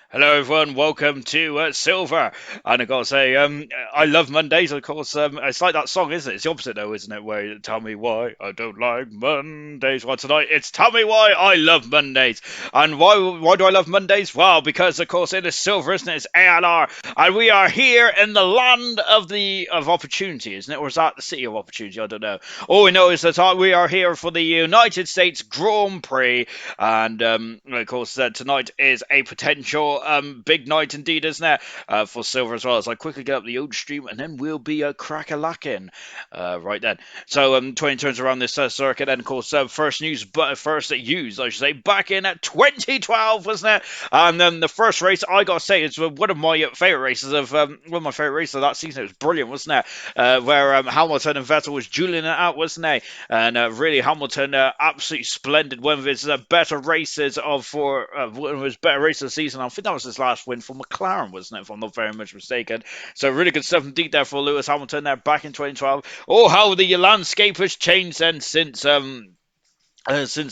Hello, everyone. Welcome to Silver. And I gotta say, I love Mondays. Of course, it's like that song, isn't it? It's the opposite, though, isn't it? Where you tell me why I don't like Mondays. Well, tonight it's tell me why I love Mondays. And why do I love Mondays? Well, because of course it is Silver, isn't it? It's ALR, and we are here in the land of opportunity, isn't it? Or is that the city of opportunity? I don't know. All we know is that we are here for the United States Grand Prix, and of course tonight is a potential big night indeed, isn't it? For Silver as well. As I quickly get up the old stream, and then we'll be crack-a-lacking right then. So 20 turns around this circuit, and of course first news, but first used, I should say, back in 2012, wasn't it? And then the first race, I gotta say, it's one of my favorite races of that season. It was brilliant, wasn't it? Where Hamilton and Vettel was dueling it out, wasn't they? And really, Hamilton absolutely splendid. One of his better races one of his better races of the season. I think that was his last win for McLaren, wasn't it? If I'm not very much mistaken. So really good stuff indeed there for Lewis Hamilton there back in 2012. Oh, how the landscape has changed then since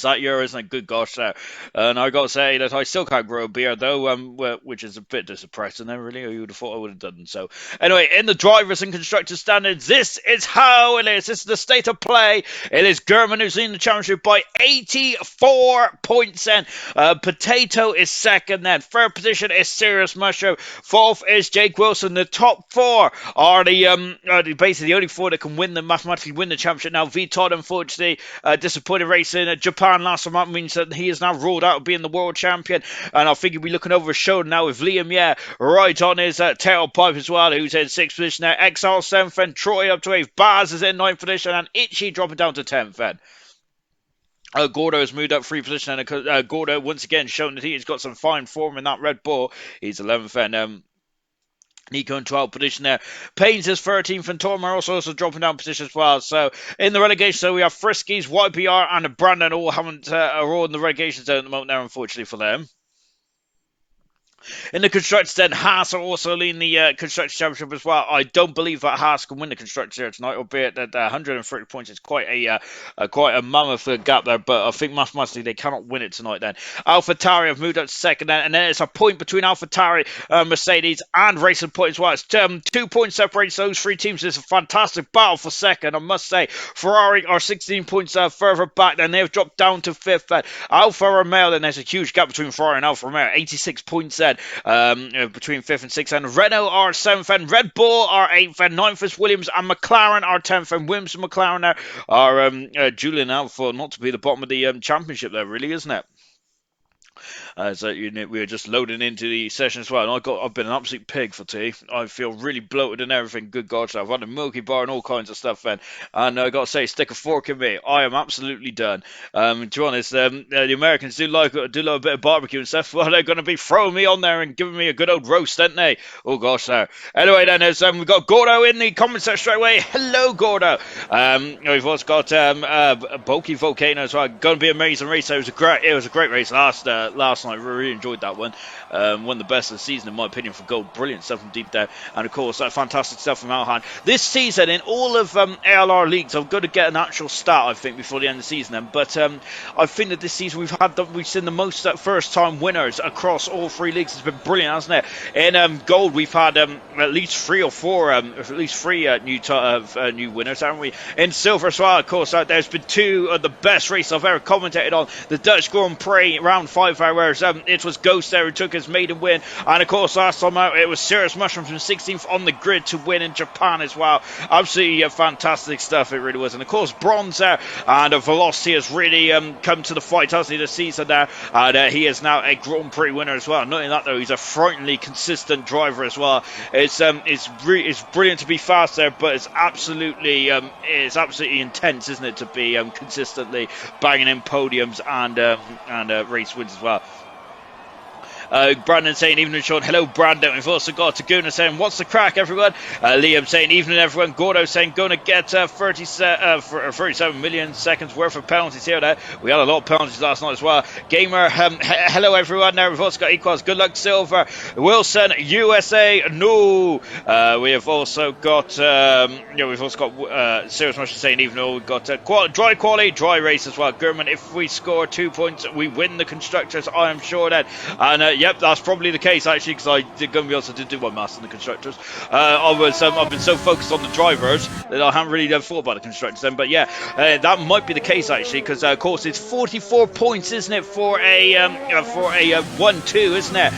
that year, isn't it? Good gosh, and I got to say that I still can't grow a beard, though, which is a bit depressing. There, really, I would have thought I would have done so. Anyway, in the drivers and constructors standards, this is how it is. This is the state of play. It is German who's leading the championship by 84 points. Then Potato is second. Then third position is Serious Mushroom. Fourth is Jake Wilson. The top four are basically the only four that can mathematically win the championship now. Todd, unfortunately, disappointed racing at Japan last time means that he is now ruled out of being the world champion, and I think he'll be looking over his shoulder now with Liam right on his tailpipe as well, who's in 6th position there. Exile 7th, and Troy up to 8th. Baz is in 9th position, and Itchy dropping down to 10th then. Gordo has moved up 3 position, and Gordo once again showing that he's got some fine form in that Red Bull. He's 11th, and Nico in 12th position there. Payne's is 13th, and Tormer also dropping down position as well. So in the relegation, so we have Friskies, YPR, and Brandon all are all in the relegation zone at the moment there, unfortunately for them. In the Constructors, then, Haas are also leading the Constructors Championship as well. I don't believe that Haas can win the Constructors here tonight, albeit that 130 points is quite a mammoth gap there, but I think mathematically they cannot win it tonight then. AlphaTauri have moved up to second, and then it's a point between AlphaTauri, Mercedes, and Racing Point as well. It's 2 points separates those three teams. It's a fantastic battle for second, I must say. Ferrari are 16 points further back, then they've dropped down to fifth. Alfa Romeo, then there's a huge gap between Ferrari and Alfa Romeo, 86 points then. Between 5th and 6th, and Renault are 7th, and Red Bull are 8th, and 9th is Williams, and McLaren are 10th, and Williams and McLaren are dueling out for not to be the bottom of the championship there, really, isn't it? So we were just loading into the session as well, and I've been an absolute pig for tea. I feel really bloated and everything. Good God, I've had a Milky Bar and all kinds of stuff then, and I got to say, stick a fork in me. I am absolutely done. To be honest, the Americans do love a bit of barbecue and stuff. Well, they're going to be throwing me on there and giving me a good old roast, aren't they? Oh gosh, anyway, then we've got Gordo in the comment section straight away. Hello, Gordo. We've also got Bulky Volcano as well. Going to be an amazing race. It was a great race last night. I really enjoyed that one. One of the best of the season, in my opinion, for gold. Brilliant stuff from Deep there. And of course, fantastic stuff from Alhan. This season, in all of ALR leagues, I've got to get an actual stat, I think, before the end of the season. Then. But I think that this season we've seen the most first-time winners across all three leagues. It's been brilliant, hasn't it? In gold, we've had at least 3 or 4, at least 3 new winners, haven't we? In silver as well, of course, there's been 2 of the best races I've ever commentated on. The Dutch Grand Prix round 5 hours. It was Ghost there who took his maiden win, and of course last time out it was Serious Mushroom from 16th on the grid to win in Japan as well. Absolutely fantastic stuff, it really was. And of course bronze there, and Velocity has really come to the fight, hasn't he, this season there, and he is now a Grand Prix winner as well. Not only that though, he's a frighteningly consistent driver as well. It's brilliant to be fast there, but it's absolutely intense, isn't it, to be consistently banging in podiums and race wins as well. Brandon saying evening, Sean. Hello, Brandon. We've also got Taguna saying what's the crack, everyone. Liam saying evening, everyone. Gordo saying going to get 37 million seconds worth of penalties here. Now we had a lot of penalties last night as well. Gamer, hello everyone. Now we've also got Equals. Good luck, Silver. Wilson, USA. No. We have also got we've also got Serious Mushroom saying even though we've got dry quality, dry race as well. Gurman, if we score 2 points, we win the constructors. I am sure that. And yep, that's probably the case actually, because I did going to be able to do my maths in the constructors. I've been so focused on the drivers that I haven't really thought about the constructors then. But yeah, that might be the case actually, because of course it's 44 points, isn't it, for a 1-2, isn't it,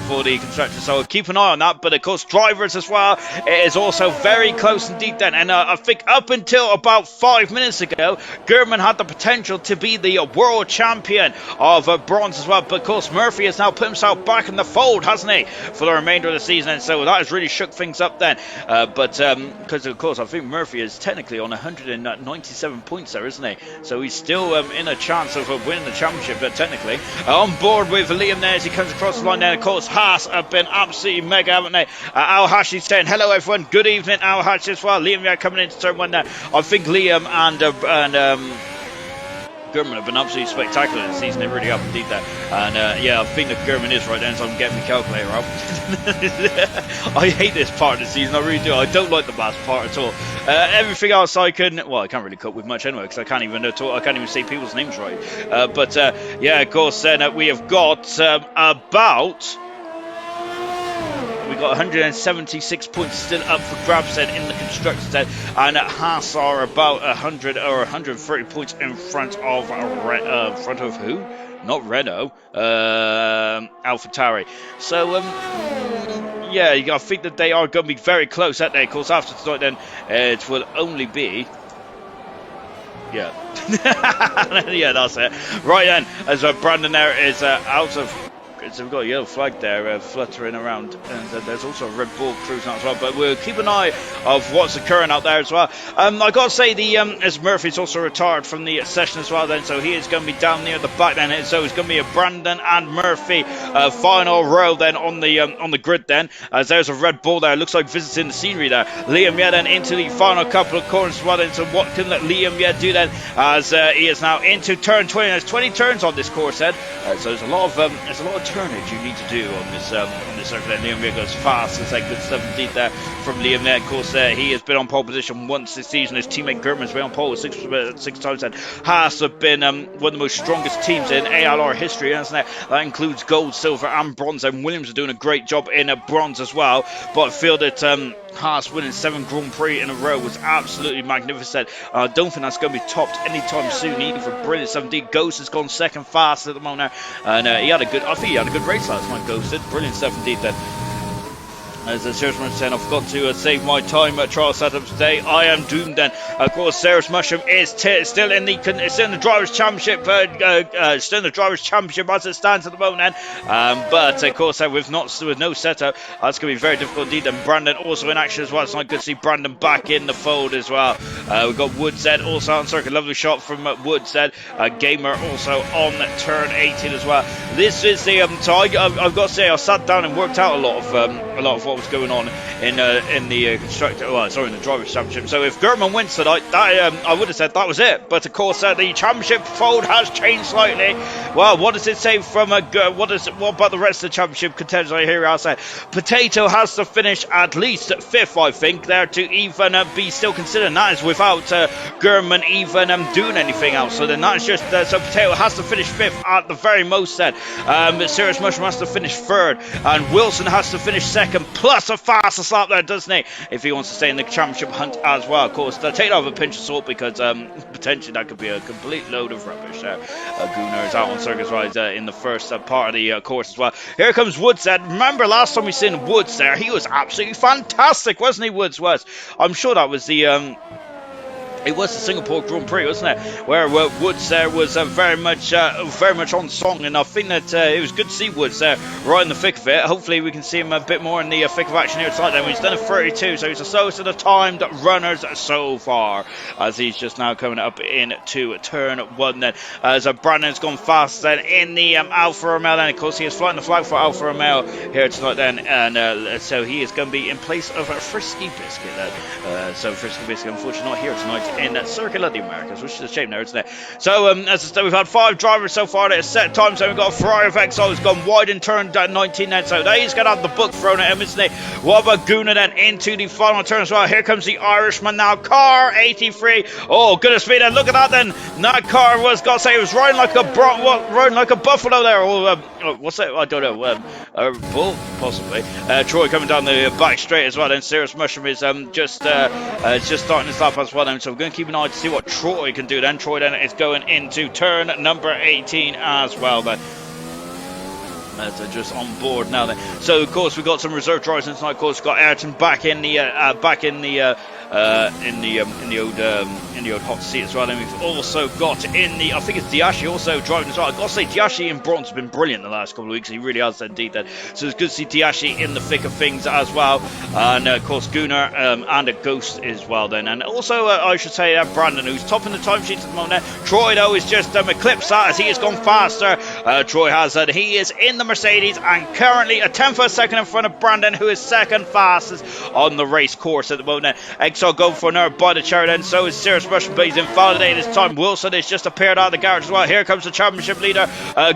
for the constructors? So keep an eye on that. But of course, drivers as well, it is also very close indeed then. And I think up until about 5 minutes ago, Gurman had the potential to be the world champion of bronze as well. But of course, Murphy has now put himself back in the fold, hasn't he, for the remainder of the season? And so that has really shook things up then. But because of course, I think Murphy is technically on 197 points there, isn't he? So he's still in a chance of winning the championship, but technically. On board with Liam there as he comes across the line there. Of course, Haas have been absolutely mega, haven't they? Al Hashi saying hello everyone. Good evening, Al Hashi as well. Liam coming into turn one there. I think Liam and Gurman have been absolutely spectacular this season. They really have indeed there. And yeah, I think that Gurman is right then, so I'm getting my calculator out. I hate this part of the season, I really do. I don't like the last part at all. Everything else I can't really cope with much anyway, because I can't even say people's names right. But yeah, of course, then we have got we got 176 points still up for grabs then in the constructors then, and Haas are about 100 or 130 points in front of who? Not Renault, AlphaTauri. So yeah, I think that they are going to be very close, aren't they? Of course, after tonight then, it will only be. Yeah. Yeah, that's it. Right then, as Brandon there is out of. So we've got a yellow flag there fluttering around, and there's also a Red Bull cruising out as well. But we'll keep an eye of what's occurring out there as well. I got to say, as Murphy's also retired from the session as well then, so he is going to be down near the back then. So it's going to be a Brandon and Murphy final row then on the grid then. As there's a Red Bull there, looks like visiting the scenery there. Liam then into the final couple of corners as well then. So what can Liam do then, as he is now into turn 20. There's 20 turns on this course then, so there's a lot of turnage you need to do on this circuit. Liam goes fast. It's like good stuff indeed there from Liam there. Of course, he has been on pole position once this season. His teammate Gurman's been on pole six times, and Haas have been one of the most strongest teams in ALR history, hasn't it? That includes gold, silver and bronze, and Williams are doing a great job in bronze as well. But I feel that Haas winning 7 Grand Prix in a row was absolutely magnificent. I don't think that's going to be topped anytime soon either. Brilliant 17. Ghost has gone second fast at the moment now, and I think he had a good race last night, Ghost did. Brilliant stuff indeed then. As the Serious Mushroom saying, I forgot to save my time at trial setup today. I am doomed then. Of course, Serious Mushroom is still in the drivers' championship. Still in the drivers' championship as it stands at the moment. But of course, with no setup, that's going to be very difficult indeed. And Brandon also in action as well. It's not good to see Brandon back in the fold as well. We've got Woodstead also on circuit. Lovely shot from Woodstead. Gamer also on turn 18 as well. This is the so I've got to say, I sat down and worked out a lot of what was going on in the drivers' championship. So if Gurman wins tonight, I would have said that was it. But of course, the championship fold has changed slightly. Well, what does it say from what about the rest of the championship contenders? I hear outside. Potato has to finish at least 5th, I think, there to even be still considered. And that is without Gurman even doing anything else. So then that's just so Potato has to finish 5th at the very most. Then Serious Mushroom has to finish 3rd, and Wilson has to finish 2nd. Plus a faster slap there, doesn't he? If he wants to stay in the championship hunt as well. Of course, take that with a pinch of salt, because potentially that could be a complete load of rubbish. Gunnar is out on circus rides in the first part of the course as well. Here comes Woods. Remember last time we seen Woods there? He was absolutely fantastic, wasn't he? Woods was. I'm sure that was the It was the Singapore Grand Prix, wasn't it? Where Woods there was very much on song, and I think that it was good to see Woods there right in the thick of it. Hopefully, we can see him a bit more in the thick of action here tonight. Then he's done a 32, so he's the slowest of the timed runners so far, as he's just now coming up into turn 1. Then as Brandon's gone fast then in the Alfa Romeo. Then of course he is flying the flag for Alfa Romeo here tonight. Then and so he is going to be in place of Frisky Biscuit. Then so Frisky Biscuit unfortunately not here tonight in Circuit of the Americas, which is a shame there, isn't it? So, as I said, we've had 5 drivers so far that are set times. So we've got a Ferrari of Exo who's gone wide in turn 19 then. So he's going to have the book thrown at him, isn't he? What about Guna then into the final turn as well? Here comes the Irishman now. Car 83. Oh, goodness me then. Look at that then. That car was, got to say, it was riding like a buffalo there. Or, what's that? I don't know. A bull, possibly. Troy coming down the back straight as well. Then Serious Mushroom is just starting his lap as well. Then. So we're going to keep an eye to see what Troy can do then. Troy then is going into turn number 18 as well then. They're just on board now then. So of course we've got some reserve drivers tonight. Of course we've got Ayrton back in the old hot seat as well. And we've also got in the, I think it's Diashi also driving as well. I've got to say Diashi in bronze has been brilliant the last couple of weeks. He really has indeed then. So it's good to see Diashi in the thick of things as well. And of course Gunnar and a Ghost as well then. And also I should say Brandon, who's topping the timesheets at the moment. Troy though is just eclipsed that as he has gone faster. Troy has that. He is in the Mercedes and currently a 10th of a second in front of Brandon, who is second fastest on the race course at the moment. Exo going for another by the chariot, and so is Serious Russian, but he's invalidated this time. Wilson has just appeared out of the garage as well. Here comes the championship leader,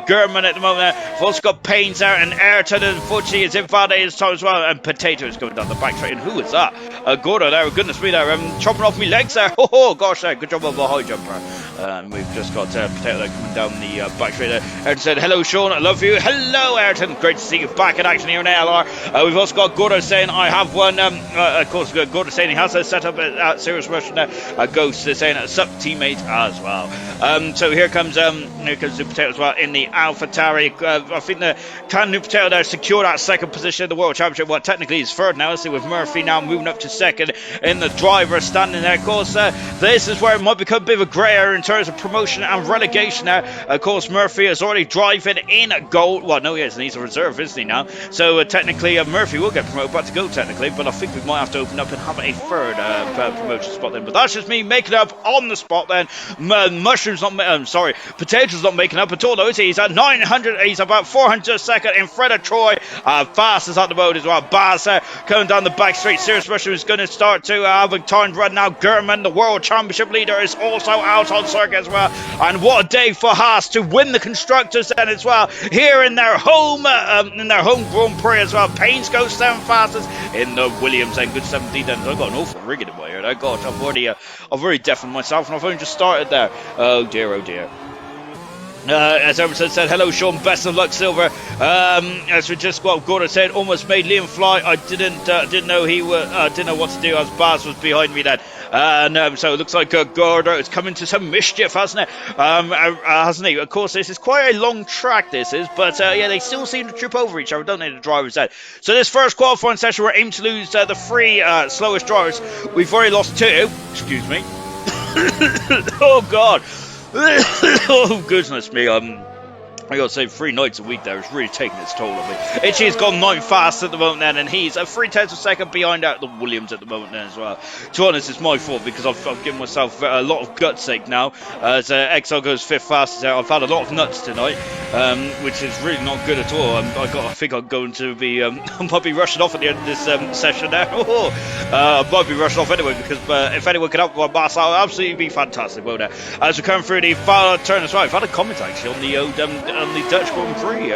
German at the moment. We've also got Paynes there, and Ayrton, unfortunately, is invalidated this time as well. And Potato is going down the back straight. And who is that? Gordo there, goodness me, there, chopping off me legs there. Oh, gosh, there, good job of a high jumper. And we've just got Potato there coming down the back straight there. Ayrton said, hello, Sean, I love you. Hello, Ayrton, great to see you back in action here in ALR. We've also got Gordo saying, I have one. Of course, Gordo saying he has a setup at Serious Russian. Ghost is saying a sup teammate as well. So here comes the Potato as well in the AlphaTauri. I think the New Potato there secured that second position in the World Championship. Well, technically he's third now. Let's see, with Murphy now moving up to second in the driver standing there. Of course, this is where it might become a bit of a grey area in terms of promotion and relegation there. Of course, Murphy is already driving in gold. Well, no, he isn't. He's a reserve, isn't he now? So technically, Murphy will get promoted back to gold technically, but I think we might have to open up and have a third promotion spot then. But that's just me making up on the spot then. Potato's not making up at all though, is he? He's at 900, he's about 400 a second in front of Troy. Fast is at the road as well. Baz coming down the back straight. Serious Russian is going to start to have a time run now. German, the World Championship leader, is also out on circuit as well. And what a day for Haas to win the constructors then as well. Here in their home Grand Prix as well. Paynes goes 7th fastest in the Williams and good 17 then. I've got an awful rig in my ear there. God, I've already deafened myself and I've only just started there. Oh dear, oh dear. As Emerson said, hello Sean, best of luck Silver. As we just got Gordon said, almost made Liam fly. I didn't know what to do as Baz was behind me then. And so it looks like Gordo is coming to some mischief, hasn't it? Hasn't he? Of course, this is quite a long track, this is, but yeah, they still seem to trip over each other, don't they, the drivers then? So this first qualifying session, we're aiming to lose the 3 slowest drivers. We've already lost 2. Excuse me. Oh God. Oh goodness me, I gotta say, 3 nights a week there is really taking its toll on me. Itchy's gone 9 fast at the moment then, and he's a 3/10 of a second behind out the Williams at the moment then as well. To be honest, it's my fault because I've given myself a lot of gut sake now. As XL goes 5th fastest out. I've had a lot of nuts tonight, which is really not good at all. I think I'm going to be, I might be rushing off at the end of this session there. I might be rushing off anyway because if anyone can help my boss, I'll absolutely be fantastic. Well, there. As we come through the final turn as well, I've had a comment actually on the old on the Dutch Grand Prix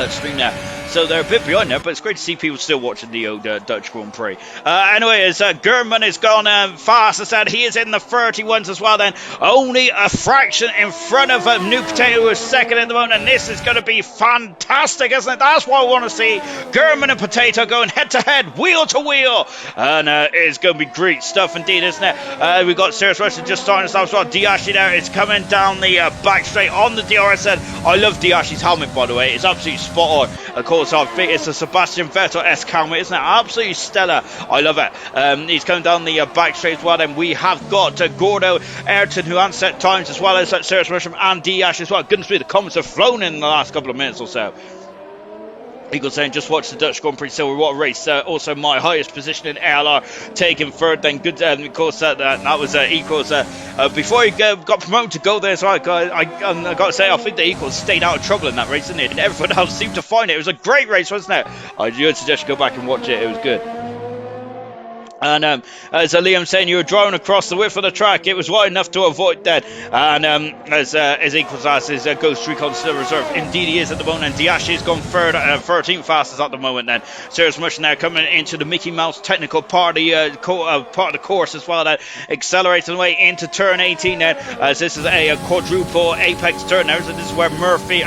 stream there. So they're a bit behind there, but it's great to see people still watching the old Dutch Grand Prix. Anyway, as German is gone fast, as I said, he is in the 31s as well then. Only a fraction in front of New Potato, who is second at the moment, and this is going to be fantastic, isn't it? That's what I want to see. German and Potato going head to head, wheel to wheel. And it's going to be great stuff indeed, isn't it? We've got Serious Russian just starting us off as well. Diashi there is coming down the back straight on the DRS. I love Diashi's helmet, by the way. It's absolutely spot on. Of course, course, it's a Sebastian Vettel-esque helmet, isn't it? Absolutely stellar. I love it. He's coming down the back straight as well. And we have got Gordo, Ayrton, who hasn't set times, as well as Sarah Mushroom and D-Ash as well. Goodness me, the comments have flown in the last couple of minutes or so. Eagle saying, just watch the Dutch Grand Prix Silver. What a race. Also, my highest position in ALR, taken third. Then good, of course, that was Equals. Before he got promoted to go there, so I got to say, I think the Equals stayed out of trouble in that race, didn't it? And everyone else seemed to find it. It was a great race, wasn't it? I would suggest you go back and watch it. It was good. And as Liam saying, you were driving across the width of the track, it was wide enough to avoid that. And as Equals asks, Ghost Recon still reserve. Indeed, he is at the moment. And Diashi has gone third, 13th fastest at the moment. Then Sarah's Mush now coming into the Mickey Mouse technical part of the course as well. That accelerating away into turn 18. Then as this is a quadruple apex turn. Now, so this is where Murphy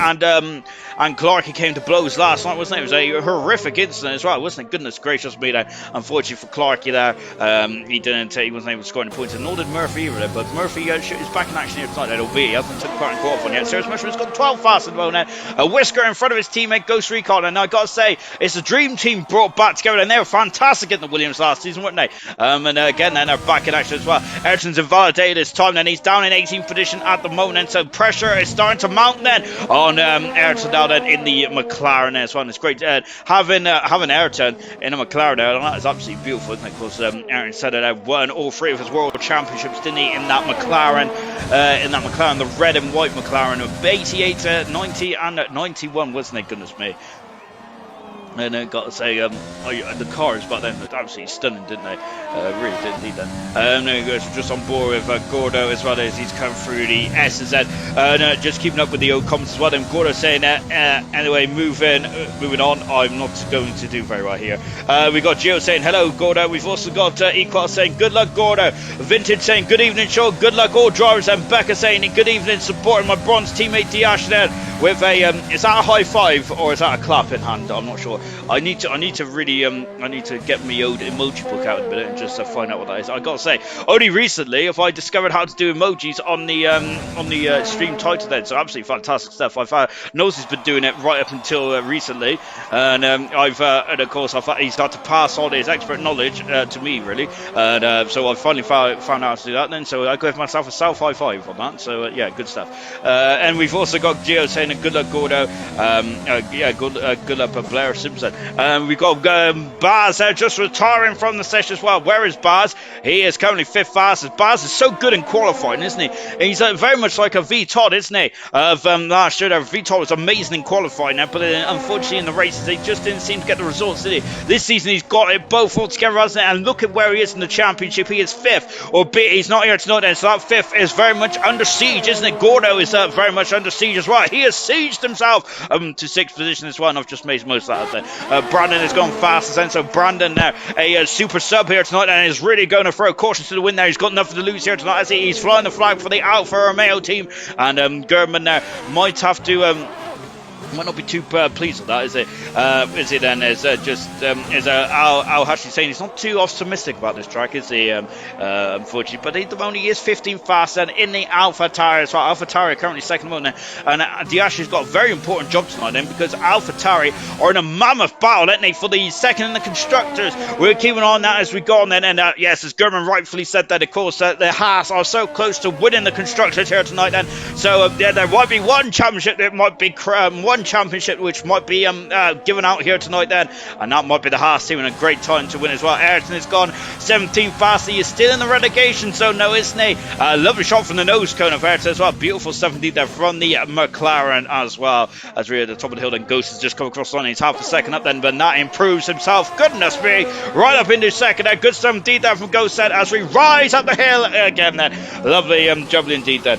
and Clarkey came to blows last night, wasn't it? It was a horrific incident as well, wasn't it? Goodness gracious me, that unfortunately for Clarkey there, he wasn't able to score any points, and nor did Murphy either. But Murphy is back in action here tonight. That'll be. He hasn't took part in qualifying yet. Sarah's Mushroom's got 12 fast at the moment. A whisker in front of his teammate Ghost Recon, and I got to say, it's a dream team brought back together, and they were fantastic in the Williams last season, weren't they? And again, then they're back in action as well. Ayrton's invalidated this time, and he's down in 18th position at the moment, and so pressure is starting to mount then on Ayrton now then in the McLaren as well. It's great having Ayrton in a McLaren there. That is absolutely beautiful, isn't it? Because Ayrton said that I won all three of his world championships, didn't he, in that McLaren, the red and white McLaren of 88, 90 and 91, wasn't it? Goodness me. And I got to say, the cars back then looked absolutely stunning, didn't they? Really did indeed then. There he goes, just on board with Gordo as well as he's come through the S and Z. Just keeping up with the old comments as well. And Gordo saying, anyway, moving on, I'm not going to do very well here. We got Gio saying, hello, Gordo. We've also got Equal saying, good luck, Gordo. Vintage saying, good evening, Sean. Good luck, all drivers. And Becca saying, good evening, supporting my bronze teammate Diash there with a, is that a high five or is that a clap in hand? I'm not sure. I need to really I need to get my old emoji book out in a minute and just find out what that is. I gotta say, only recently have I discovered how to do emojis on the stream title then, so absolutely fantastic stuff. Nosey's been doing it right up until recently, and and of course he's had to pass all his expert knowledge to me really, and so I finally found out how to do that then, so I gave myself a self high five on that, so yeah, good stuff. And we've also got Gio saying good luck, Gordo. Good luck, Blair Simpson. We've got Baz just retiring from the session as well. Where is Baz? He is currently 5th fastest. Baz is so good in qualifying, isn't he? He's very much like a V Todd, isn't he? Of last year, V Todd was amazing in qualifying, but unfortunately in the races, he just didn't seem to get the results, did he? This season, he's got it both all together, hasn't he? And look at where he is in the championship. He is 5th, albeit he's not here tonight, and so that 5th is very much under siege, isn't it? Gordo is very much under siege as well. He has sieged himself to 6th position as well, and I've just made most of that out there. Brandon has gone fastest, and so Brandon now a super sub here tonight, and is really going to throw caution to the wind there. He's got nothing to lose here tonight as he's flying the flag for the Alfa Romeo team, and Gerdman now might have to might not be too pleased with that, is it? Is it then? Is Al Hashi saying he's not too optimistic about this track, is he? Unfortunately, but at the moment he is 15th fast and in the Alpha Tauri. So Alpha Tauri currently second moment, and Diashi's got a very important job tonight then, because Alpha Tauri are in a mammoth battle, aren't they, for the second in the constructors. We're keeping on that as we go on then, and yes, as Gurman rightfully said that, of course, the Haas are so close to winning the constructors here tonight then. So yeah, there might be one championship that might be one championship which might be given out here tonight then, and that might be the Haas team, and a great time to win as well. Ayrton has gone 17th fast. He is still in the relegation zone now, isn't he? Lovely shot from the nose cone of Ayrton as well. Beautiful stuff indeed there from the McLaren as well, as we're at the top of the hill. Then Ghost has just come across the line. He's half a second up then, but that improves himself. Goodness me, right up into second there. Good stuff indeed there from Ghost then, as we rise up the hill again then. Lovely jubbly indeed then.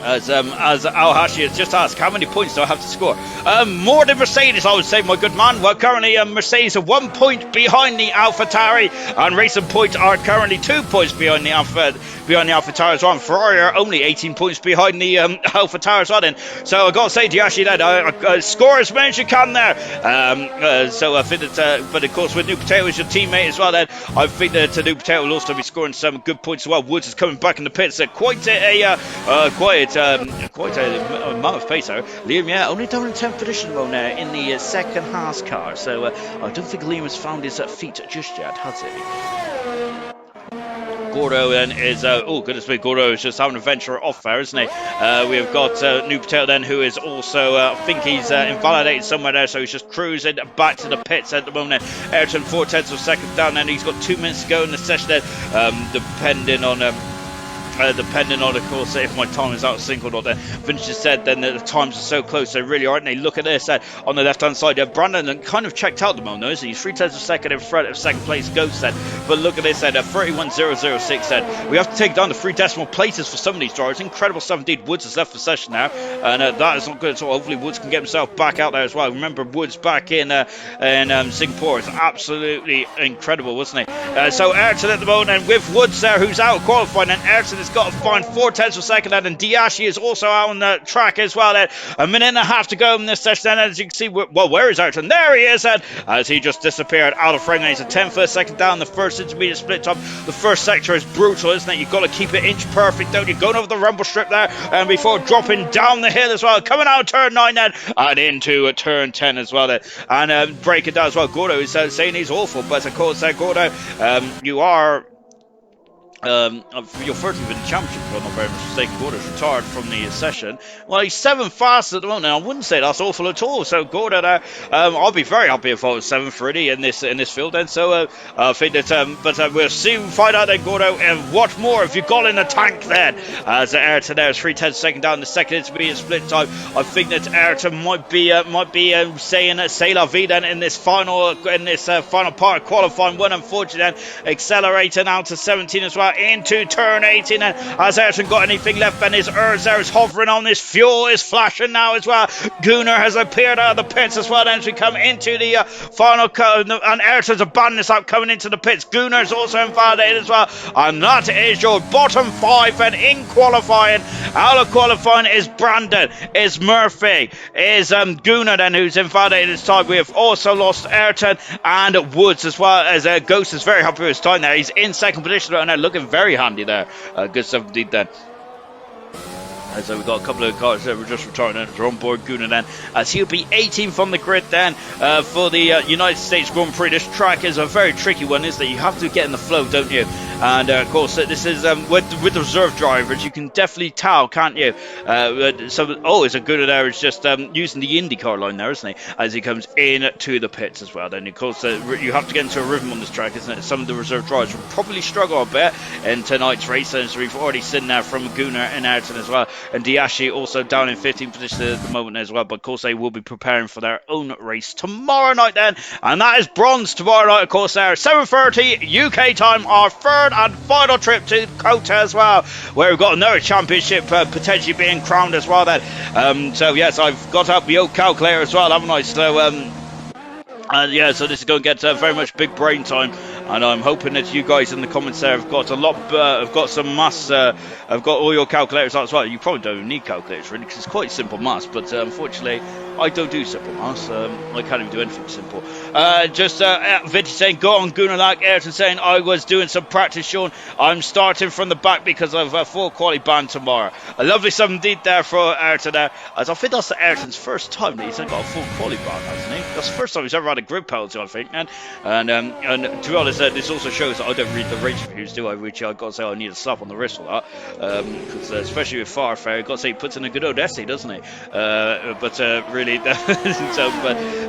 As Al Hashi has just asked, how many points do I have to score? More than Mercedes, I would say, my good man. Well, currently Mercedes are 1 point behind the AlphaTauri, and Racing Point are currently 2 points behind the AlphaTauri as well. And Ferrari are only 18 points behind the AlphaTauri as well. Then, so I got to say to you, actually, that score as many as you can there. So I think that, but of course, with New Potato as your teammate as well, then I think that New Potato will also be scoring some good points as well. Woods is coming back in the pits. Quite quite a amount of pace there. Liam, yeah, only down in 10th position at the moment in the second Haas car. So I don't think Liam has found his feet just yet, has he? Gordo then is, oh goodness me, Gordo is just having a venture off there, isn't he? We have got New Patel then, who is also, I think he's invalidated somewhere there, so he's just cruising back to the pits at the moment. Ayrton 4/10 of second down, and he's got 2 minutes to go in the session then, depending on, of course, if my time is out of sync or not. Vince just said then that the times are so close, they really aren't they? Look at this on the left-hand side. Brandon kind of checked out the moment, though, isn't he? He's 3/10 of second in front of second place Ghost then. But look at this 31.006 then. We have to take down the 3 decimal places for some of these drivers. Incredible stuff indeed. Woods has left the session now, and that is not good at all. Hopefully Woods can get himself back out there as well. Remember, Woods back in Singapore is absolutely incredible, wasn't he? So Ayrton at the moment, and with Woods there, who's out qualifying, and Ayrton has got to find 4/10 of second, and Diashi is also out on the track as well. Then a minute and a half to go in this session, and as you can see, well, where is Ayrton? There he is, and as he just disappeared out of frame. He's a 10th for a second down the first intermediate split top. The first sector is brutal, isn't it? You've got to keep it inch perfect, don't you? Going over the rumble strip there, and before dropping down the hill as well, coming out of turn 9 then, and into turn 10 as well then, and break it down as well. Gordo is saying he's awful, but of course, Gordo, you are your 30th in the championship, if I'm not very much mistaken. Gordo's retired from the session. Well, he's 7th fast at the moment, and I wouldn't say that's awful at all. So Gordo there, I'll be very happy if I was 7th already in this field then. So I think that, but we'll soon find out then, Gordo, and what more have you got in the tank then? As Ayrton there is 3/10 second down the second intermediate split time. I think that Ayrton might be saying "c'est la vie" then in this final part of qualifying one. Unfortunately, then accelerating out to 17 as well, into turn 18, and has Ayrton got anything left? And his Urz there is hovering on this. Fuel is flashing now as well. Gunnar has appeared out of the pits as well, and as we come into the final cut, and Ayrton's abandoned this out coming into the pits. Gunnar's also invalidated as well, and that is your bottom 5. And in qualifying, out of qualifying is Brandon, is Murphy, is Gunnar then, who's invalidated this time. We have also lost Ayrton and Woods as well, as Ghost is very happy with his time there. He's in second position right now, looking very handy there. Good stuff indeed then. So we've got a couple of cars that were just returning to on board Gunnar then, as he'll be 18th on the grid then for the United States Grand Prix. This track is a very tricky one, isn't it? You have to get in the flow, don't you? And of course, this is with the reserve drivers, you can definitely tell, can't you? It's a Gunnar there is just using the IndyCar line there, isn't he? As he comes into the pits as well. Then of course you have to get into a rhythm on this track, isn't it? Some of the reserve drivers will probably struggle a bit in tonight's race, and so we've already seen that from Gunnar and Ayrton as well. And Diashi also down in 15th position at the moment as well, but of course they will be preparing for their own race tomorrow night then, and that is bronze tomorrow night, of course. There 7:30 UK time, our third and final trip to Kota as well, where we've got another championship potentially being crowned as well then. So yes, I've got up the old calculator as well, haven't I? So yeah, so this is going to get very much big brain time, and I'm hoping that you guys in the comments there have got a lot, have got some maths, have got all your calculators out as well. You probably don't even need calculators really, because it's quite simple maths, but unfortunately I don't do simple maths. I can't even do anything simple. Vintage saying, go on Gunnar like Ayrton saying, I was doing some practice, Sean. I'm starting from the back because I've a full quali ban tomorrow. A lovely sum indeed there for Ayrton there, as I think that's Ayrton's first time that he's got a full quali ban, hasn't he? That's the first time he's ever had a grid penalty, I think. And to be honest, this also shows that I don't read the race reviews, do I? Which I've got to say I need a slap on the wrist for that, because especially with Farfair, I've got to say he puts in a good old essay, doesn't he? Really, so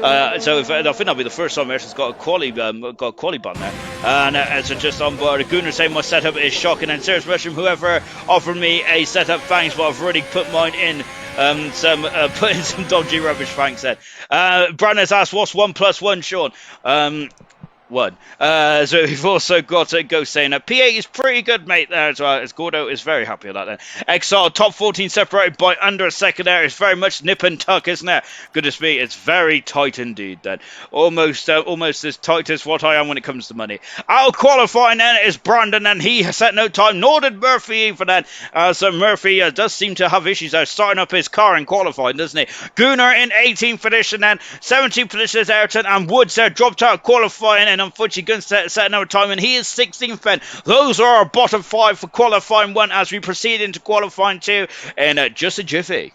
I think that'll be the first time Ayrton's got a quali ban there. And so just on board, Gunnar saying my setup is shocking, and serious question, whoever offered me a setup, thanks, but I've already put mine in. Put in some dodgy rubbish, thanks then. Brandon's asked, what's 1 + 1, Sean? 1. So we've also got a Ghost saying P8 is pretty good, mate, there as well, as Gordo is very happy with that then. XR top 14 separated by under a second there. It's very much nip and tuck, isn't it? Goodness me, it's very tight indeed then. Almost as tight as what I am when it comes to money. Out qualifying then is Brandon, and he has set no time, nor did Murphy even then. So Murphy does seem to have issues there, starting up his car in qualifying, doesn't he? Gunnar in 18th position then, 17th position is Ayrton, and Woods there dropped out qualifying, then unfortunately going to set another time, and he is 16th then. Those are our bottom 5 for qualifying 1 as we proceed into qualifying 2 in just a jiffy.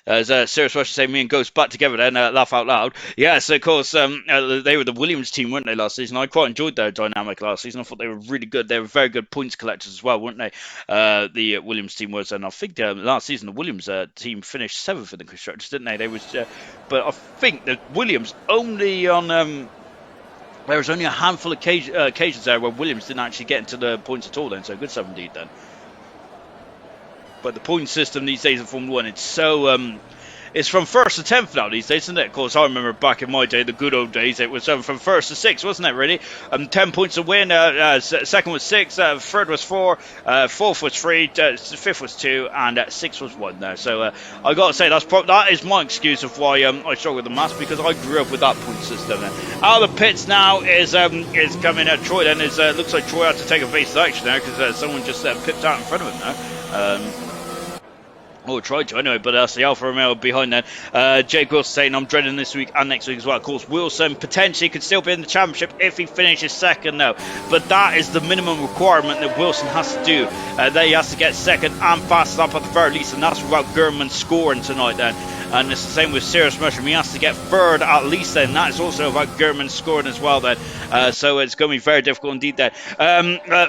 As Serious Rush say, me and Ghost back together then, laugh out loud. Yes, of course, they were the Williams team, weren't they, last season? I quite enjoyed their dynamic last season. I thought they were really good. They were very good points collectors as well, weren't they? The Williams team was, and I think last season the Williams team finished 7th in the constructors, didn't they? They was, but I think the Williams only on. There was only a handful of occasions there where Williams didn't actually get into the points at all then, so good stuff indeed then. But the point system these days in Formula 1, it's so... it's from 1st to 10th now these days, isn't it? Of course, I remember back in my day, the good old days, it was from 1st to 6th, wasn't it, really? 10 points to win, second was 6, third was 4, 4th was 3, 5th was 2, and 6th was 1 there. So I got to say, that is my excuse of why I struggle with the maths, because I grew up with that point system. Out of the pits now is coming at Troy then. Looks like Troy had to take a base action there, because someone just pipped out in front of him now. Oh, tried to anyway, but that's the Alfa Romeo behind then. Jake Wilson saying, I'm dreading this week and next week as well. Of course, Wilson potentially could still be in the championship if he finishes second now. But that is the minimum requirement that Wilson has to do. That he has to get second and fastest up at the very least, and that's without Gurman scoring tonight then. And it's the same with Serious Mushroom. He has to get third at least then. That is also about Gurman scoring as well then. So it's going to be very difficult indeed then.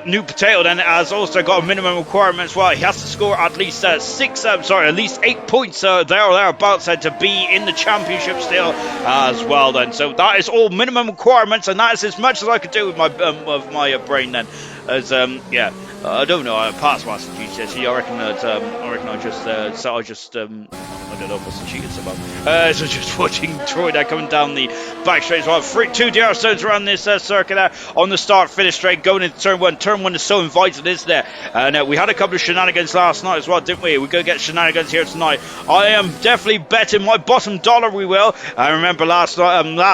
New Potato then has also got a minimum requirement as well. He has to score at least at least 8 points there or thereabouts to be in the championship still as well then. So that is all minimum requirements, and that is as much as I could do with my brain then. As yeah, I don't know. I passed Master GCSE. I reckon I don't know if it's cheated somehow. So just watching Troy there coming down the back straight as well. 2 DR stones around this circuit there on the start finish straight going into turn 1. Turn 1 is so invited, isn't it? And we had a couple of shenanigans last night as well, didn't we? We're going to get shenanigans here tonight. I am definitely betting my bottom dollar we will. I remember last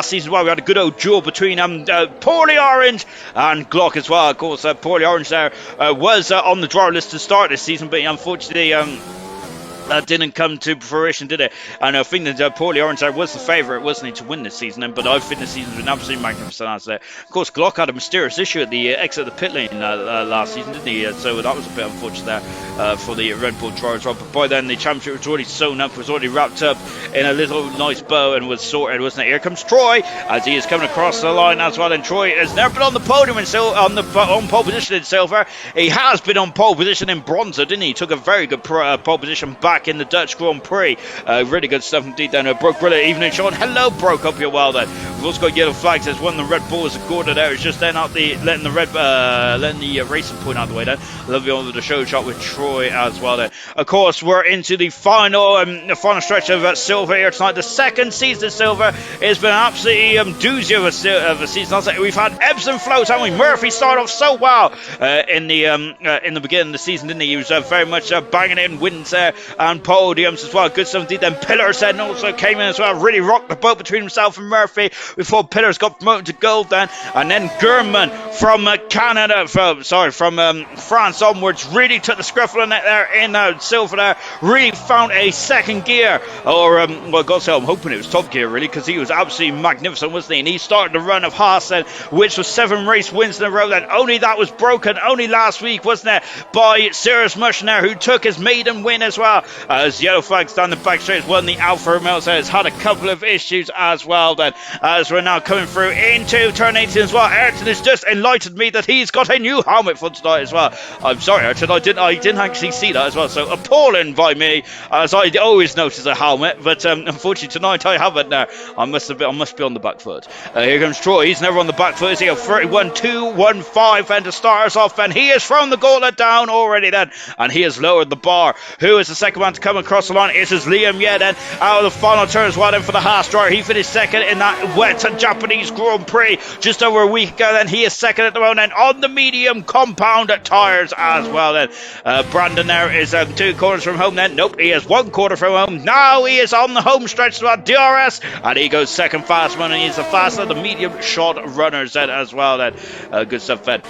season as well, we had a good old duel between Poorly Orange and Glock as well. Of course, Poorly Orange there was on the draw list to start this season, but unfortunately that didn't come to fruition, did it? And I think that Poorly Orange was the favourite, wasn't he, to win this season? But I think this season's been absolutely magnificent as there. Of course, Glock had a mysterious issue at the exit of the pit lane last season, didn't he? So that was a bit unfortunate there for the Red Bull driver as well. But by then, the championship was already sewn up, was already wrapped up in a little nice bow and was sorted, wasn't it? Here comes Troy as he is coming across the line as well. And Troy has never been on the podium on pole position in silver. He has been on pole position in bronze, didn't he? He took a very good pole position back in the Dutch Grand Prix. Really good stuff indeed then. Broke brilliant evening, Sean. Hello, Broke. Hope you're well then. We've also got yellow flags. There's one of the Red Bulls Gorda there. It's just then out letting the racing point out of the way then. Lovely on the show shot with Troy as well then. Of course, we're into the final stretch of silver here tonight. The second season of silver has been absolutely doozy of a season. I'll say we've had ebbs and flows, haven't we? Murphy started off so well in the beginning of the season, didn't he? He was very much banging in wins there and podiums as well. Good stuff indeed. Then Pillars then also came in as well. Really rocked the boat between himself and Murphy before Pillars got promoted to gold then. And then Gurman from from France onwards really took the scruffle on it there in silver there. Really found a second gear, or well, God say I'm hoping it was top gear really, because he was absolutely magnificent, wasn't he? And he started the run of Haas then, which was 7 race wins in a row then. Only that was broken only last week, wasn't it, by Serious Mushroom there, who took his maiden win as well. As yellow flags down the back straight, one the Alfa Romeo has had a couple of issues as well then, as we're now coming through into turn 18 as well. Ayrton has just enlightened me that he's got a new helmet for tonight as well. I'm sorry, Ayrton, I didn't actually see that as well, so appalling by me, as I always notice a helmet, but unfortunately tonight I haven't now. I must be on the back foot. Here comes Troy. He's never on the back foot, is he? 31-2-1-5 and to start us off, and he has thrown the gauntlet down already then, and he has lowered the bar. Who is the second one to come across the line? It is Liam Yeden out of the final turn as well then for the Haas driver. He finished second in that wet Japanese Grand Prix just over a week ago then. He is second at the moment on the medium compound tyres as well then. Brandon there is 2 corners from home then. Nope, he has 1 quarter from home. Now he is on the home stretch to that DRS, and he goes second fast one, and he's the fastest of the medium short runners then as well then. Good stuff then.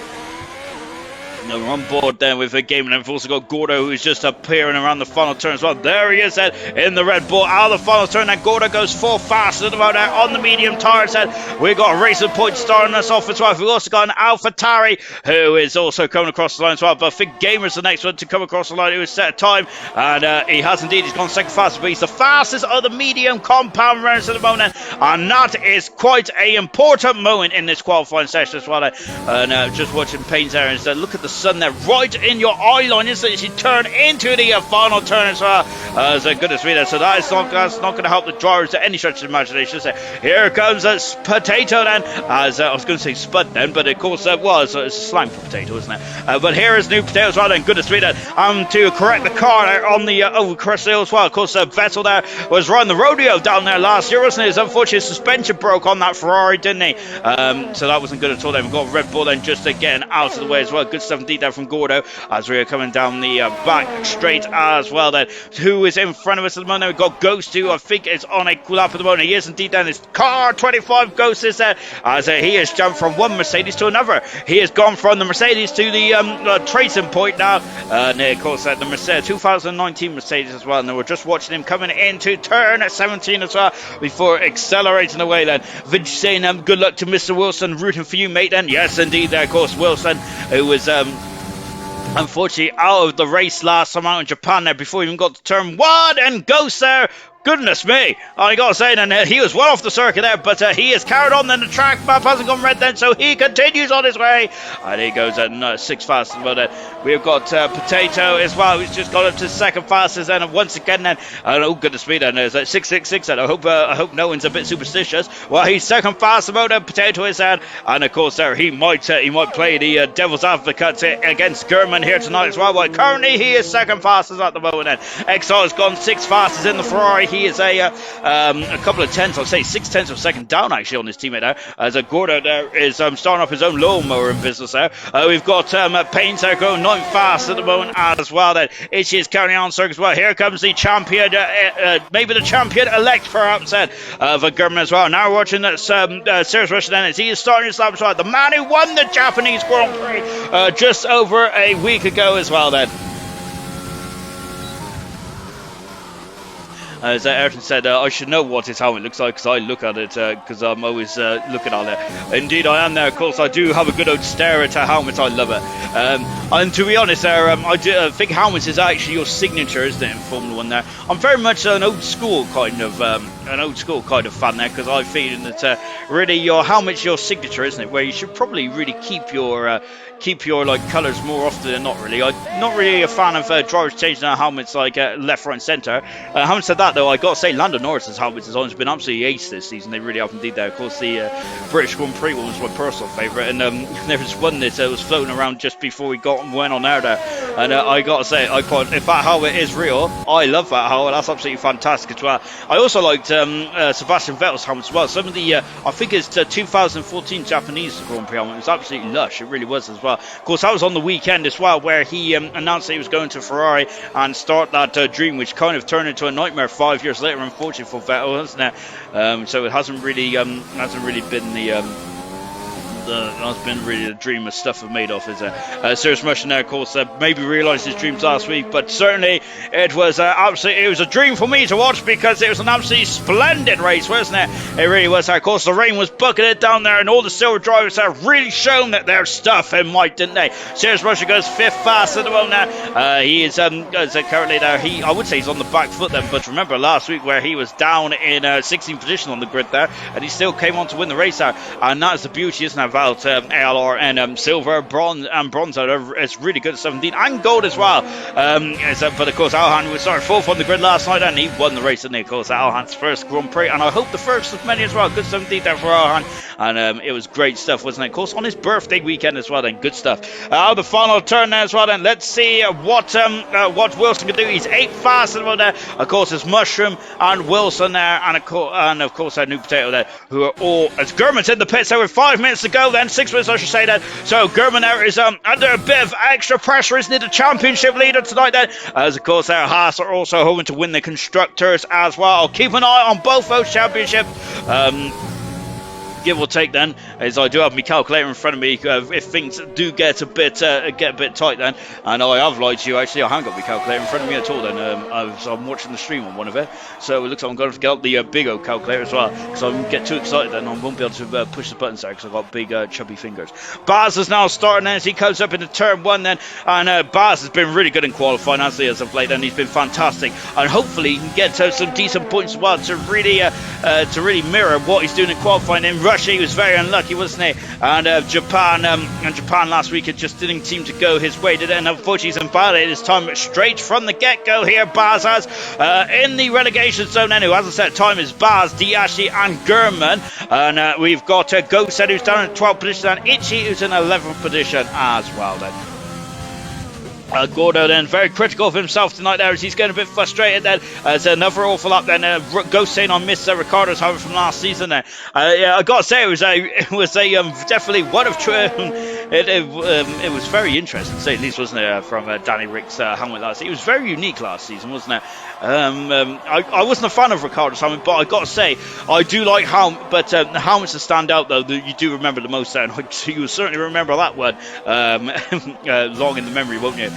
No, we're on board then with a game, and we've also got Gordo, who's just appearing around the final turn as well. There he is then in the red ball out of the final turn, and Gordo goes full fast at about there on the medium tires. Then we've got a Racing Point starting us off as well. We've also got an AlphaTauri who is also coming across the line as well, but I think Gamer's the next one to come across the line, who has set a time, and he has indeed. He's gone second fastest, but he's the fastest of the medium compound runners at the moment, and that is quite an important moment in this qualifying session as well. And just watching Payne's there, and look at the sun there right in your eye line as you turn into the final turn as well. So goodness me there. So that's not going to help the drivers to any stretch of the imagination. So here comes a potato then, as I was going to say spud then, but of course it was. It's a slang for potato, isn't it? But here is new potato as well then. Goodness me there. To correct the car there on the across the hill as well. Of course Vettel there was riding the rodeo down there last year, wasn't it? His unfortunate suspension broke on that Ferrari, didn't he? So that wasn't good at all then. We've got Red Bull then just getting out of the way as well. Good stuff indeed there from Gordo as we are coming down the back straight as well then. Who is in front of us at the moment? We've got Ghost, who I think is on a lap at the moment. He is indeed down this car 25. Ghost is there as he has jumped from one Mercedes to another. He has gone from the Mercedes to the Tracing Point now, and of course the Mercedes 2019 Mercedes as well, and we're just watching him coming into turn 17 as well before accelerating away then. Vince saying good luck to Mr. Wilson, rooting for you mate then. Yes indeed there, of course Wilson, who was unfortunately out of the race last time out in Japan there before he even got to turn 1, and Ghost there. Goodness me, I gotta say, and he was well off the circuit there, but he has carried on, then the track map hasn't gone red then, so he continues on his way, and he goes at 6 fastest. But we've got Potato as well, who's just got up to second fastest, and once again then, oh goodness me, then there's 666, and I hope no one's a bit superstitious. Well, he's second fastest, but Potato is out, and of course there he might play the devil's advocate against German here tonight as well. Well, currently he is second fastest at the moment then. Exile has gone 6 fastest in the Ferrari. He is a couple of tenths, I'll say 6/10 of a second down actually on his teammate there, as Gordo there is starting up his own lawnmower in business there. We've got Payne's there going 9 fast at the moment as well then. Itchy is carrying on circuit as well. Here comes the champion, maybe the champion elect perhaps then, of German as well. Now we're watching that Serious Russian then as he is starting his lap as well. The man who won the Japanese Grand Prix just over a week ago as well then. As Ayrton said, I should know what his helmet looks like because I look at it because I'm always looking at it. Indeed, I am there. Of course, I do have a good old stare at helmets. I love it. And to be honest, I think helmets is actually your signature, isn't it, in Formula One? There, I'm very much an old school kind of fan there because I feel that really your helmet's your signature, isn't it? Where you should probably really keep your like colours more often than not. Really, I'm not really a fan of drivers changing their helmets like left, right, and centre. Having said that, though, I got to say Lando Norris's helmet design has been absolutely ace this season. They really have indeed. There, of course, the British Grand Prix one was my personal favourite, and there was one that was floating around just before we went on air there, and I got to say, if that helmet is real, I love that helmet. That's absolutely fantastic as well. I also liked Sebastian Vettel's helmet as well. Some of the I think it's 2014 Japanese Grand Prix helmet. It was absolutely lush. It really was as well. Of course, that was on the weekend as well, where he announced that he was going to Ferrari and start that dream, which kind of turned into a nightmare 5 years later, unfortunately for Vettel, hasn't it? So it hasn't really been that's been really the dream of stuff I've made off. Is Serious Russian there, of course, maybe realised his dreams last week, but certainly it was absolutely, it was a dream for me to watch because it was an absolutely splendid race, wasn't it? It really was. Of course, the rain was bucketed down there, and all the silver drivers have really shown that their stuff in white, didn't they? Serious Russian goes 5th fast at the moment now. He is currently there. I would say he's on the back foot then, but remember last week where he was down in 16th position on the grid there, and he still came on to win the race there, and that is the beauty, isn't it, about ALR and silver, bronze out. It's really good stuff indeed, and gold as well. But of course, Alhan was started 4th on the grid last night, and he won the race, didn't he? Of course, Alhan's first Grand Prix, and I hope the first of many as well. Good stuff indeed there for Alhan, and it was great stuff, wasn't it? Of course, on his birthday weekend as well. Then good stuff. The final turn there as well. Then let's see what Wilson can do. He's 8th fast about there. Of course, it's Mushroom and Wilson there, and of course our new potato there, who are all as German's in the pits there with 5 minutes to go. Then 6 minutes, I should say that. So German there is under a bit of extra pressure, isn't it? The championship leader tonight then. As of course our Haas are also hoping to win the constructors as well. I'll keep an eye on both those championships. give or take then, as I do have my calculator in front of me, if things do get a bit tight then, and I have lied to you, actually I haven't got my calculator in front of me at all then. I'm watching the stream on one of it, so it looks like I'm going to get out the big old calculator as well, because I get too excited then I won't be able to push the buttons there, because I've got big chubby fingers. Baz is now starting as he comes up into turn 1 then, and Baz has been really good in qualifying, hasn't he, as of late, and he's been fantastic, and hopefully he can get some decent points as well to really mirror what he's doing in qualifying. In Russia he was very unlucky, wasn't he, and Japan last week it just didn't seem to go his way, did it? And unfortunately he's invalidated his time straight from the get-go here. Baz has in the relegation zone anyway, as I said, time is Baz, Diashi and Gurman, and we've got Gosed who's down in 12th position, and Ichi who's in 11th position as well then. Gordo then very critical of himself tonight there, as he's getting a bit frustrated then, as another awful up then, Ghost saying on Miss Ricardo's home from last season there. Yeah, I gotta say it was a definitely one of it was very interesting to say at least, wasn't it, from Danny Rick's helmet last season. It was very unique last season, wasn't it? I wasn't a fan of Ricardo's helmet, but I gotta say I do like the helmets that stand out though, that you do remember the most there, and you certainly remember that one long in the memory, won't you?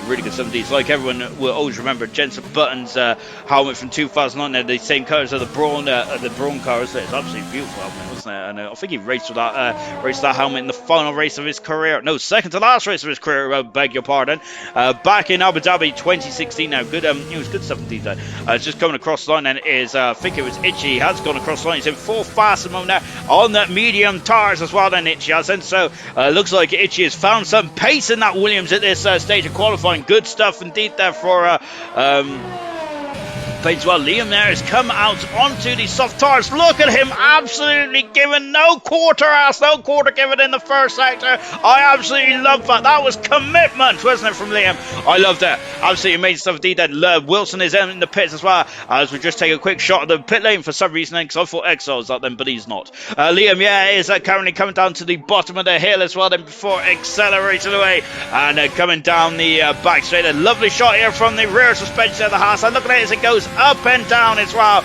Really good 70s. Like everyone will always remember Jensen Button's helmet from 2009. They're the same colours of the Braun cars. It's absolutely beautiful helmet, wasn't it? And I think he raced that helmet in the final race of his career. No, second to last race of his career. Beg your pardon. Back in Abu Dhabi 2016. Now, good. It was good 70s then. It's just coming across the line. And I think it was Itchy. He has gone across the line. He's in full fast at the moment now on that medium tires as well. Then Itchy has, and so looks like Itchy has found some pace in that Williams at this stage of qualifying. Good stuff indeed there for Page well. Liam there has come out onto the soft tires. Look at him, absolutely given no quarter given in the first sector. I absolutely love that. That was commitment, wasn't it, from Liam? I loved it. Absolutely amazing stuff indeed. Then Wilson is in the pits as well, as we just take a quick shot of the pit lane for some reason, because I thought Exile was out then, but he's not. Liam, yeah, is currently coming down to the bottom of the hill as well then, before accelerating away and coming down the back straight. A lovely shot here from the rear suspension of the Haas, and look at it as it goes up and down as well.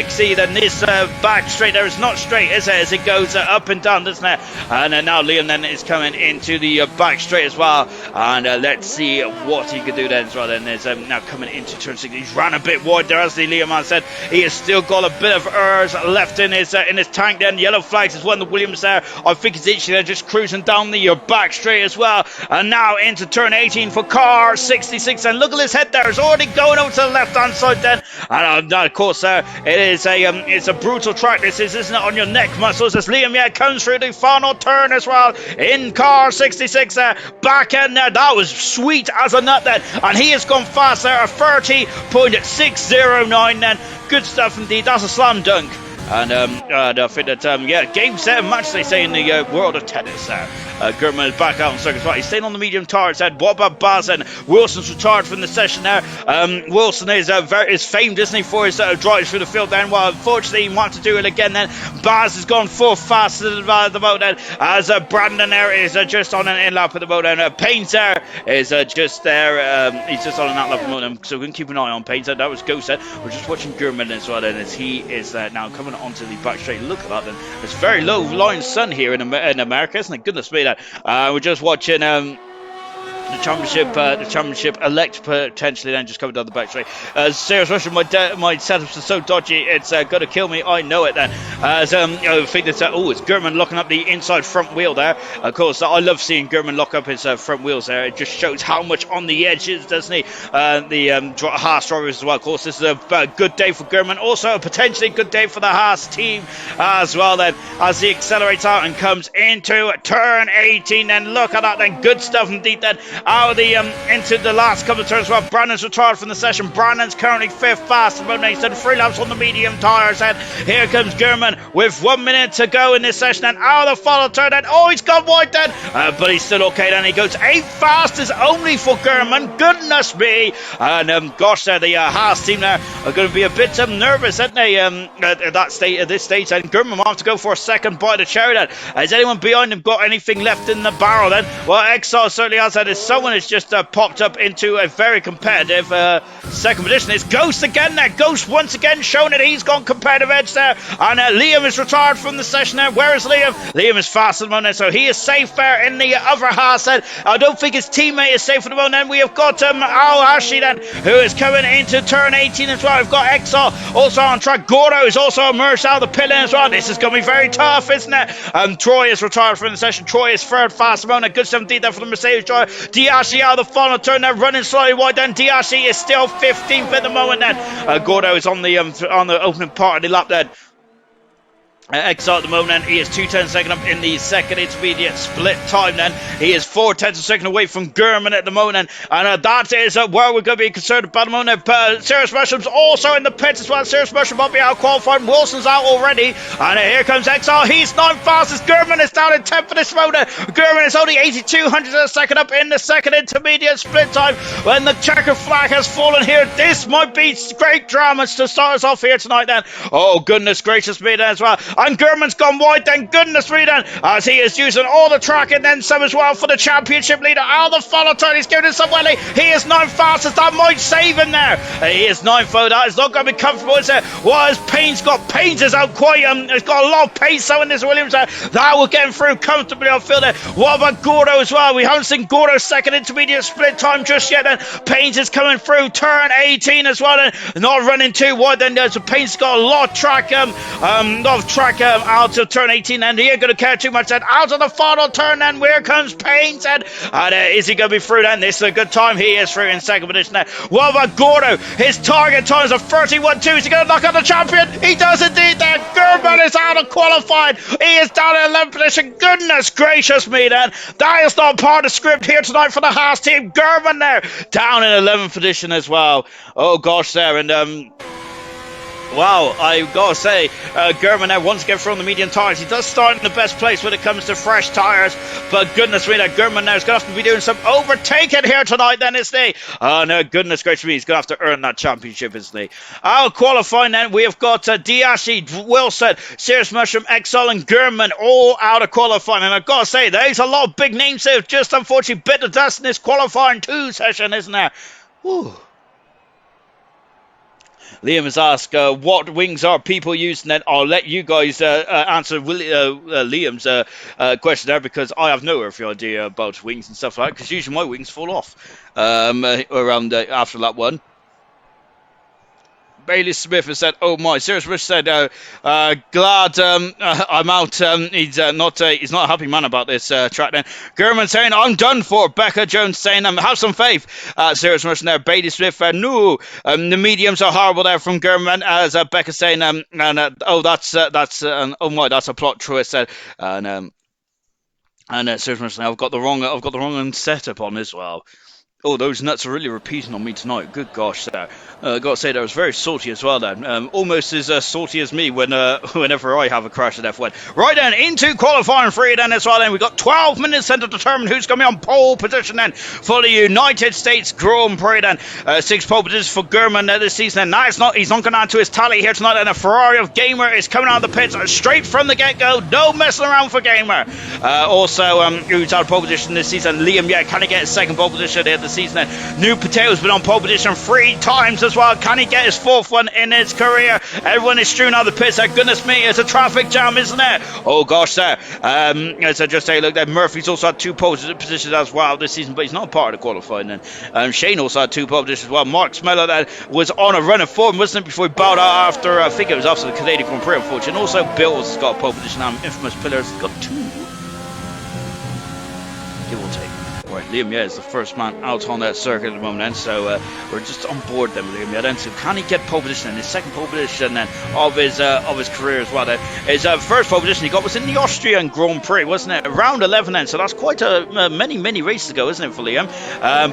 See that this back straight there is not straight, is it, as it goes up and down, doesn't it? And now Liam then is coming into the back straight as well, and let's see what he can do then as well. Then there's now coming into turn 6. He's ran a bit wide there, as the Liam has said. He has still got a bit of airs left in his tank. Then yellow flags is one of the Williams there. I think it's Itchy there just cruising down the back straight as well, and now into turn 18 for car 66, and look at his head there, it's already going over to the left hand side then. And of course it's a brutal track, this is, isn't it, on your neck muscles, as Liam comes through the final turn as well in car 66 back in there. That was sweet as a nut then, and he has gone fast there, a 30.609 then. Good stuff indeed, that's a slam dunk. And I think that, game, set, and match, they say in the world of tennis there. Gurman is back out on circuit. He's staying on the medium tires. What about Baz? And Wilson's retired from the session there. Wilson is famed, isn't he, for his drives through the field then. Well, unfortunately, he wants to do it again then. Baz has gone full fast at the boat then, as Brandon there is just on an in lap at the boat then. Payne's there is just there. He's just on an out lap at the moment, so we can keep an eye on Payne's there. That was Ghost there. We're just watching Gurman as well then, as he is now coming onto the back straight. Look at that then. It's very low lying sun here in America, isn't it? Goodness me, that we're just watching the championship elect potentially then just coming down the back straight. Serious Russian, my setups are so dodgy, it's gonna kill me, I know it then. I think that it's Gurman locking up the inside front wheel there. Of course, I love seeing Gurman lock up his front wheels there. It just shows how much on the edge is, doesn't he? The Haas drivers as well. Of course, this is a good day for Gurman, also a potentially good day for the Haas team as well then, as he accelerates out and comes into turn 18. Then look at that then, good stuff indeed then. Out of the into the last couple of turns. Well, Brandon's retired from the session. Brandon's currently 5th fast. He's done 3 laps on the medium tyres. And here comes Gurman with 1 minute to go in this session. And out of the final turn. And he's gone wide then, but he's still okay. Then he goes 8 fastest only for Gurman. Goodness me! And gosh, the Haas team there are going to be a bit nervous, aren't they? At this stage, and Gurman will have to go for a second bite of cherry. Then has anyone behind him got anything left in the barrel? Then well, Exile certainly has had his someone has just popped up into a very competitive second position. It's Ghost again there. Ghost once again showing that he's got competitive edge there. And Liam is retired from the session there. Where is Liam? Liam is fast at the moment, so he is safe there in the other half set. I don't think his teammate is safe at the moment. Then we have got ALR then, who is coming into turn 18 as well. We've got Exile also on track. Gordo is also emerged out of the pit lane as well. This is going to be very tough, isn't it? Troy is retired from the session. Troy is third fast at the moment. Good 17 there for the Mercedes driver. DRC out of the final turn there, running slightly wide. Then DRC is still 15th at the moment. Then Gordo is on the opening part of the lap then. Exile at the moment, and he is 2/10 second up in the second intermediate split time. Then he is 4/10 second away from Gurman at the moment, and that is where we're going to be concerned about the moment. Serious Mushrooms also in the pits as well. Serious Mushroom will be out qualified. Wilson's out already, and here comes Exile. He's not fastest. Gurman is down in 10th for this moment. Gurman is only 8200 second up in the second intermediate split time. When the checker flag has fallen here, this might be great dramas to start us off here tonight. Then, oh goodness gracious me, then as well. And Gurman's gone wide, then goodness me then, as he is using all the track and then some as well for the championship leader. Out of the follow turn, he's giving it some welly. He is 9th fastest, that might save him there. He is 9th though, that is not going to be comfortable, is it? What has Payne's got? Payne's is out quite, he's got a lot of pace out in this Williams there. That will get him through comfortably on field there. What about Gordo as well? We haven't seen Gordo's second intermediate split time just yet then. Payne's is coming through turn 18 as well then. Not running too wide then, so Payne's got a lot of track, out of turn 18, and he ain't going to care too much then. Out of the final turn, and where comes Payne's and is he going to be through then? This is a good time. He is through in second position there. What about Gordo? His target times are 31.2. Is he going to knock out the champion? He does indeed then. Gurman is out of qualified. He is down in 11th position. Goodness gracious me then. That is not part of the script here tonight for the Haas team. Gurman there down in 11th position as well. Oh gosh there, and wow, I gotta say, Gurman now once again from the medium tyres. He does start in the best place when it comes to fresh tyres, but goodness me, that Gurman now is going to have to be doing some overtaking here tonight then, isn't he? Oh no, goodness gracious me, he's going to have to earn that championship, isn't he? Out qualifying then, we have got DRC, Wilson, Serious Mushroom, Exile and Gurman all out of qualifying, and I've got to say, there's a lot of big names there, just unfortunately bit of dust in this qualifying 2 session, isn't there? Whew. Liam has asked, what wings are people using? Then I'll let you guys answer Liam's question there, because I have no earthly idea about wings and stuff like that, because usually my wings fall off around after lap 1. Bailey Smith has said, "Oh my!" Serious Rich said, "Glad I'm out." He's not a happy man about this track. Then Gurman saying, "I'm done for." Becca Jones saying, "Have some faith." Serious Rich there. Bailey Smith, "No, the mediums are horrible." There from Gurman, as Becca saying, "Oh, that's oh my, that's a plot twist." And Serious Rich saying, "I've got the wrong setup on as well." Oh, those nuts are really repeating on me tonight. Good gosh, there. Got to say, that was very salty as well, then. Almost as salty as me whenever I have a crash at F1. Right then, into qualifying 3 then as well. Then we've got 12 minutes then to determine who's going to be on pole position then for the United States Grand Prix then. 6 pole positions for Gurman this season. Now he's not going to add to his tally here tonight. And a Ferrari of Gamer is coming out of the pits straight from the get-go. No messing around for Gamer. Also, who's out of pole position this season? Liam, yeah, can he get his second pole position here this season? New Potato's been on pole position 3 times as well. Can he get his 4th one in his career? Everyone is strewn out of the pits. Goodness me, it's a traffic jam, isn't it? Oh gosh, there. As I just say, look, there Murphy's also had 2 pole positions as well this season, but he's not part of the qualifying then. Shane also had 2 pole positions as well. Mark Smeller that was on a run of form, wasn't it, before he bowed out after, I think it was after the Canadian Grand Prix, unfortunately. Also, Bill's has got a pole position now. Infamous Pillars has got 2. Give or take. Right, Liam, yeah, is the first man out on that circuit at the moment, then, so we're just on board then with Liam, yeah, then. So can he get pole position in his second pole position then of his career as well? Then his first pole position he got was in the Austrian Grand Prix, wasn't it? Around 11 then, so that's quite many races ago, isn't it, for Liam?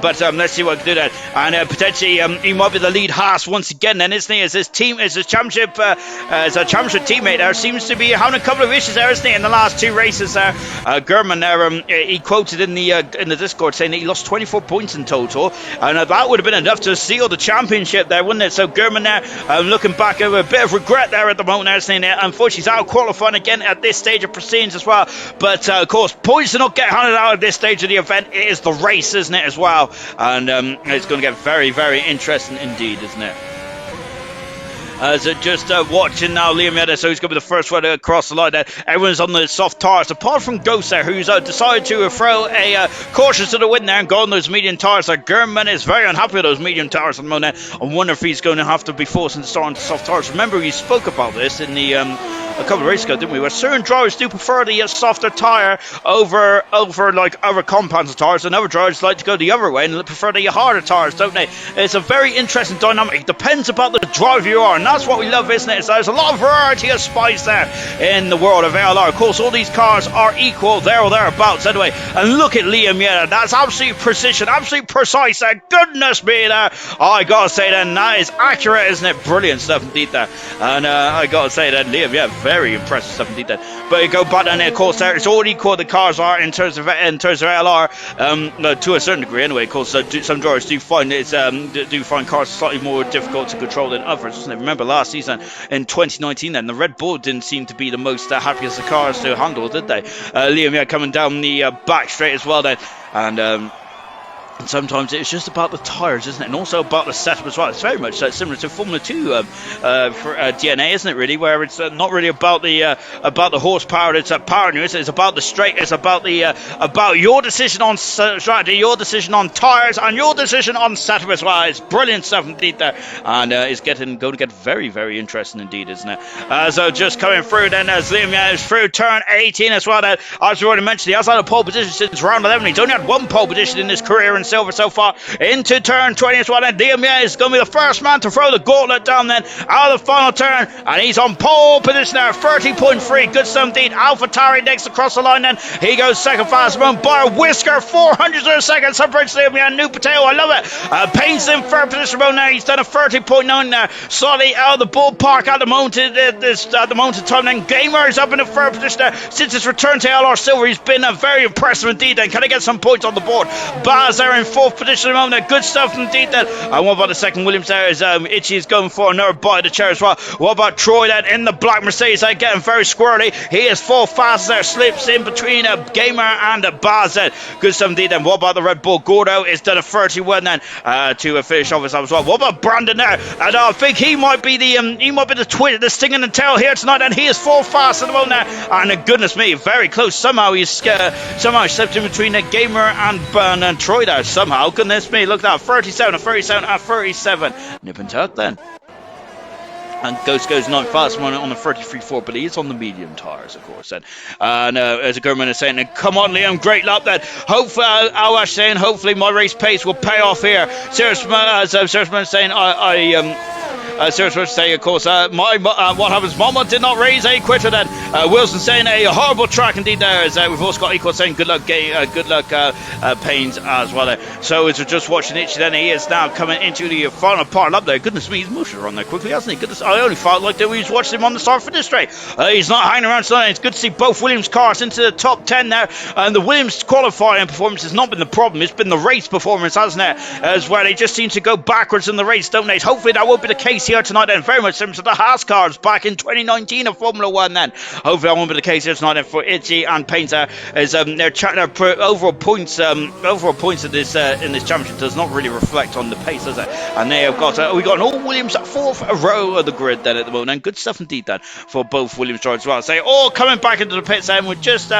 But let's see what he can do then, and potentially he might be the lead Haas once again then, isn't he? As his championship teammate there seems to be having a couple of issues there, isn't he, in the last 2 races there. Gurman there, he quoted in the Discord scored, saying that he lost 24 points in total, and that would have been enough to seal the championship there, wouldn't it? So German there, looking back over a bit of regret there at the moment, now saying that unfortunately he's out qualifying again at this stage of proceedings as well. But of course, points do not get handed out at this stage of the event. It is the race, isn't it, as well? And it's going to get very, very interesting indeed, isn't it? So just watching now Liam Yedder, so he's going to be the first one across the line there. Everyone's on the soft tires, apart from Ghost there, who's decided to throw a caution to the wind there and go on those medium tires. So German is very unhappy with those medium tires at the moment. I wonder if he's going to have to be forcing to start on the soft tires. Remember, we spoke about this in the a couple of races ago, didn't we? Where certain drivers do prefer the softer tire over like other compounds of tires, and other drivers like to go the other way and prefer the harder tires, don't they? It's a very interesting dynamic. It depends about the driver you are, and that's what we love, isn't it? So there's a lot of variety of spice there in the world of ALR. Of course, all these cars are equal, there or thereabouts anyway. And look at Liam Yedder. That's absolute precision, absolute precise there. Goodness me there. I gotta say then, that is accurate, isn't it? Brilliant stuff indeed there. And I gotta say that Liam, yeah, very impressive stuff indeed there. But you go back down there, of course, there it's all equal the cars are in terms of ALR, to a certain degree anyway. Of course, some drivers do find cars slightly more difficult to control than others, isn't it? Remember last season in 2019 then the Red Bull didn't seem to be the most happiest of cars to handle, did they? Liam, yeah, coming down the back straight as well then, and sometimes it's just about the tyres, isn't it? And also about the setup as well. It's very much similar to Formula 2 for DNA, isn't it, really? Where it's not really about the horsepower that's powering you. It's about the straight. It's about about your decision on strategy, your decision on tyres, and your decision on setup as well. It's brilliant stuff indeed there. And it's going to get very, very interesting indeed, isn't it? So just coming through then as Liam is through turn 18 as well. As we already mentioned, he has had a pole position since round 11. He's only had one pole position in his career in silver so far. Into turn 20 as well, and Liam is going to be the first man to throw the gauntlet down then out of the final turn, and he's on pole position there, 30.3. Good stuff indeed. AlphaTauri next across the line then. He goes second fast by a whisker, 400 of a second. Separates Liam, new potato, I love it. Payne's in third position now. He's done a 30.9 there, slightly out of the ballpark at the moment in time. Then Gamer's up in the third position there since his return to LR Silver. He's been very impressive indeed. Then can I get some points on the board? Baz there in fourth position at the moment. Good stuff indeed then. And what about the second Williams there? Is Itchy is going for another bite of the chair as well. What about Troy then in the black Mercedes? Getting very squirrely. He is full fast there, slips in between a Gamer and a Baz then. Good stuff indeed then. What about the Red Bull? Gordo is done a 31 then to finish off as well. What about Brandon there? And I think he might be the sting in the tail here tonight, and he is full fast at the moment there. And goodness me, very close. Somehow he slipped in between a Gamer and Troy there. Somehow, goodness me, look at that, 37 and 37 and 37. Nip and tuck then. And Ghost goes not fast on the 33.4, but he is on the medium tyres, of course. And as a German is saying, come on, Liam, great lap then. Hopefully, Awash saying, hopefully my race pace will pay off here. Seriousman saying, Seriously saying, of course, what happens? Mama did not raise a quitter then. Wilson saying a horrible track indeed there. As we've also got Equal saying good luck Paynes as well there. So as we're just watching Itchy then, he is now coming into the final part up there. Goodness me, he's moved around there quickly, hasn't he? Goodness, I only felt like that we was watching him on the start finish straight. He's not hanging around tonight. It's good to see both Williams cars into the top 10 there. And the Williams qualifying performance has not been the problem. It's been the race performance, hasn't it? As well, they just seem to go backwards in the race, don't they? Hopefully that won't be the case here tonight then. Very much similar to the Haas cars back in 2019 of Formula 1 then. Hopefully that won't be the case here tonight then for Itchy and Painter, as their overall points of this in this championship does not really reflect on the pace, does it? And they have got we got an all Williams at fourth row of the grid then at the moment, and good stuff indeed then for both Williams drivers as well. So all coming back into the pits then with just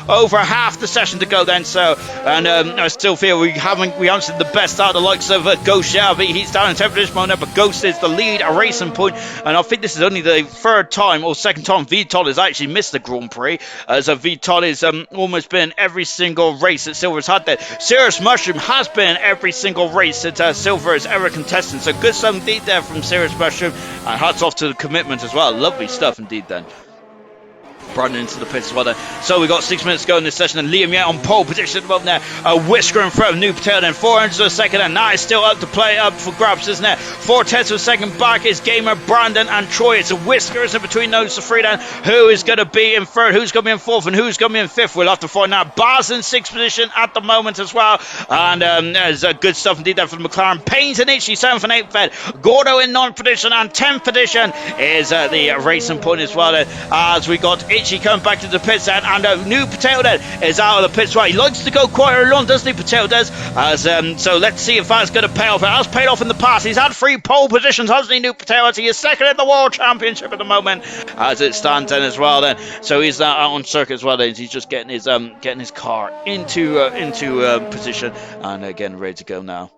over half the session to go then. So and I still feel we haven't seen the best out of the likes of Ghost. Yeah, he's down in 10th position moment, but Ghost is the lead, a racing point, and I think this is only the third time or second time Vital has actually missed the Grand Prix, as Vital is almost been in every single race that Silver's had there. Serious Mushroom has been in every single race that Silver has ever contested, so good stuff indeed there from Serious Mushroom, and hats off to the commitment as well. Lovely stuff indeed then. Brandon into the pits as well there. So we got 6 minutes to go in this session, and Liam Yet on pole position at the moment there. A whisker in front of New Potato, then 400 of a second, and now it's still up to play, up for grabs, isn't it? 4/10 of a second back is Gamer, Brandon, and Troy. It's a whisker, isn't it, between those three then. Who is going to be in third, who's going to be in fourth, and who's going to be in fifth? We'll have to find out. Baz in 6th position at the moment as well, and there's good stuff indeed there from McLaren. Payne's and Itchy 7th and 8th fed. Gordo in 9th position, and 10th position is the racing point as well, as we got Itchy coming back to the pits then, and New Potato then is out of the pits. Right, he likes to go quite early on, doesn't he, Potato does? So let's see if that's going to pay off. It has paid off in the past. He's had 3 pole positions, hasn't he, New Potato? He is second in the World Championship at the moment as it stands then as well then. So he's out on circuit as well then. He's just getting his car into position, and again ready to go now.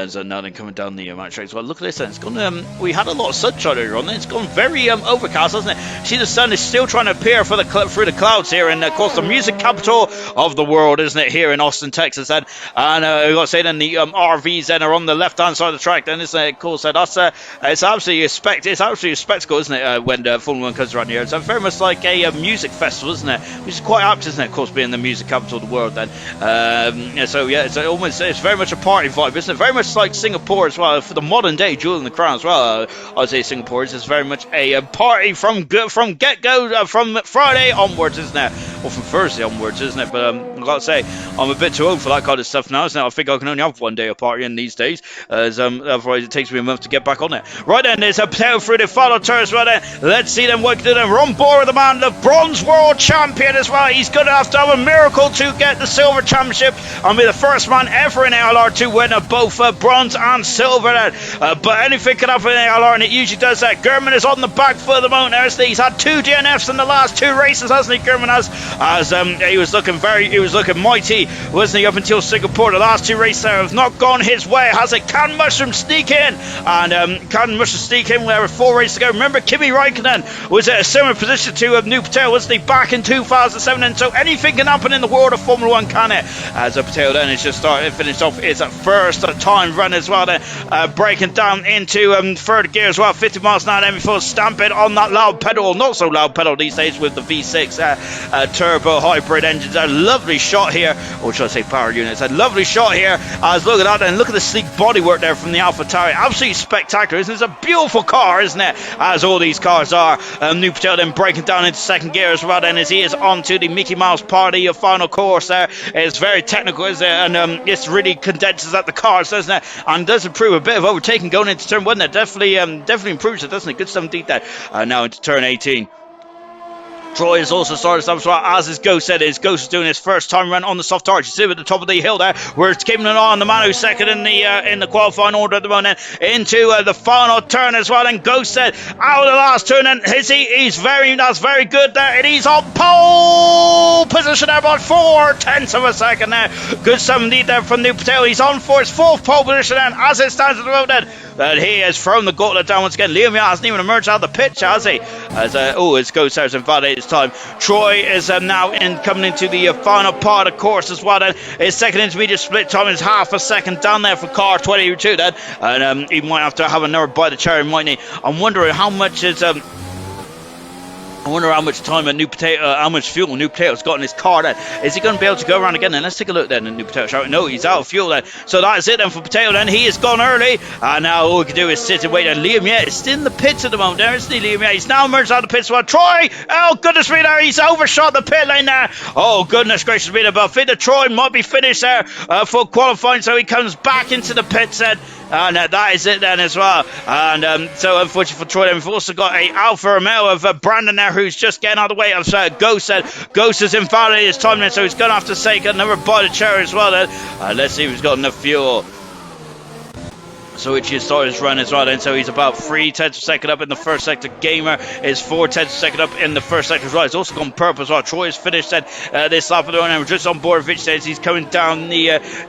So now then coming down the match race. Well, look at this then. It's gone. We had a lot of sunshine earlier on. It's gone very overcast, hasn't it? See, the sun is still trying to appear through the clouds here, and of course the music capital of the world, isn't it? Here in Austin, Texas. Then, and we got to say then the RVs then are on the left-hand side of the track. Then, isn't it? Of course, that's it's absolutely a spectacle, isn't it? When Formula 1 comes around here, it's very much like a music festival, isn't it? Which is quite apt, isn't it? Of course, being the music capital of the world. Then, so yeah, it's very much a party vibe, isn't it? Very much like Singapore as well, for the modern day jewel in the crown as well. I'd say Singapore is very much a party from get-go, from Friday onwards, isn't it? Or from Thursday onwards, isn't it? But I've got to say, I'm a bit too old for that kind of stuff now, isn't it? I think I can only have one day of partying these days, as otherwise it takes me a month to get back on it. Right then, there's a Potato through the final turn as well then. Let's see them work through them. We're on board with the man, the bronze world champion as well. He's going to have a miracle to get the silver championship and be the first man ever in ALR to win both bronze and silver then. But anything can happen in ALR, and it usually does that. Gurman is on the back foot at the moment. He's had 2 DNFs in the last 2 races, hasn't he? Gurman has, as he was looking mighty, wasn't he, up until Singapore. The last 2 races there have not gone his way, has it? Can Mushroom sneak in? And can Mushroom sneak in? There were 4 races to go. Remember, Kimi Raikkonen was at a similar position to New Potato, wasn't he, back in 2007? And so anything can happen in the world of Formula 1, can it? As a Potato then is just finished off his first time run as well then, breaking down into third gear as well, 50 miles an hour then before stamping on that loud pedal, not so loud pedal these days, with the V6 turbo hybrid engines. A lovely shot here, or should I say power units, a lovely shot here, as look at that, and look at the sleek bodywork there from the AlphaTauri. Absolutely spectacular, isn't it? It's a beautiful car, isn't it, as all these cars are. New Potato then breaking down into second gear as well then, as he is onto the Mickey Mouse party of final course there. It's very technical, isn't it? And this really condenses out the cars, doesn't it? And does improve a bit of overtaking going into turn 1 there. Definitely improves it, doesn't it? Good stuff indeed there. Now into turn 18. Troy has also started stuff as well, as his Ghost said. His Ghost is doing his first time run on the soft target. You see him at the top of the hill there. We're keeping an eye on the man who's second in the qualifying order at the moment. Into the final turn as well. And Ghost said out of the last turn. And that's very good there. And he's on pole position there, about 4/10 of a second there. Good stuff indeed there from New Potato. He's on for his 4th pole position, and as it stands at the moment, that he has thrown the gauntlet down once again. Liam Yat hasn't even emerged out of the pitch, has he? As his Ghost has invalidated his time. Troy is now coming into the final part of the course as well. Then his second intermediate split time is half a second down there for car 22 then, and he might have to have another bite of cherry, mightn't he? I'm wondering how much is I wonder how much time how much fuel New Potato's got in his car then. Is he going to be able to go around again then? Let's take a look then at New Potato, shall we? No, he's out of fuel then. So that's it then for Potato then. He has gone early. And now all we can do is sit and wait. And Liam Yet is still in the pits at the moment there, isn't he, Liam Yet? He's now emerged out of the pits. Well, Troy! Oh, goodness me there. He's overshot the pit lane there. Oh, goodness gracious me. But I think that Troy might be finished there for qualifying. So he comes back into the pits then. And that is it then as well. And so unfortunately for Troy, then we've also got a Alfa Romeo of Brandon there, who's just getting out of the way of Ghost. Ghost has invalidated his time then, so he's going to have to take another bite of cherry as well then. Let's see if he's got enough fuel. So which he started his run as well then. So he's about 3/10 of a second up in the first sector. Gamer is 4/10 of a second up in the first sector as well. He's also gone purple as well. Troy has finished then this lap of the run, and we're just on board. Rich says he's coming down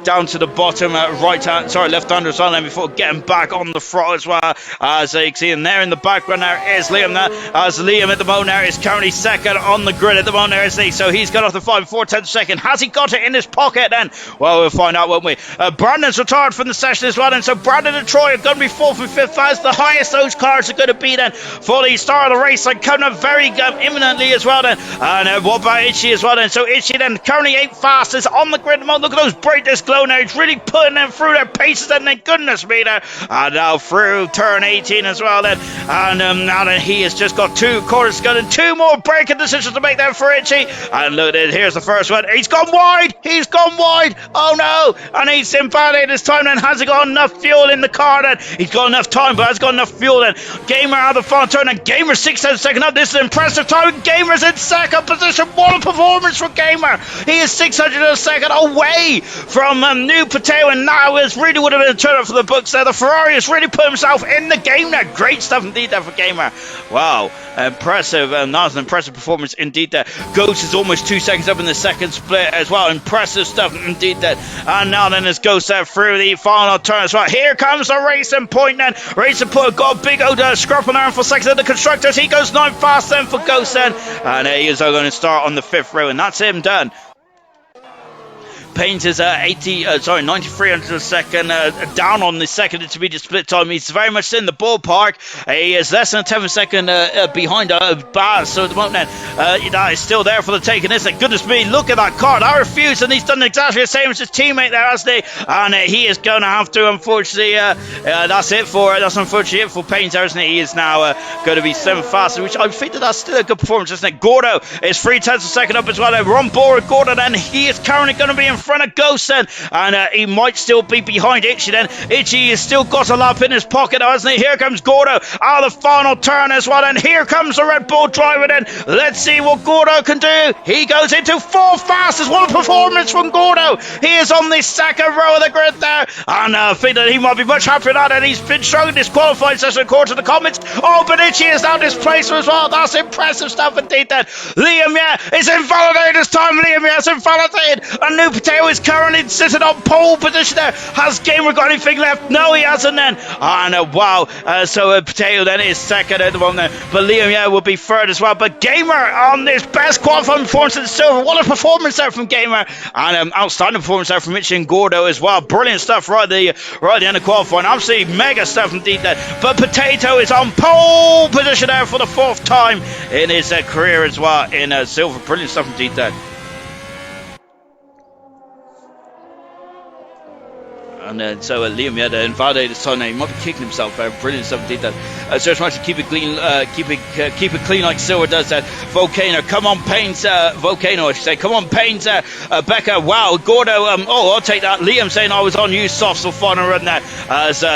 down to the bottom left hand as well then, before getting back on the throttle as well. As you can see him there in the background, there is Liam there. As Liam at the moment there is currently second on the grid at the moment there, isn't he? So he's got off the 4/10 of a second. Has he got it in his pocket then? Well, we'll find out, won't we? Brandon's retired from the session as well, and so Brandon and Troy are going to be 4th and 5th. That's the highest those cars are going to be then for the start of the race. And coming up very imminently as well then. And what about Itchy as well then? So Itchy then currently 8th fastest on the grid. Look at those brightest glow now. He's really putting them through their paces and then goodness me there. And now through turn 18 as well then. And now then he has just got 2 quarters gun and 2 more braking decisions to make there for Itchy. And look, here's the first one. He's gone wide. He's gone wide. Oh no. And he's invalidated this time then. Has he got enough fuel in the car then? He's got enough time, but has got enough fuel then. Gamer out of the final turn and Gamer 6th second up. This is an impressive time. Gamer's in second position. What a performance for Gamer. He is 602nd away from New Potato, and now it really would have been a turn up for the books there. The Ferrari has really put himself in the game there. Great stuff indeed there for Gamer. Wow, impressive. That was an impressive performance indeed there. Ghost is almost 2 seconds up in the second split as well. Impressive stuff indeed there. And now then as Ghost there through the final turn as well. Here comes the Racing Point then. Racing Point got a big old scrap on arm for second of the constructors. He goes 9 fast then for Ghost then. And he is going to start on the 5th row, and that's him done. Paynes is 9300 a second, down on the second intermediate split time. He's very much in the ballpark. He is less than a 10th second behind Baz, so at the moment that is still there for the taking, isn't it? Goodness me, look at that car. That refused, and he's done exactly the same as his teammate there, hasn't he? And he is going to have to, unfortunately, that's unfortunately it for Paynes there, isn't it? He is now going to be 7th faster, which I think that's still a good performance, isn't it? Gordo is 3/10 a second up as well. We're on board with Gordo, and he is currently going to be in front of Ghost then, and he might still be behind Itchy then. Itchy has still got a lap in his pocket, hasn't he? Here comes Gordo out of the final turn as well, and here comes the Red Bull driver then. Let's see what Gordo can do. He goes into 4th fastest. What a performance from Gordo. He is on the second row of the grid there, and I think that he might be much happier now that he's been struggling disqualified session according to the comments. Oh, but Itchy is now displaced as well. That's impressive stuff indeed then. Liam is invalidated this time. Liam is invalidated. A New Potato is currently sitting on pole position there. Has Gamer got anything left? No, he hasn't then. And wow, so Potato then is second at the moment then. But Liam will be third as well. But Gamer on this best qualifying performance in the silver. What a performance there from Gamer. And outstanding performance there from Itchy and Gordo as well. Brilliant stuff right at the end of qualifying. Absolutely mega stuff indeed there. But Potato is on pole position there for the 4th time in his career as well in silver. Brilliant stuff indeed there. And so Liam invalidated his time. He might be kicking himself there. Brilliant stuff indeed that. So much to keep it clean, keep it clean like Silver does that. Volcano, come on Paynes, Volcano I should say. Come on Paynes, Becca, wow, Gordo, I'll take that. Liam saying I was on you, soft, so final run there. So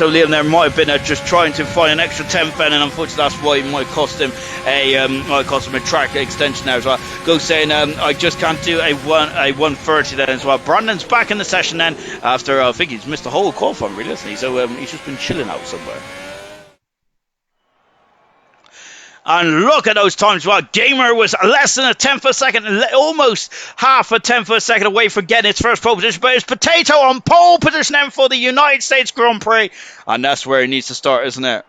Liam there might have been just trying to find an extra 10th then, and unfortunately that's why it might cost him a track extension there as well. Go saying I just can't do a 130 then as well. Brandon's back in the session then after I think he's missed the whole qualifying really, hasn't he? So he's just been chilling out somewhere. And look at those times. Well, Gamer was less than a 10th a second, almost half a 10th a second away from getting its first pole position. But it's Potato on pole position then for the United States Grand Prix, and that's where he needs to start, isn't it?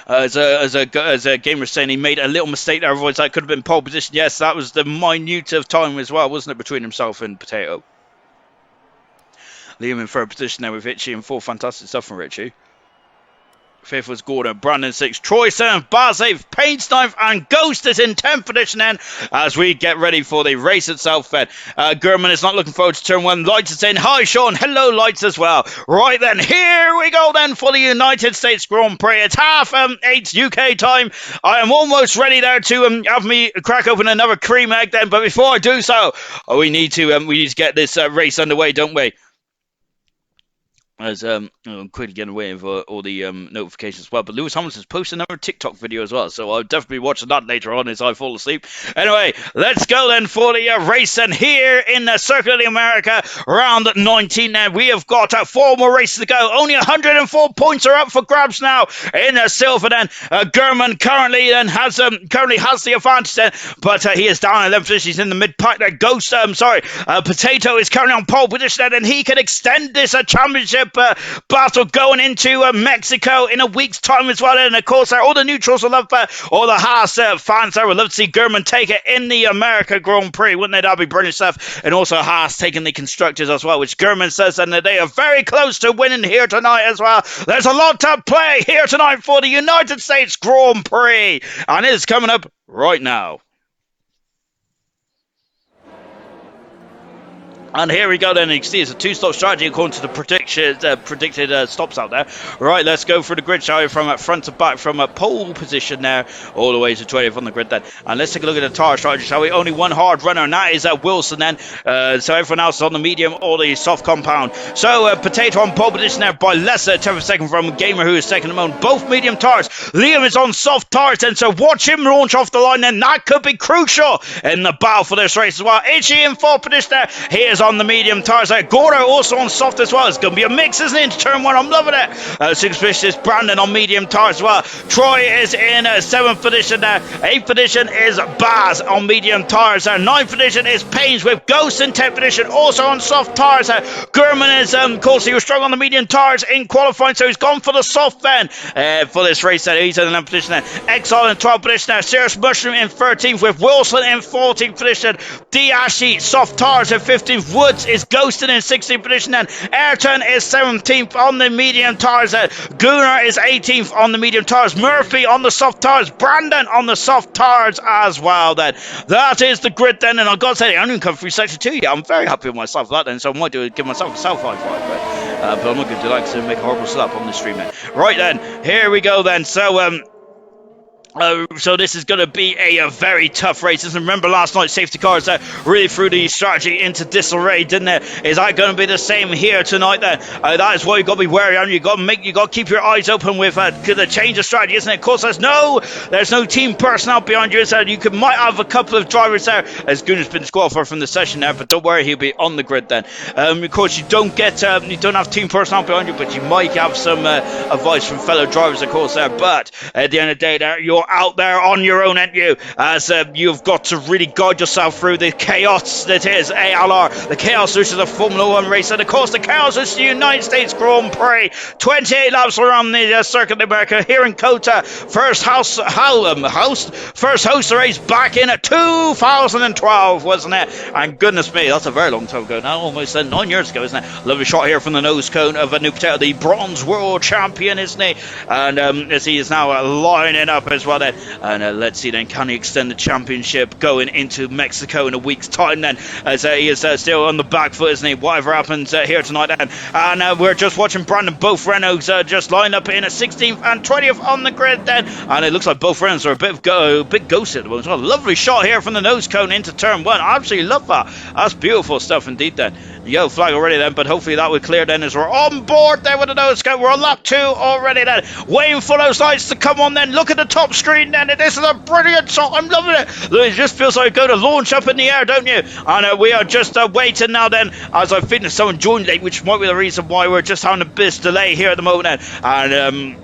As a Gamer saying he made a little mistake there, otherwise that could have been pole position. Yes, that was the minute of time as well, wasn't it, between himself and Potato? Liam in third position there with Itchy and 4th. Fantastic stuff from Richie. 5th was Gordon, Brandon 6th, Troy 7th, Baz 8th, Paynes 9th, and Ghost is in 10th position then as we get ready for the race itself then. Gurman is not looking forward to turn 1. Lights is saying, hi Sean, hello Lights as well. Right then, here we go then for the United States Grand Prix. It's 8:30 UK time. I am almost ready there to have me crack open another cream egg then, but before I do so, we need to get this race underway, don't we? As I'm quickly getting away with all the notifications as well. But Lewis Hamilton's posted another TikTok video as well, so I'll definitely be watching that later on as I fall asleep. Anyway, let's go then for the race. And here in the Circuit of the America, round 19 now, we have got 4 more races to go. Only 104 points are up for grabs now in the silver then. Gurman currently has the advantage then, but he is down in 11th position. He's in the mid-pack there. Potato is currently on pole position then, and he can extend this championship championship battle going into Mexico in a week's time as well. And of course, all the neutrals will love all the Haas fans there would love to see German take it in the America Grand Prix, wouldn't they? That'd be brilliant stuff. And also Haas taking the constructors as well, which German says that they are very close to winning here tonight as well. There's a lot to play here tonight for the United States Grand Prix, and it is coming up right now. And here we go then, you can see it's a two-stop strategy according to the predicted stops out there. Right, let's go through the grid, shall we, from front to back, from a pole position there, all the way to 20th on the grid then. And let's take a look at the tire strategy, shall we? Only one hard runner, and that is Wilson then. So everyone else is on the medium or the soft compound. So Potato on pole position there by Lesser, 10th second from Gamer, who is second among both medium tires. Liam is on soft tires then, so watch him launch off the line then. That could be crucial in the battle for this race as well. Itchy in fourth position there. He is on the medium tires there. Gordo also on soft as well. It's going to be a mix, isn't it, into turn one? I'm loving it. Sixth position is Brandon on medium tires as well. Troy is in seventh position there. Eighth position is Baz on medium tires there. Ninth position is Paynes with Ghost in 10th position, also on soft tires there. Gurman is, of course, he was strong on the medium tires in qualifying, so he's gone for the soft then for this race there. He's in 11th position there. Exile in 12th position there. Serious Mushroom in 13th with Wilson in 14th position. D. Ashley, soft tires in 15th. Woods is ghosting in 16th position then. Ayrton is 17th on the medium tires then. Gunnar is 18th on the medium tires. Murphy on the soft tires. Brandon on the soft tires as well then. That is the grid then, and I've got to say, I haven't even come through section 2 yet. I'm very happy with myself for that then, so I might give myself a self high five, but I'm not going to like to make a horrible slap on the stream then. Right then, here we go then. So this is going to be a very tough race. And remember last night, safety cars really threw the strategy into disarray, didn't it? Is that going to be the same here tonight then? That is what you've got to be wary of. You got to keep your eyes open with the change of strategy, isn't it? Of course, there's no team personnel behind you. So you might have a couple of drivers there, as Gunnar's been disqualified from the session there, but don't worry, he'll be on the grid then. Of course, you don't have team personnel behind you, but you might have some advice from fellow drivers, of course, there. But at the end of the day, there you're out there on your own, aren't you? As you've got to really guide yourself through the chaos that is ALR, the chaos which is a Formula 1 race, and of course the chaos which is the United States Grand Prix. 28 laps around the Circuit of America here in COTA. First host the race back in 2012, wasn't it? And goodness me, that's a very long time ago now, almost 9 years ago, isn't it? Lovely shot here from the nose cone of New Potato, the bronze world champion, isn't he? And as he is now lining up as well then. And let's see then, can he extend the championship going into Mexico in a week's time then, as he is still on the back foot, isn't he? Whatever happens here tonight then. And we're just watching Brandon, both Renaults just line up in a 16th and 20th on the grid then, and it looks like both Renaults are a bit ghosted at the moment. Well, lovely shot here from the nose cone into turn one. I absolutely love that. That's beautiful stuff indeed then. Yellow flag already then, but hopefully that will clear then as we're on board there with the nose cone. We're on lap 2 already then, waiting for those lights to come on then. Look at the top screen then. This is a brilliant shot. I'm loving it. It just feels like going to launch up in the air, don't you? And we are just waiting now then, as I think someone joined late, which might be the reason why we're just having a bit of delay here at the moment then. And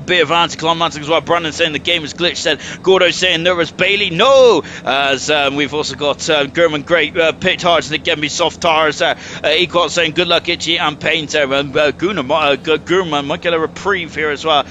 bit of anticlimactic as well. Brandon saying the game is glitched, said Gordo saying nervous Bailey. No, as we've also got Gurman great pit tires and again be soft tires. Equal saying good luck Itchy and Payne there. Gurman might get a reprieve here as well.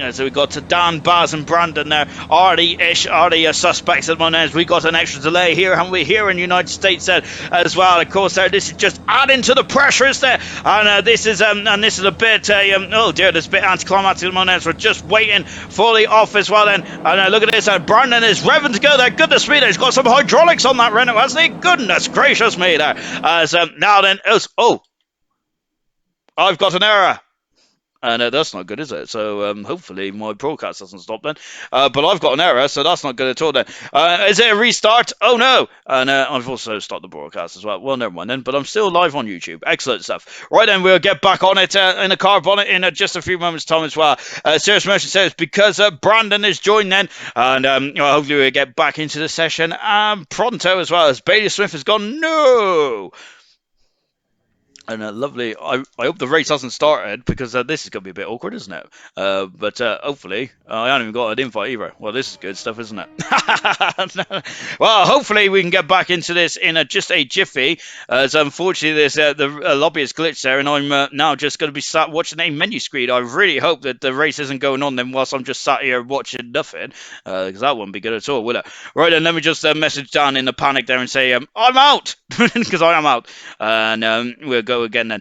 And so we got to Dan, Baz and Brandon there. Are the suspects at the moment. We got an extra delay here, haven't we, here in the United States as well. Of course, this is just adding to the pressure, is there? And this is a bit oh dear, this is a bit anticlimactic at the moment. We're just waiting fully off as well then. And look at this, Brandon is revving to go there. Goodness me, he's got some hydraulics on that Renault, hasn't he? Goodness gracious me there. As now then, I've got an error. And that's not good, is it? So hopefully my broadcast doesn't stop then. But I've got an error, so that's not good at all then. Is it a restart? Oh no! And I've also stopped the broadcast as well. Well, never mind then. But I'm still live on YouTube. Excellent stuff. Right then, we'll get back on it in a car bonnet in just a few moments' time as well. Serious Merchant says because Brandon is joined then, and hopefully we'll get back into the session pronto as well, as Bailey Smith has gone. No! And lovely. I hope the race hasn't started because this is going to be a bit awkward, isn't it? But hopefully, I haven't even got an invite either. Well, this is good stuff, isn't it? Well, hopefully we can get back into this in just a jiffy. As unfortunately, this the lobby is glitched there, and I'm now just going to be sat watching a menu screen. I really hope that the race isn't going on then whilst I'm just sat here watching nothing, because that wouldn't be good at all, will it? Right then, let me just message Dan in the panic there and say I'm out because I am out, and we'll go again then.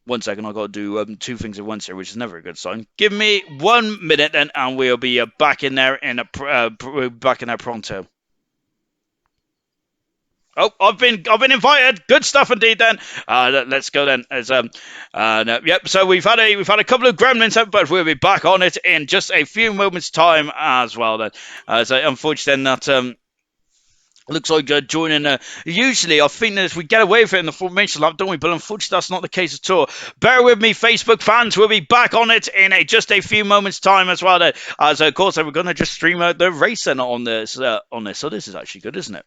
1 second, I've got to do two things at once here, which is never a good sign. Give me 1 minute then, and we'll be back in there back in there pronto. Oh, I've been invited. Good stuff indeed. Then let's go then. Yep. So we've had a couple of gremlins, but we'll be back on it in just a few moments' time as well. Then, so unfortunately, that. Looks like joining. Usually, I think that if we get away with it in the formation lap, don't we? But unfortunately, that's not the case at all. Bear with me, Facebook fans. We'll be back on it in just a few moments' time as well. As of course, we're going to just stream the racing on this. So this is actually good, isn't it?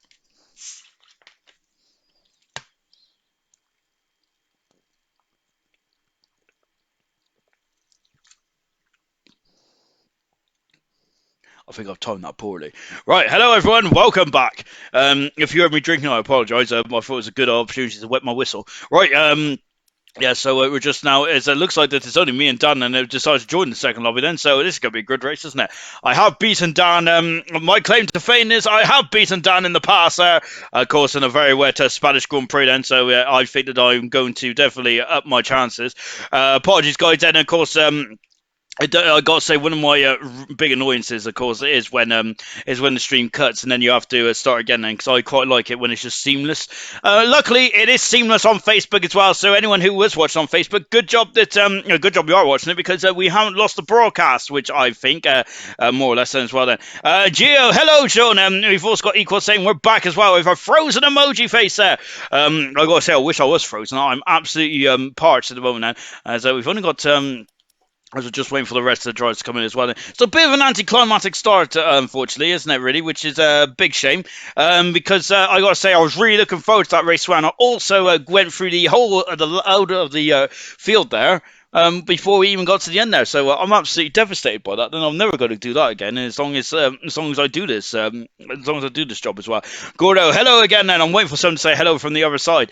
I think I've timed that poorly. Right, hello everyone, welcome back. If you heard me drinking, I apologise. I thought it was a good opportunity to wet my whistle. Right, yeah, so we're just now, it looks like that it's only me and Dan, and they've decided to join the second lobby then, so this is going to be a good race, isn't it? I have beaten Dan, my claim to fame is I have beaten Dan in the past, of course, in a very wet Spanish Grand Prix then, so I think that I'm going to definitely up my chances. Apologies, guys, then, of course, I got to say, one of my big annoyances, of course, is when the stream cuts and then you have to start again. Because I quite like it when it's just seamless. Luckily, it is seamless on Facebook as well. So anyone who was watching on Facebook, good job that good job you are watching it, because we haven't lost the broadcast, which I think more or less as well. Then Gio, hello, Sean. We've also got Equal saying we're back as well with our frozen emoji face there. I got to say, I wish I was frozen. I'm absolutely parched at the moment now. As we've only got. As we're just waiting for the rest of the drivers to come in as well. It's a bit of an anticlimactic start, unfortunately, isn't it, really? Which is a big shame, because I got to say, I was really looking forward to that race when I also went through the whole of the field there before we even got to the end there. So I'm absolutely devastated by that. And I'm never going to do that again, as long as I do this, as long as I do this job as well. Gordo, hello again. Then I'm waiting for someone to say hello from the other side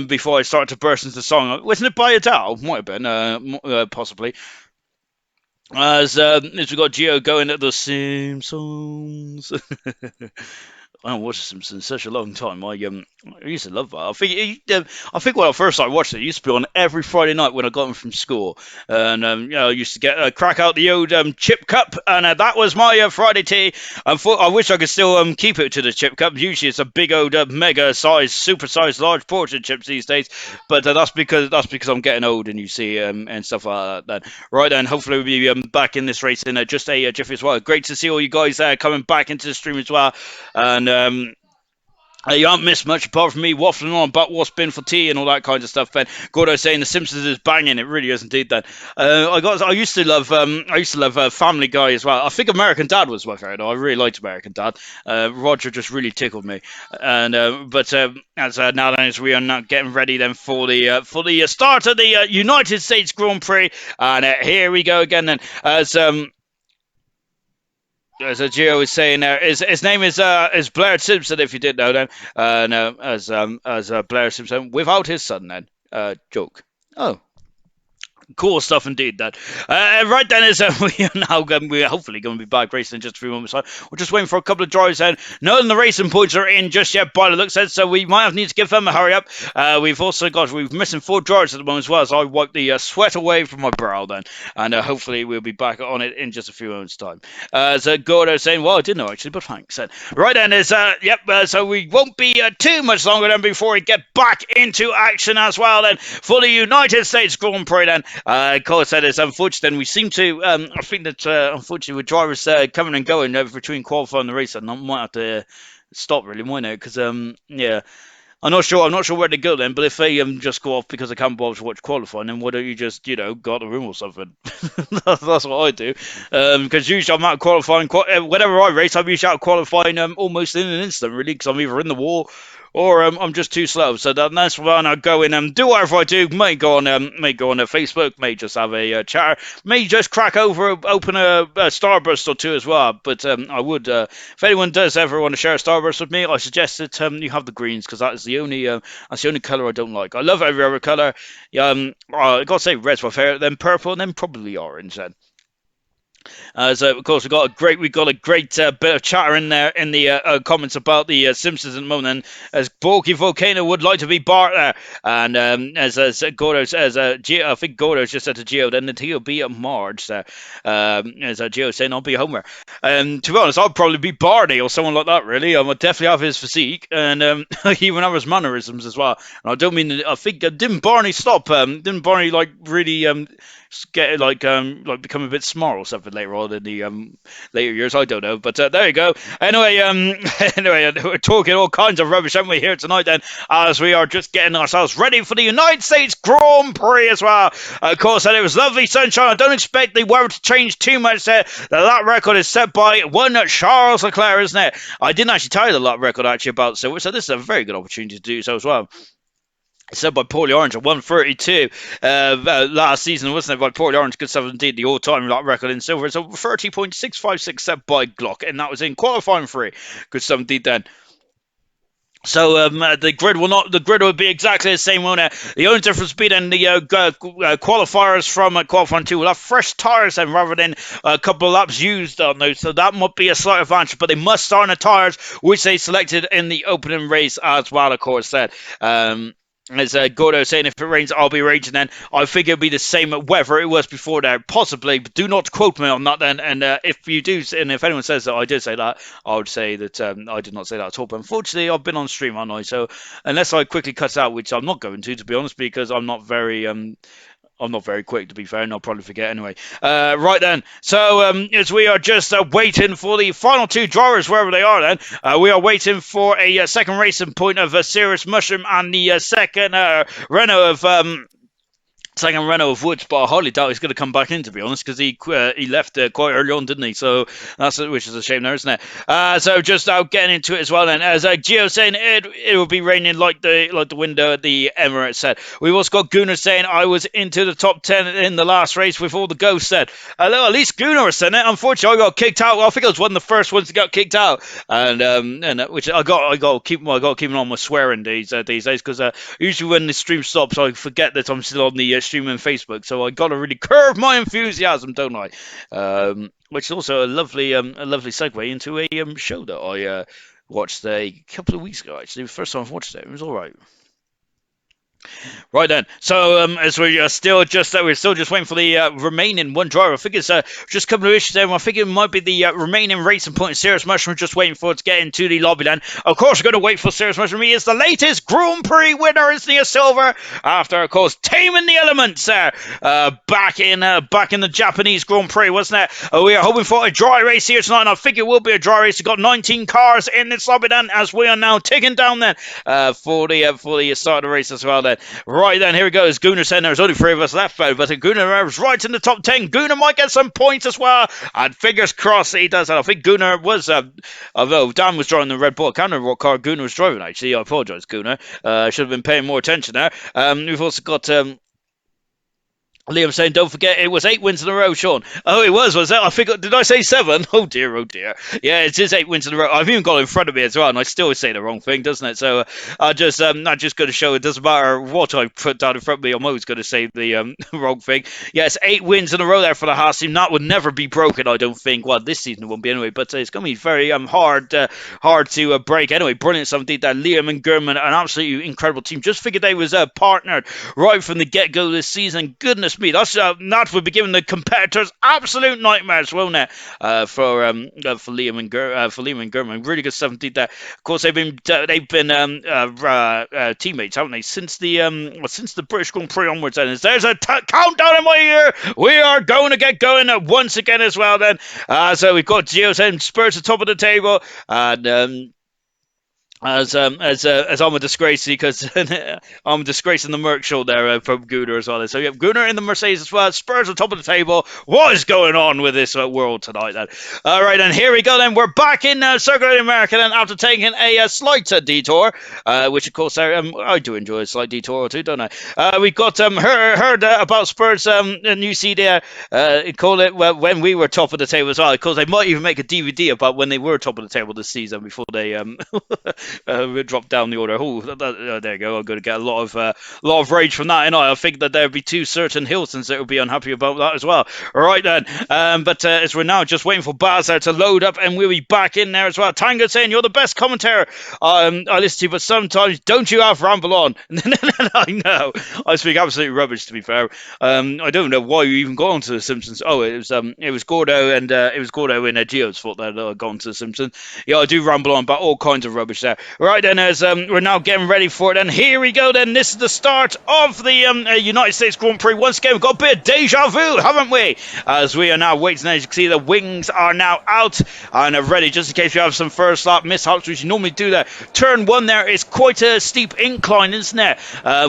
before I start to burst into song. Wasn't it by Adele? Might have been, possibly. As we got Gio going at the Simpsons. I haven't watched The Simpsons in such a long time. I used to love that. I think when I first started watching it, it used to be on every Friday night when I got home from school, and I used to get crack out the old chip cup, and that was my Friday tea. I wish I could still keep it to the chip cup. Usually it's a big old mega size, super sized, large portion of chips these days, but that's because I'm getting old, and you see and stuff like that. Then right then, hopefully we'll be back in this race in just a jiffy as well. Great to see all you guys coming back into the stream as well, and. You haven't missed much apart from me waffling on about what's been for tea and all that kind of stuff. Ben Gordo saying The Simpsons is banging. It really is indeed. Then I used to love Family Guy as well. I think American Dad was my favorite. I really liked American Dad. Roger just really tickled me. And now then, as we are now getting ready then for the start of the United States Grand Prix, and here we go again. Then as Gio is saying there, his name is Blair Simpson, if you didn't know then. No, as Blair Simpson without his son then. Joke. Oh. Cool stuff indeed. That right then is we are now we're hopefully going to be back racing in just a few moments. We're just waiting for a couple of drivers then. None of the racing points are in just yet by the looks of it, so we might have need to give them a hurry up. We're missing 4 drivers at the moment as well, as I wipe the sweat away from my brow then, and hopefully we'll be back on it in just a few moments time. So Gordo saying, well, I didn't know actually, but thanks. Right then is so we won't be too much longer then before we get back into action as well then for the United States Grand Prix then. Of course, that is unfortunate. And we seem to, I think that unfortunately with drivers coming and going between qualifying and the race, I might have to stop really, might I? Because yeah, I'm not sure where to go then. But if they just go off because I can't bother to watch qualifying, then why don't you just go out the room or something? That's what I do. Because usually I'm out qualifying. Whenever I race, I'm usually out qualifying almost in an instant, really, because I'm either in the wall or I'm just too slow. So that's when I go in and do whatever I do. May go on Facebook, may just have a chat, may just open a Starburst or two as well. But I would, if anyone does ever want to share a Starburst with me, I suggest that you have the greens, because that is the only color I don't like. I love every other color. I gotta say red's my favorite, then purple, and then probably orange. Then. So of course we got a great bit of chatter in there in the comments about the Simpsons at the moment. And as Borky Volcano would like to be Bart there, and as Gordo says, I think Gordo just said to Geo, then he'll be at Marge there. As Geo saying, I'll be Homer. To be honest, I'll probably be Barney or someone like that. Really, I would definitely have his physique, and even have his mannerisms as well. And I don't mean, I think didn't Barney stop? Didn't Barney like really get like become a bit smart or something later on in the later years? I don't know, but there you go. Anyway, we're talking all kinds of rubbish, haven't we, here tonight? Then, as we are just getting ourselves ready for the United States Grand Prix as well. Of course, and it was lovely sunshine. I don't expect the weather to change too much. That record is set by one Charles Leclerc, isn't it? I didn't actually tell you the lap record actually about Silver, so this is a very good opportunity to do so as well. Said by Paulie Orange at 1:32 last season, wasn't it? By Paulie Orange, good stuff indeed. The all-time lap record in silver is a 30.656 set by Glock, and that was in qualifying 3. Good stuff indeed then. So the grid will be exactly the same, won't it? The only difference being the qualifiers from qualifying 2 will have fresh tyres then, rather than a couple of laps used on those. So that might be a slight advantage, but they must start on the tyres which they selected in the opening race as well, of course. That. As Gordo saying, if it rains, I'll be raging then. I think it'll be the same weather it was before there, possibly, but do not quote me on that then. And if you do, and if anyone says that I did say that, I would say that I did not say that at all. But unfortunately, I've been on stream, haven't I? So unless I quickly cut it out, which I'm not going to be honest, because I'm not very quick, to be fair, and I'll probably forget anyway. Right then, so as we are just waiting for the final 2 drivers, wherever they are then, we are waiting for a second racing point of Cirrus Mushroom and the second Renault of Woods, but I highly doubt he's going to come back in, to be honest, because he left quite early on, didn't he? So which is a shame there, isn't it? So just getting into it as well then, as Gio saying it will be raining like the window at the Emirates said. We've also got Gunnar saying I was into the top 10 in the last race with all the ghosts said. At least Gunnar was saying it. Unfortunately, I got kicked out. Well, I think I was one of the first ones to get kicked out, and which I got to keep on my swearing these days, because usually when the stream stops, I forget that I'm still on the stream on Facebook, so I got to really curb my enthusiasm, don't I? Which is also a lovely segue into a show that I watched a couple of weeks ago. Actually, the first time I've watched it, it was all right. Right then, so as we're still just waiting for the remaining one driver. I think it's just a couple of issues there. I think it might be the remaining racing point. Cirrus Mushroom just waiting for it to get into the lobby then. Of course, we're going to wait for Cirrus Mushroom. He is the latest Grand Prix winner, isn't he? A silver after, of course, taming the elements there back in the Japanese Grand Prix, wasn't it? We are hoping for a dry race here tonight, and I think it will be a dry race. We've got 19 cars in this lobby then, as we are now ticking down then for the start of the race as well then. Right then, here we go. As Gunnar saying there's only 3 of us left, but Gunnar is right in the top 10. Gunnar might get some points as well, and fingers crossed he does that. I think Gunnar was, although Dan was driving the Red Bull, I can't remember what car Gunnar was driving actually. I apologise, Gunnar. Should have been paying more attention there. We've also got Liam saying, don't forget, it was 8 wins in a row, Sean. Oh, it was it? I think, did I say 7? Oh dear. Yeah, it is 8 wins in a row. I've even got it in front of me as well, and I still say the wrong thing, doesn't it? So I'm just going to show it doesn't matter what I put down in front of me, I'm always going to say the wrong thing. Yes, 8 wins in a row there for the Haas team. That would never be broken, I don't think. Well, this season it won't be anyway, but it's going to be very hard to break. Anyway, brilliant stuff indeed there. Liam and Gurman, an absolutely incredible team. Just figured they was partnered right from the get-go this season. Goodness me, that would be giving the competitors absolute nightmares, won't it? For Liam and Gurman, really good stuff indeed there. Of course, they've been teammates, haven't they, since the British Grand Prix onwards. And there's a countdown in my ear. We are going to get going once again as well. Then, so we've got Gio saying Spurs at the top of the table, and as I'm a disgrace because I'm disgracing the Merc show there from Gunnar as well. So you have Gunnar in the Mercedes as well. Spurs on top of the table. What is going on with this world tonight? Then, all right, and here we go. Then we're back in Circuit America. Then after taking a slight detour, which of course I do enjoy a slight detour or two, don't I? We've got heard about Spurs. And you see there, call it when we were top of the table as well. Because they might even make a DVD about when they were top of the table this season before they drop down the order. There you go. I'm going to get a lot of rage from that, and I think that there'd be two certain Hiltons that would be unhappy about that as well. All right then, but as we're now just waiting for Baz there to load up, and we'll be back in there as well. Tango saying you're the best commentator I listen to, but sometimes don't you have ramble on? I know I speak absolute rubbish, to be fair. I don't know why you even got onto the Simpsons. Oh, it was Gordo and it was Gordo in Gio's fault that I got onto the Simpsons. Yeah, I do ramble on about all kinds of rubbish there. Right then, as we're now getting ready for it, and here we go then. This is the start of the United States Grand Prix. Once again, we've got a bit of deja vu, haven't we? As we are now waiting, as you can see, the wings are now out and are ready, just in case we have some first lap mishaps, which you normally do there. Turn one there is quite a steep incline, isn't it?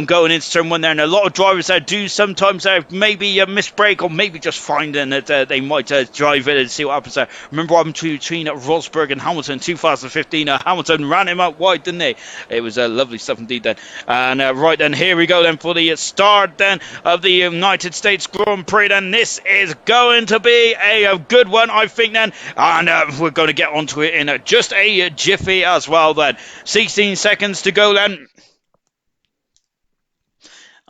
Going into turn one there, and a lot of drivers there do sometimes maybe misbrake or maybe just finding that they might drive it and see what happens there. Remember what happened between Rosberg and Hamilton in 2015? Hamilton ran him out wide, didn't they? It was lovely stuff indeed then. And right then, here we go then for the start then of the United States Grand Prix. Then this is going to be a good one, I think then. And we're going to get onto it in just a jiffy as well then. 16 seconds to go then.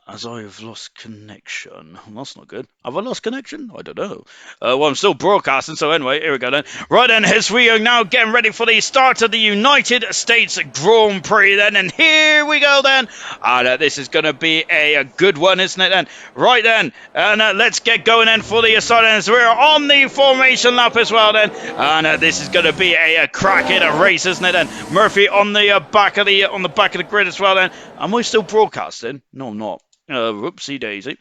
As I have lost connection. That's not good. Have I lost connection? I don't know. Well, I'm still broadcasting, so anyway, here we go then. Right then, as we are now getting ready for the start of the United States Grand Prix then, and here we go then. And this is going to be a good one, isn't it then? Right then, and let's get going then for the start. As we're on the formation lap as well then, and this is going to be a cracking race, isn't it then? Murphy on the back of the grid as well then. Am I still broadcasting? No, I'm not. Whoopsie daisy.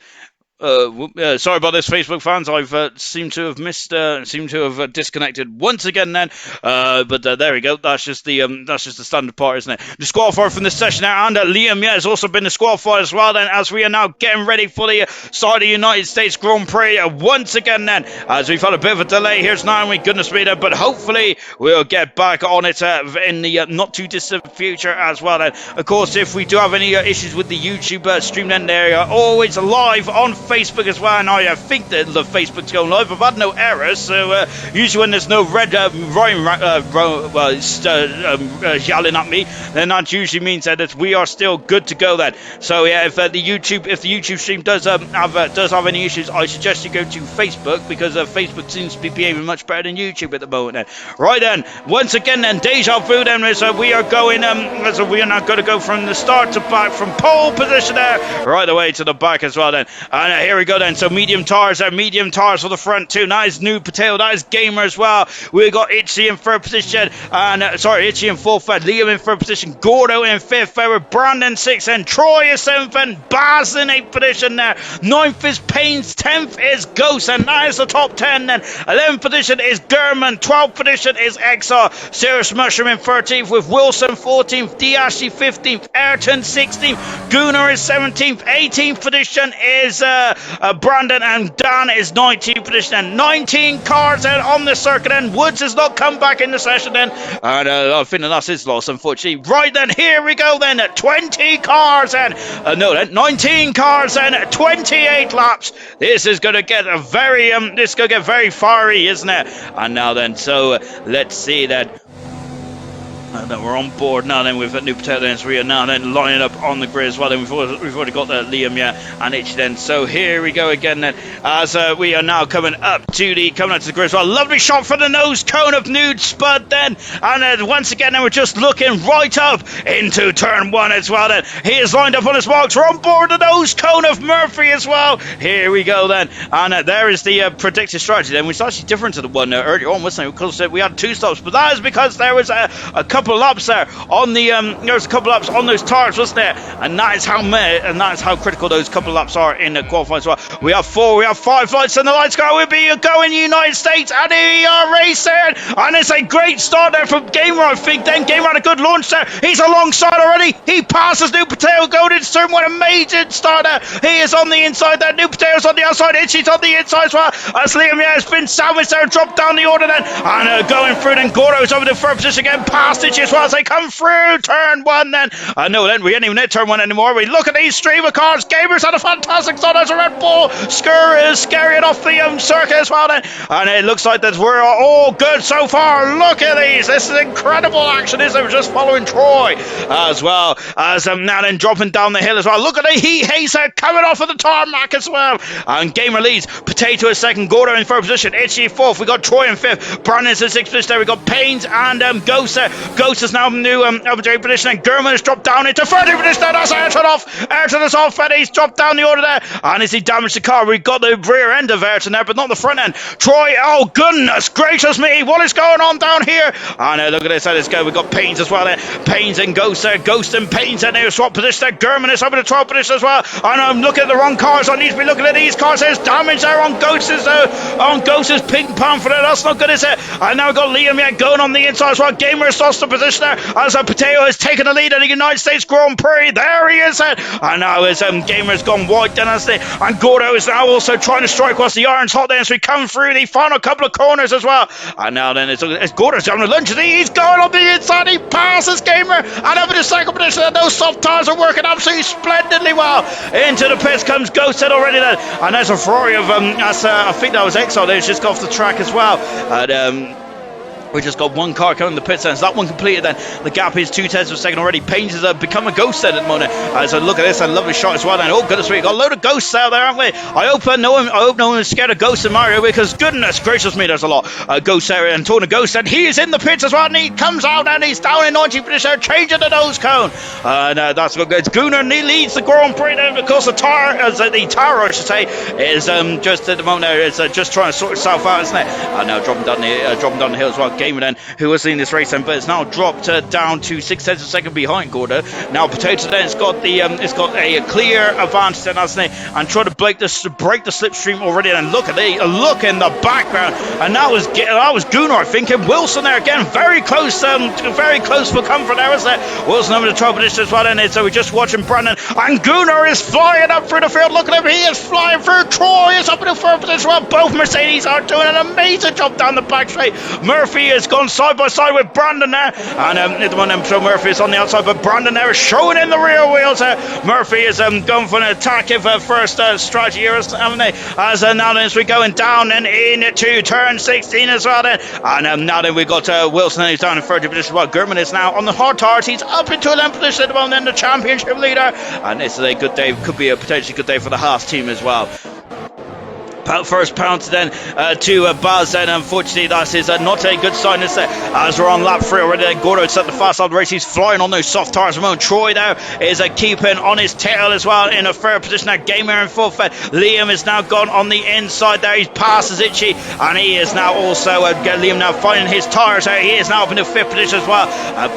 Sorry about this, Facebook fans. I've seemed to have disconnected once again. Then, but there we go. That's just the standard part, isn't it? Disqualified from this session now, and Liam has also been disqualified as well. Then, as we are now getting ready for the start of the United States Grand Prix once again. Then, as we've had a bit of a delay, here's now, goodness me, but hopefully we'll get back on it in the not too distant future as well. Then, of course, if we do have any issues with the YouTube stream, then they are always live on Facebook as well, and I think that the Facebook's going live. I've had no errors, so usually when there's no red yelling at me, then that usually means that we are still good to go then. So yeah, if the YouTube stream does have any issues, I suggest you go to Facebook, because Facebook seems to be behaving much better than YouTube at the moment then. Right then, once again then, deja vu then, as we are going so we are now going to go from the start to back, from pole position there right away to the back as well then. And here we go then. So medium tires for the front too. That is New Potato, that is Gamer as well. We got Itchy in third position, and Itchy in fourth, Liam in third position, Gordo in fifth, Brandon sixth, and Troy is seventh, and Baz in eighth position there. Ninth is Paynes, 10th is Ghost, and that is the top 10 then. 11th position is German, 12th position is Exar, Cirrus Mushroom in 13th, with Wilson 14th, Diashi 15th, Ayrton 16th, Gunnar is 17th, 18th position is Brandon, and Dan is 19th position, and 19 cars out on the circuit, and Woods has not come back in the session then, and I think that's his loss, unfortunately. Right then, here we go then, 20 cars and 19 cars and 28 laps. This is going to get very fiery, isn't it? And now then, so let's see that. That we're on board now then with New Potato, then, so we are now then lining up on the grid as well. Then we've already got Liam and Itch then. So here we go again then, as we are now coming up to the grid as well. Lovely shot for the nose cone of Nude Spud then, and once again then we're just looking right up into turn one as well then. He is lined up on his box. We're on board the nose cone of Murphy as well. Here we go then, and there is the predicted strategy then, which is actually different to the one earlier on, wasn't it? Because we had two stops, but that is because there was a couple couple of laps there on the there's a couple of laps on those tires, wasn't there? And that is how critical those couple of laps are in the qualifying as well. We have 5 lights, and the lights go. We'll be going United States, and we are racing, and it's a great start there from Gamer. I think then Gamer had a good launch there. He's alongside already. He passes New Potato going into turn one. Amazing start there. He is on the inside there. New Potato's on the outside. Itchy's on the inside as well. As Liam has been sandwiched there and dropped down the order then, and going through then Gordo's over the third position again, past Itchy as well as they come through turn one then. No, then we ain't even at turn one anymore. We look at these stream of cars. Gamers had a fantastic start as a Red Bull is scurrying off the circuit as well then, and it looks like that we're all good so far. Look at these. This is incredible action, isn't it? We're just following Troy as well as now then dropping down the hill as well. Look at the heat hazer coming off of the tarmac as well, and Gamer leads. Potato is second, Gordo in third position, Itchy fourth, we got Troy in fifth, Brandon's in sixth position there, we got Paynes and Ghost there. Ghost is now in new upper position, and Gurman has dropped down into third position there. That's Ayrton is off, and he's dropped down the order there, and as he damaged the car, we got the rear end of Ayrton there, but not the front end. Troy, oh goodness gracious me, what is going on down here? And look at this, let's go. We've got Paynes as well there, Paynes and Ghost there, Ghost and Paynes, and they swap position there. Gurman is over the 12th position as well, and I'm looking at the wrong cars. I need to be looking at these cars. There's damage there on Ghost's Pink Panther there. That's not good, is it? And now we've got Liam going on the inside as well. Gamer has lost the position there as Potato has taken the lead in the United States Grand Prix. There he is, and now as Gamer's gone wide then and Gordo is now also trying to strike whilst the iron's hot there as we come through the final couple of corners as well. And now then it's Gordo's having a lunge, and he's going on the inside. He passes Gamer, and over the second position, and those soft tires are working absolutely splendidly well. Into the pits comes Ghost already then, and there's a Ferrari of I think that was Exile there, it's just got off the track as well, and we just got one car coming in the pit stands. That one completed then. The gap is 2/10 of a second already. Paynes has become a ghost then at the moment. So look at this, a lovely shot as well. And oh goodness, we got a load of ghosts out there, haven't we? I hope no one is scared of ghosts in Mario, because goodness gracious me, there's a lot of ghosts there. And Tona Ghost, and he is in the pits as well, and he comes out and he's down in 90th position, changing the nose cone. And that's what good. Gunnar, and he leads the Grand Prix then, because the tower I should say, is just at the moment there is just trying to sort itself out, isn't it? And now dropping down the hill as well. Gamer then, who was in this race then, but it's now dropped down to 6/10 of a second behind Gordo. Now Potato then it's got a clear advantage then, hasn't it? And try to break the slipstream already. And look in the background, and that was Gunnar, I think, and Wilson there again, very close for comfort there, isn't it? Wilson over the 12th position as well, and so we're just watching Brandon, and Gunnar is flying up through the field. Look at him, he is flying through. Troy is up in the third position as well. Both Mercedes are doing an amazing job down the back straight. Murphy has gone side by side with Brandon there, and at the moment so Murphy is on the outside, but Brandon there is showing in the rear wheels. Murphy is going for an attack of first strategy here, haven't they? As now then as we're going down and into turn 16 as well then, and now then we got Wilson, who's down in third position. Well, Gurman is now on the hard tires, he's up into 11th position at the moment, then the championship leader, and this is a good day, could be a potentially good day for the Haas team as well. First pounce then to Buzz, and unfortunately that is not a good sign, is it? As we're on lap 3 already. Gordo set the fast side of the race, he's flying on those soft tires at the moment. Troy there is keeping on his tail as well in a third position. Now Gamer in fourth. Liam is now gone on the inside there, he passes Itchy, and he is now also Liam now finding his tires out. He is now up in the 5th position as well.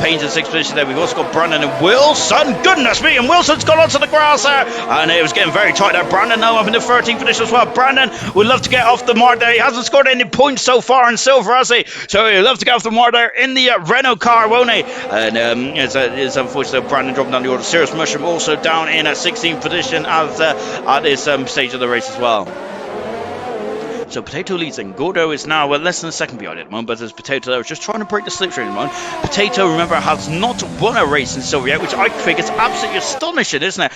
Payne's in 6th position there. We've also got Brandon and Wilson, goodness me, and Wilson's gone onto the grass there, and it was getting very tight there. Brandon now up in the 13th position as well. Brandon would love to get off the mark there. He hasn't scored any points so far in silver, has he? So he'd love to get off the mark there in the Renault car, won't he? And it's unfortunate Brandon dropping down the order. Serious Mushroom also down in a 16th position at this stage of the race as well. So Potato leads, and Gordo is now less than a second behind at the moment, but there's Potato there just trying to break the slipstream at the moment. Potato, remember, has not won a race in silver yet, which I think is absolutely astonishing, isn't it?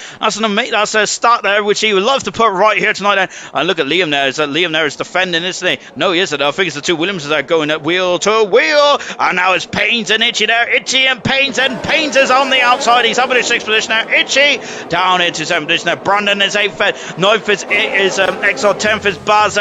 That's a start there, which he would love to put right here tonight. And look at Liam there. Liam there is defending, isn't he? No, he isn't. I think it's the two Williamses that are going at wheel to wheel. And now it's Paynes and Itchy there. Itchy and Paynes is on the outside. He's up in his 6th position now. Itchy down into 7th position now. Brandon is 8th. 9th is Exile. 10th is Baz.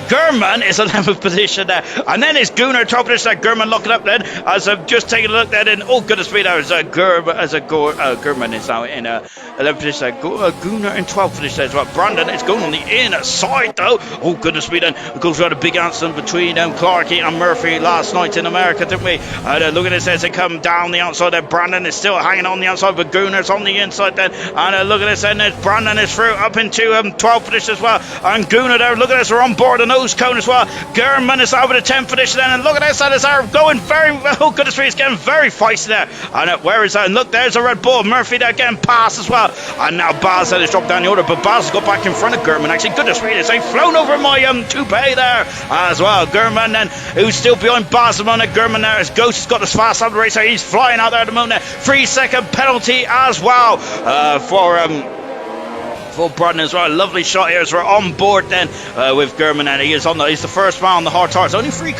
Gurman is 11th position there. And then it's Gunnar, top position there. Gurman locking up then. As I'm just taking a look there, and oh goodness me, there's Gurman is now in 11th position there. Gunnar in 12th position as well. Brandon is going on the inside though. Oh goodness me, then of course we had a big accident between Clarkey and Murphy last night in America, didn't we? Look at this as they come down the outside there. Brandon is still hanging on the outside, but Gunnar's on the inside then. And look at this, and Brandon is through up into 12th position as well. And Gunnar there, look at this, we're on board the nose cone as well. Gurman is over the 10th position then, and look at this, that is going very, oh goodness me, it's getting very feisty there. And where is that? And look, there's a Red Bull. Murphy there getting past as well. And now Baz has dropped down the order, but Baz has got back in front of Gurman. Actually, goodness me, they've flown over my toupee there as well. Gurman then, who's still behind Baz at the moment. Gurman there, as Ghost has got this fast out of the race, so he's flying out there at the moment. 3-second penalty as well for Brandon as well. Lovely shot here as we're on board then with Gurman, and he's the first man on the hard tires. Only 2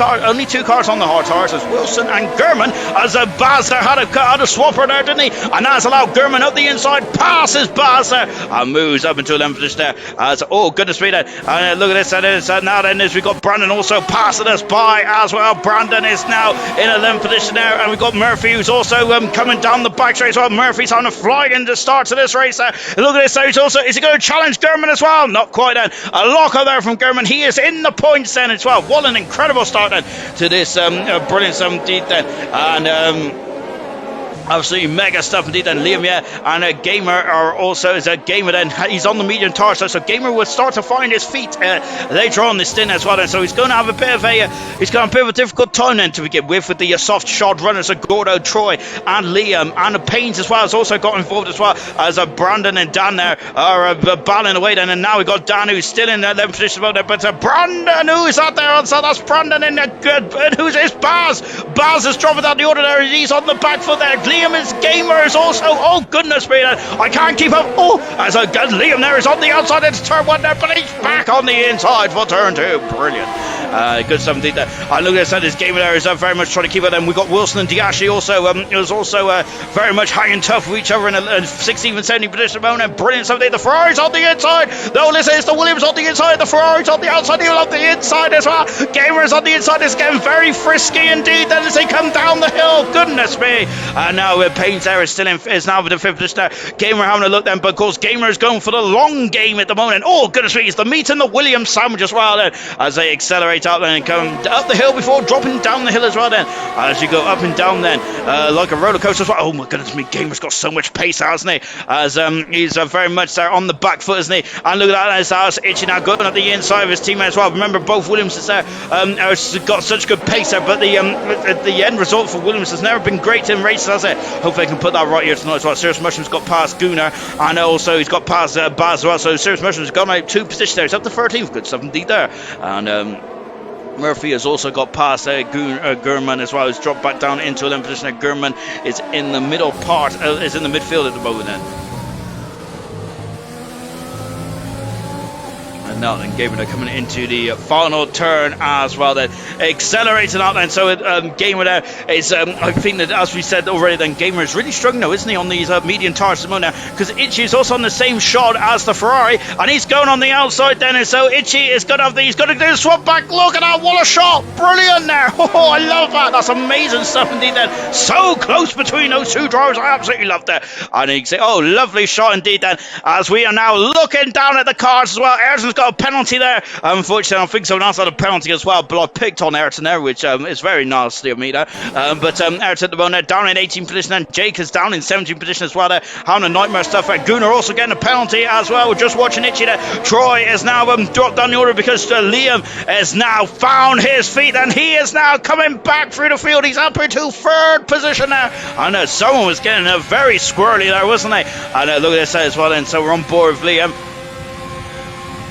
cars on the hard tires as Wilson and Gurman, as Baz there had a swapper there, didn't he? And that's allowed Gurman up the inside, passes Baz there and moves up into 11th position there. As oh goodness me then, and look at this, and now then we've got Brandon also passing us by as well. Brandon is now in 11th position there, and we've got Murphy who's also coming down the back straight as well. Murphy's on a fly in the start to this race there. Look at this, so he's also, is he going to challenge Gurman as well? Not quite then. A locker there from Gurman. He is in the points then as well. What an incredible start then to this brilliant indeed then. And absolutely mega stuff indeed then. Liam, and Gamer are also, is a Gamer then, he's on the medium tire, so Gamer will start to find his feet later on this stint as well then. So he's going to have a bit of a difficult time then to begin with the soft shod runners of Gordo, Troy and Liam, and Paynes as well has also got involved as well, as Brandon and Dan there are battling away then. And now we got Dan who's still in 11th position about there, but Brandon who's out there, so that's Brandon in there, good, and who's this? Baz is dropping down the order there, he's on the back foot there. Liam is Gamer is also, oh goodness me, I can't keep up. Oh, as Liam there is on the outside into turn 1 there, but he's back on the inside for turn 2. Brilliant. Good stuff indeed there. Look at this Gamer there is very much trying to keep it. Then we got Wilson and Diashi also is also very much hanging tough with each other in a 16th and 17th position moment. Brilliant stuff there. The Ferrari's on the inside. No, listen, it's the Williams on the inside. The Ferrari's on the outside. He'll on the inside as well. Gamer is on the inside. It's getting very frisky indeed then as they come down the hill. Goodness me. And now Payne's there is now with the 5th position there. Gamer having a look then, but of course Gamer is going for the long game at the moment. Oh goodness me, it's the meat and the Williams sandwich as well then, as they accelerate up then and come up the hill before dropping down the hill as well then, as you go up and down then like a roller coaster as well. Oh my goodness me, Gamer's got so much pace, hasn't he? As he's very much there on the back foot, isn't he? And look at that, as Itchy now going up the inside of his teammate as well. Remember, both Williams is there got such good pace there, but the end result for Williams has never been great in races, has it? Hope they can put that right here tonight as well. Serious Mushroom's got past Gunnar, and also he's got past Baz as well. So Serious Mushroom's gone out 2 positions there. He's up to 13th. Good stuff indeed there. And Murphy has also got past Gurman as well. He's dropped back down into 11th position. Gurman is in the middle part, is in the midfield at the moment then. Now then, Gamer coming into the final turn as well then, accelerating out then. So Gamer there is I think that, as we said already then, Gamer is really struggling now, isn't he, on these medium tires at the moment now, because Itchy is also on the same shot as the Ferrari, and he's going on the outside then, and so Itchy is going to have he's going to do the swap back. Look at that, what a shot, brilliant there. Oh, I love that, that's amazing stuff indeed then. So close between those two drivers, I absolutely love that. And you can say, oh, lovely shot indeed then, as we are now looking down at the cars as well. Ayrton's got a penalty there. Unfortunately, I think someone else had a penalty as well, but I picked on Ayrton there, which is very nasty of me there. But Ayrton at the moment down in 18th position, and Jake is down in 17th position as well there. Having a nightmare stuff there. Gunnar also getting a penalty as well. We're just watching Itchy there. Troy is now dropped down the order because Liam has now found his feet, and he is now coming back through the field. He's up into 3rd position there. And someone was getting very squirrely there, wasn't they? And look at this as well, and so we're on board with Liam.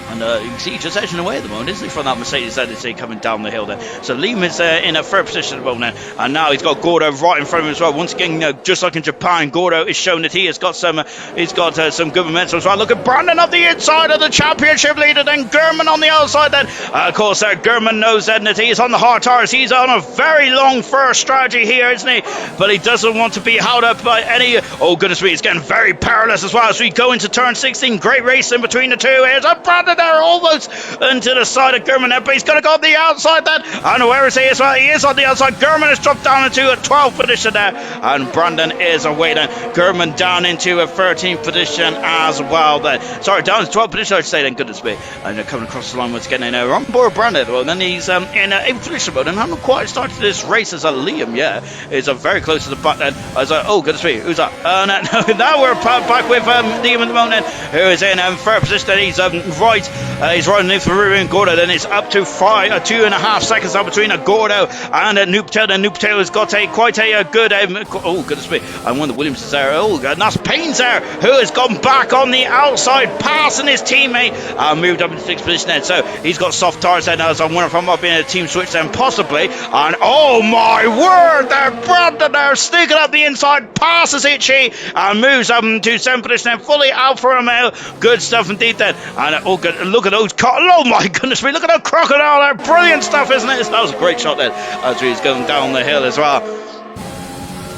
And you can see he's just edging away at the moment, isn't he, from that Mercedes that is coming down the hill there. So Liam is in a 3rd position at the moment now. And now he's got Gordo right in front of him as well. Once again, just like in Japan, Gordo is showing that he has got some good momentum as well. Look at Brandon up the inside of the championship leader, then Gurman on the outside then. Of course, Gurman knows then that he is on the hard tires. He's on a very long first strategy here, isn't he? But he doesn't want to be held up by any... Oh, goodness me, it's getting very perilous as well as we go into turn 16. Great race in between the two. Here's a Brandon there, almost into the side of Gurman there, but he's going to go on the outside then. And where is he as well? He is on the outside. Gurman has dropped down into a 12th position there, and Brandon is away then. Gurman down into a 13th position as well then. Sorry, down to 12th position, I'd say then, goodness me. And they're coming across the line once again. On board Brandon, well, then he's in 8th position mode, and haven't quite started this race as a Liam yet. Is very close to the back then. As oh, goodness me, who's that? Now we're back with Liam at the moment, who is in 3rd position. And he's he's riding in for Ruben Gordo. Then it's up to 2.5 seconds now between Gordo and Noob Tail. And Noob Tail has got quite a good. Oh, goodness me, and one of the Williams is there. Oh, and that's Payne's there, who has gone back on the outside, passing his teammate, and moved up into 6th position then. So he's got soft tires then, as I wonder if I'm up in a team switch then, possibly. And oh my word, there, Brandon there, sneaking up the inside, passes Itchy, and moves up to 7th position then, fully Alfa Romeo. Good stuff indeed then. And oh, good, look at those, oh my goodness me, look at that crocodile there, brilliant stuff, isn't it? That was a great shot then, as he's going down the hill as well.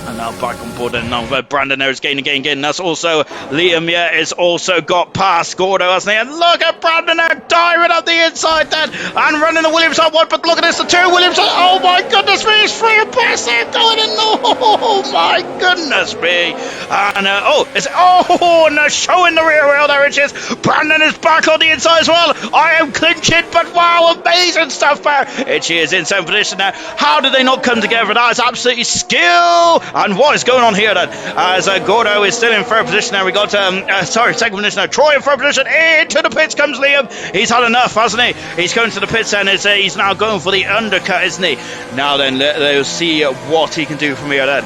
And now back on board, and now Brandon there is gaining. That's also Liam, yeah, has also got past Gordo, hasn't he? And look at Brandon there, diving up the inside then, and running the Williams on one, but look at this, the 2 Williams, oh my goodness me, he's free and past there, going in, oh my goodness me. And and showing the rear wheel there, it is. Brandon is back on the inside as well. I am clinching, but wow, amazing stuff there. Itchy is in 7th position now. How did they not come together? That is absolutely skill. And what is going on here then? As Gordo is still in 3rd position now. We got, 2nd position now. Troy in 3rd position. Into the pits comes Liam. He's had enough, hasn't he? He's going to the pits and he's now going for the undercut, isn't he? Now then, they'll see what he can do from here then.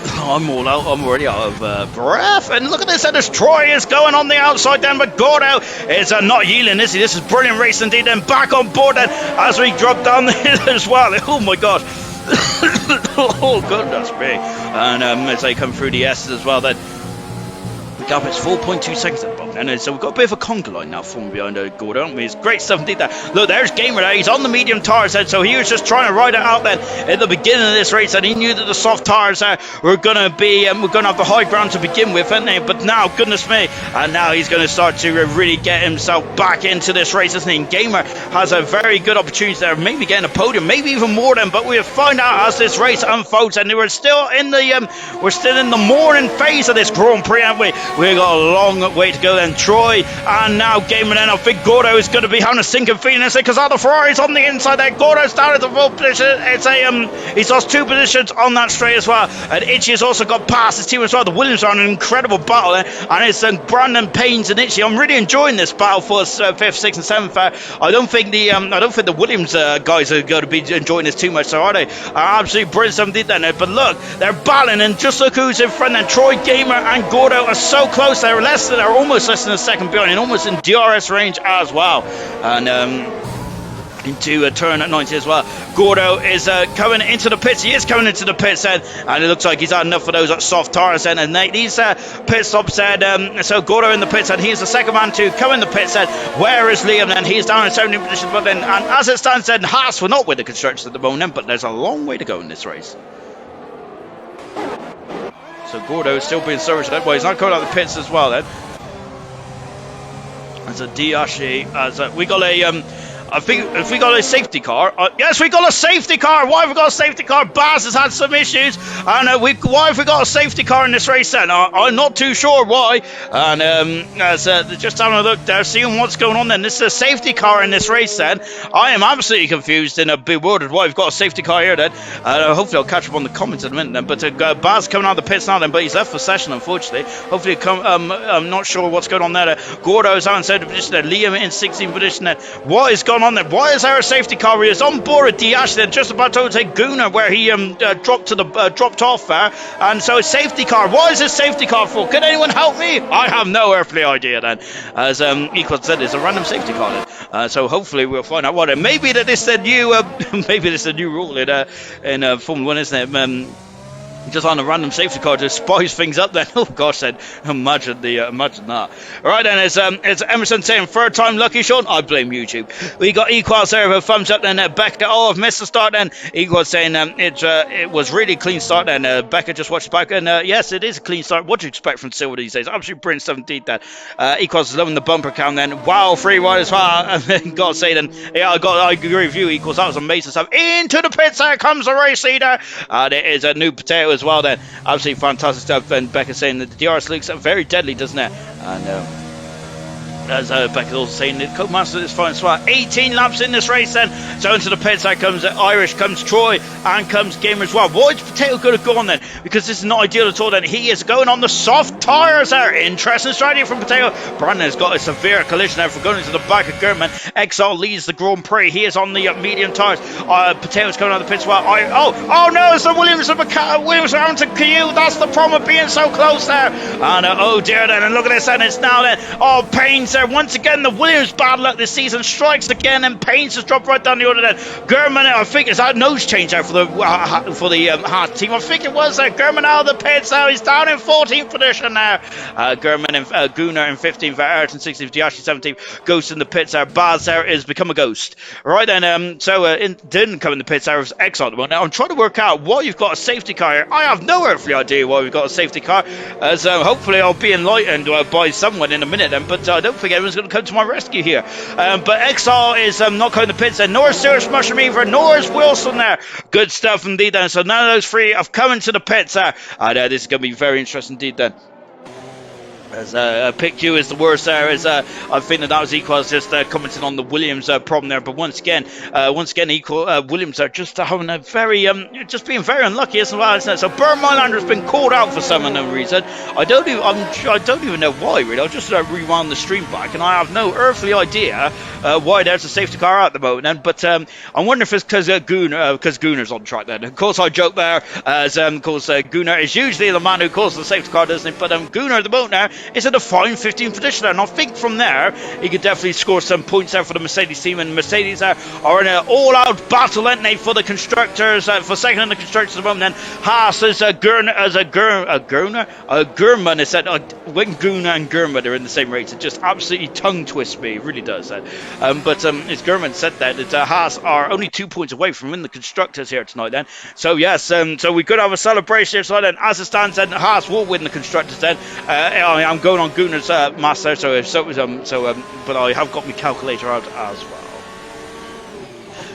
I'm all out. I'm already out of breath. And look at this. And Troy is going on the outside then, but Gordo is not yielding, is he? This is brilliant race indeed. Then back on board then as we drop down the hill as well. Oh my God. Oh goodness me. And as they come through the S's as well then, the gap is 4.2 seconds at the moment, and so we've got a bit of a conga line now forming behind Gordo, haven't we? It's great stuff indeed there. Look, there's Gamer there, he's on the medium tires then, so he was just trying to ride it out then at the beginning of this race, and he knew that the soft tires were going to be, we're going to have the high ground to begin with, aren't they? But now, goodness me, and now he's going to start to really get himself back into this race, isn't he? And Gamer has a very good opportunity there, maybe getting a podium, maybe even more than, but we'll find out as this race unfolds, and we're still in the morning phase of this Grand Prix, aren't we? We've got a long way to go then. Troy and now Gamer then. I think Gordo is going to be having a sinking feeling because the Ferrari's on the inside there. Gordo's down at the full position. It's he's lost 2 positions on that straight as well. And Itchy has also got past his team as well. The Williams are on an incredible battle there. And it's Brandon, Paynes and Itchy. I'm really enjoying this battle for 5th, 6th and 7th. I don't think the Williams guys are going to be enjoying this too much, so are they? Absolutely brilliant stuff did that. But look, they're battling, and just look who's in front. And Troy, Gamer and Gordo are so close. They're almost less than a second behind, and almost in DRS range as well. And into a turn at 90 as well. Gordo is coming into the pits. He is coming into the pits then, and it looks like he's had enough of those soft tires then. And these pit stops said, so Gordo in the pits, and he's the second man to come in the pits then. Where is Liam then? He's down in 17th position, but then, and as it stands then, Haas will not win the constructors at the moment, but there's a long way to go in this race. So Gordo is still being serviced that way. He's not coming out of the pits as well then. As a Diashi, as we got a I think if we got a safety car, yes, we got a safety car. Why have we got a safety car? Baz has had some issues, and why have we got a safety car in this race then? I'm not too sure why. And as just having a look there, seeing what's going on then. This is a safety car in this race then. I am absolutely confused and bewildered why we've got a safety car here then. Hopefully I'll catch up on the comments in a minute then. But Baz coming out of the pits now then, but he's left for session unfortunately. Hopefully I'm not sure what's going on there. Gordo's out in 7th position there. Liam in 16th position there. What is going on there? Why is there a safety car? He is on board at Diash then, just about to overtake Gunnar where he dropped off there. And so a safety car. What is this safety car for? Can anyone help me? I have no earthly idea then. As Equals said, it's a random safety car then. So hopefully we'll find out what. Maybe that this is the new maybe this is a new rule in Formula 1, isn't it? just on a random safety car, just spice things up then. Oh gosh, then imagine that. All right then, it's Emerson saying third time lucky, Sean. I blame YouTube. We got Equals there with a thumbs up. Then Becca, oh, I've missed the start. Then Equals saying it was really clean start. Then Becca just watched back, and yes, it is a clean start. What do you expect from Silver these days? Absolutely brilliant stuff indeed. Then Equals is loving the bumper cam. Then wow, free ride as well. And then gotta say then, yeah, I agree with you, Equals. That was amazing stuff. Into the pits, there comes the race leader, and it is a new potato as well then. Absolutely fantastic stuff. And Becca saying that the DRS looks very deadly, doesn't it? And as Becca's also saying, the Codemaster is fine as well. 18 laps in this race then. So into the pits, there comes Irish, comes Troy, and comes Gamer as well. Why is Potato going to go on then? Because this is not ideal at all then. He is going on the soft tyres there. Interesting strategy from Potato. Brandon has got a severe collision there for going into the back of German. XL leads the Grand Prix. He is on the medium tyres. Potato's coming on the pits as well. Oh no, it's the Williams around to Caillou. That's the problem of being so close there. And oh dear then, and look at this, and it's now then. Oh, Payne's there once again. The Williams bad luck this season strikes again, and Payne's just dropped right down the order then. German, I think it's that nose change there for the Haas team. I think it was German out of the pits now. He's down in 14th position now. German and Gunnar in 15th, Ayrton 16th, Diashi 17th. Ghost in the pits there. Baz there is become a ghost. Right then, didn't come in the pits there was X on the one. Now I'm trying to work out why you've got a safety car here. I have no earthly idea why we've got a safety car. As hopefully I'll be enlightened by someone in a minute then, but I don't think everyone's going to come to my rescue here. But XR is not coming to the pits then, nor is Serious Mushroom either, nor is Wilson there. Good stuff indeed then. So none of those three have come into the pits there. This is going to be very interesting indeed then. As Pick Q is the worst there. I think that was Equals just commenting on the Williams problem there. But once again, Williams are just having a very just being very unlucky as well, isn't it? So Burn Mylander has been called out for some unknown reason. I don't even know why really. I'll just rewind the stream back, and I have no earthly idea why there's a safety car out at the moment. But I wonder if it's because Gunnar's on track then. Of course, I joke there, as of course Gunnar is usually the man who calls the safety car, doesn't he? But Gunnar at the moment now is in a fine 15th position, and I think from there he could definitely score some points there for the Mercedes team. And Mercedes are in an all-out battle, aren't they, for the constructors, for second in the constructors at the moment. Then Haas is Gurman. It said when Gunnar and Gurman are in the same race, it just absolutely tongue twists me. It really does. But it's Gurman said that Haas are only 2 points away from winning the constructors here tonight. Then so yes, so we could have a celebration here tonight. Then as it stands, then Haas will win the constructors. Then I'm going on Gunnar's master, but I have got my calculator out as well.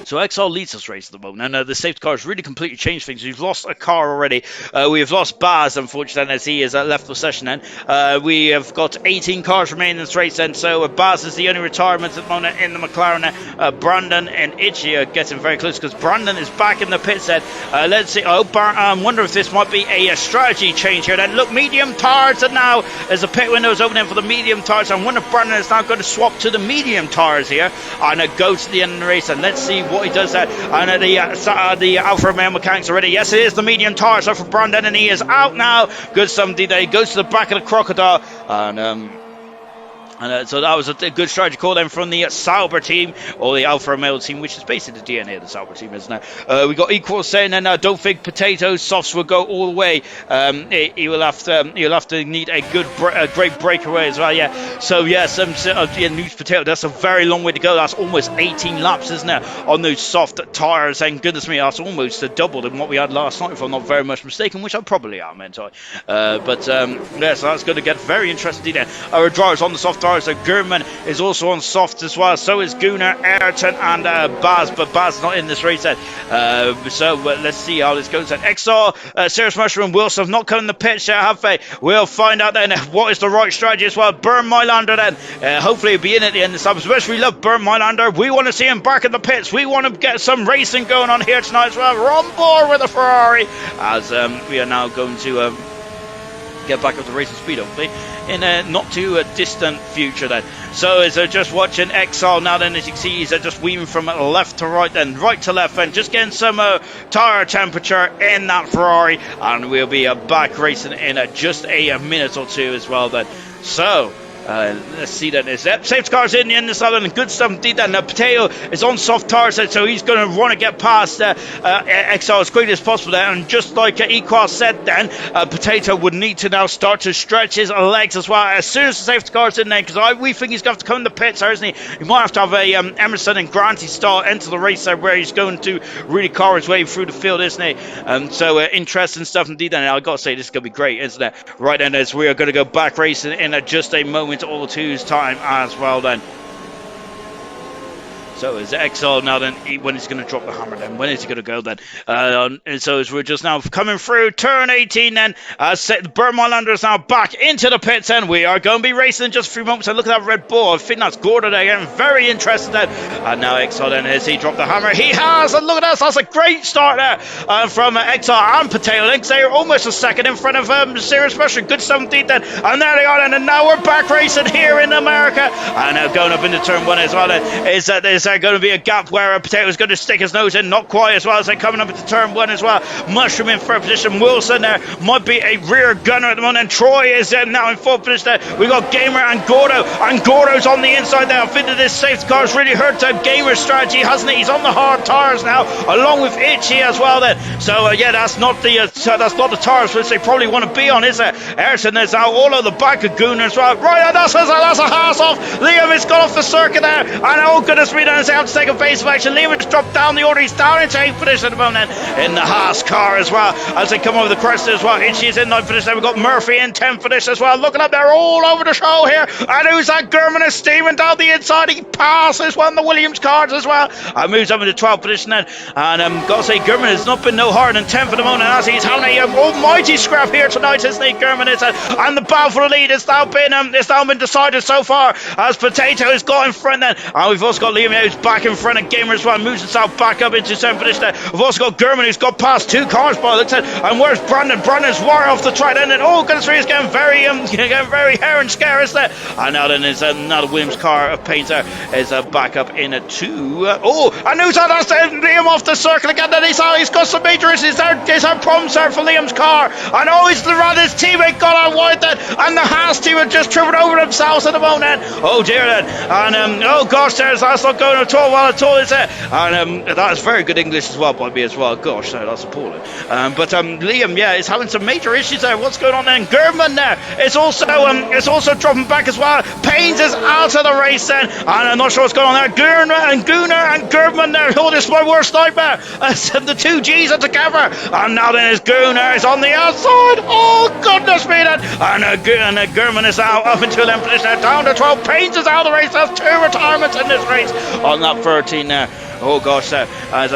So XL leads this race at the moment, and the safety car has really completely changed things. We've lost a car already. We've lost Baz, unfortunately, as he has left the session then. We have got 18 cars remaining in this race then, so Baz is the only retirement at the moment in the McLaren. Brandon and Itchy are getting very close, because Brandon is back in the pit then. Let's see. I wonder if this might be a strategy change here then. Look, medium tyres, and now as the pit window is opening for the medium tyres, I wonder if Brandon is now going to swap to the medium tyres here and go to the end of the race, and let's see what he does there. And the Alfa Romeo mechanics are ready. Yes, it is the medium tyre so for Brandon, and he is out now. Good something there. He goes to the back of the Crocodile, and so that was a good strategy call then from the Sauber team, or the Alfa Romeo team, which is basically the DNA of the Sauber team, isn't it? We got Equals saying, and I don't think Potatoes softs will go all the way. He'll have to need a great breakaway as well. Yeah. So yes, News Potato. That's a very long way to go. That's almost 18 laps, isn't it, on those soft tyres? And goodness me, that's almost doubled in what we had last night, if I'm not very much mistaken, which I probably am, aren't I? Yeah, so that's going to get very interesting. Then our drivers on the soft tyres. So Gurman is also on soft as well. So is Gunnar, Ayrton, and Baz. But Baz not in this race then. Let's see how this goes then. XR, Serious Mushroom, Wilson have not come in the pits yet, have they? We'll find out then what is the right strategy as well. Burn Mylander then. Hopefully he'll be in at the end of the time. Especially we love Burn Mylander. We want to see him back in the pits. We want to get some racing going on here tonight as well. We're on board with the Ferrari, as we are now going to get back up to racing speed, hopefully, in a not too distant future then. So as they're just watching XR now then, as you can see, he's just weaving from left to right then, right to left, and just getting some tyre temperature in that Ferrari, and we'll be back racing in just a minute or two as well then. So Let's see that. Safety cars in the end of and good stuff indeed. And Potato is on soft tires, so he's going to want to get past Exile as quickly as possible there. And just like Equal said then, Potato would need to now start to stretch his legs as well as soon as the safety car's in there, because we think he's going to have to come in the pits there, isn't he? He might have to have a Emerson and Granty style enter the race there, where he's going to really car his way through the field, isn't he? So interesting stuff indeed. And I've got to say, this is going to be great, isn't it? Right then, as we are going to go back racing in just a moment, all two's time as well then. So is Exile now then, when he's going to drop the hammer then? When is he going to go then? And so as we're just now coming through turn 18 then, Burmalander is now back into the pits and we are going to be racing in just a few moments. And look at that Red Bull. I think that's Gordon again. Very interested then. And now Exile then, has he dropped the hammer? He has! And look at this, that's a great start there from Exile and Potato Links. They are almost a second in front of Serious Mushroom. Good stuff indeed then. And there they are then. And now we're back racing here in America. And now going up into turn 1 as well then, is that there's going to be a gap where a Potato is going to stick his nose in, not quite as well as they're coming up into turn 1 as well. Mushroom in third position, Wilson there might be a rear gunner at the moment, and Troy is now in fourth position there. We got Gamer and Gordo, and Gordo's on the inside there. I think that this safety car has really hurt Gamer's strategy, hasn't it? He's on the hard tires now, along with Itchy as well then. So yeah, that's not the tires which they probably want to be on, is it? Ayrton is now all over the back of Gooner as well. Right, and that's a Haas off. Liam has got off the circuit there, and oh goodness me, then it's out to take a face of action. Liam has dropped down the order. He's down into 8th position at the moment in the Haas car as well as they come over the crest as well. Itchy is in 9th position. We've got Murphy in 10th position as well. Looking up there all over the show here. And who's that? Gurman is steaming down the inside. He passes one of the Williams cars as well and moves up into 12th position then. And got to say, Gurman has not been no harder than 10th at the moment as he's having a almighty scrap here tonight, isn't he? Gurman is and the battle for the lead has now been decided so far as Potato has got in front then. And we've also got Liam who's back in front of Gamer as well, moves himself back up into 7th position there. We've also got Gurman who's got past 2 cars by the looks at. And where's Brandon? Brandon's wire off the track and then oh goodness me, he's getting very hair and scare, isn't it? And now then is another Williams car of Painter is back up in a 2. And who's that? That's Liam off the circle again. Then he's got some major issues there. There's a problem there for Liam's car. And his teammate got out wide then, and the Haas team have just driven over themselves at the moment. Oh dear then. And oh gosh, that's not going at all well at all, is it? And that is very good English as well by me as well. Gosh, no, that's appalling. But Liam, yeah, is having some major issues there. What's going on there? And Gurman there is also dropping back as well. Paines is out of the race then, and I'm not sure what's going on there. Gooner and Gurman there. Oh, this is my worst nightmare. The 2 G's are together, and now then is Gooner is on the outside. Oh goodness me then. And Gurman is out up into 11th position, down to 12. Paines is out of the race. That's 2 retirements in this race on that 13 there. Oh gosh, as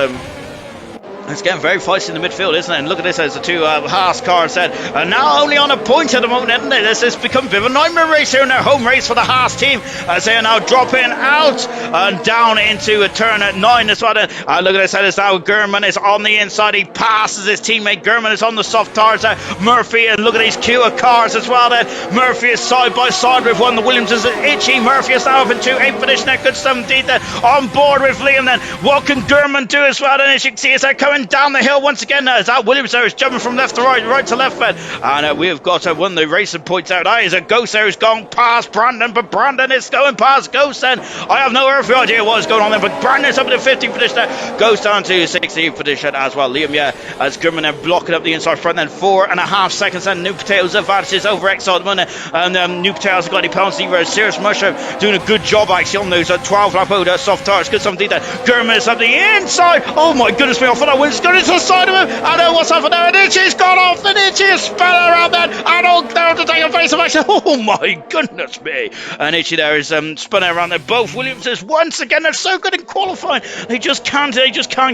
it's getting very feisty in the midfield, isn't it? And look at this as the 2 Haas cars said, now only on a point at the moment, isn't it? This has become a bit of a nightmare race here in their home race for the Haas team as they are now dropping out and down into a turn at 9 as well. Look at this, as now Gurman is on the inside. He passes his teammate. Gurman is on the soft tires. Murphy, and look at these queue of cars as well. Murphy is side by side with one of the Williamses. Itchy Murphy is now up into 8th position. Good stuff indeed. On board with Liam. Then what can Gurman do as well? And as you can see, as they're coming down the hill once again, as that Williams there is jumping from left to right to left, and we have got one of the racing points out. That is a Ghost there who's gone past Brandon, but Brandon is going past Ghost then. I have no earthly idea what is going on there, but Brandon's up in the 15th position there. Goes down to 16th position as well. Liam, yeah, as Gurman then blocking up the inside front, then 4.5 seconds, and New Potatoes advances over Exile at the moment, and New Potatoes have got any penalty, whereas Serious Mushroom doing a good job actually on those 12 lap soft tires. Good something that Gurman is up the inside. Oh my goodness me, I thought that wind's going into the side of him. I know what's happened there, and Itchy's gone off, and Itchy is spun around then, and all down to take a face of action. Oh my goodness me. And Itchy there is spun around there. Both Williamses once again, they're so good in qualifying. They just can't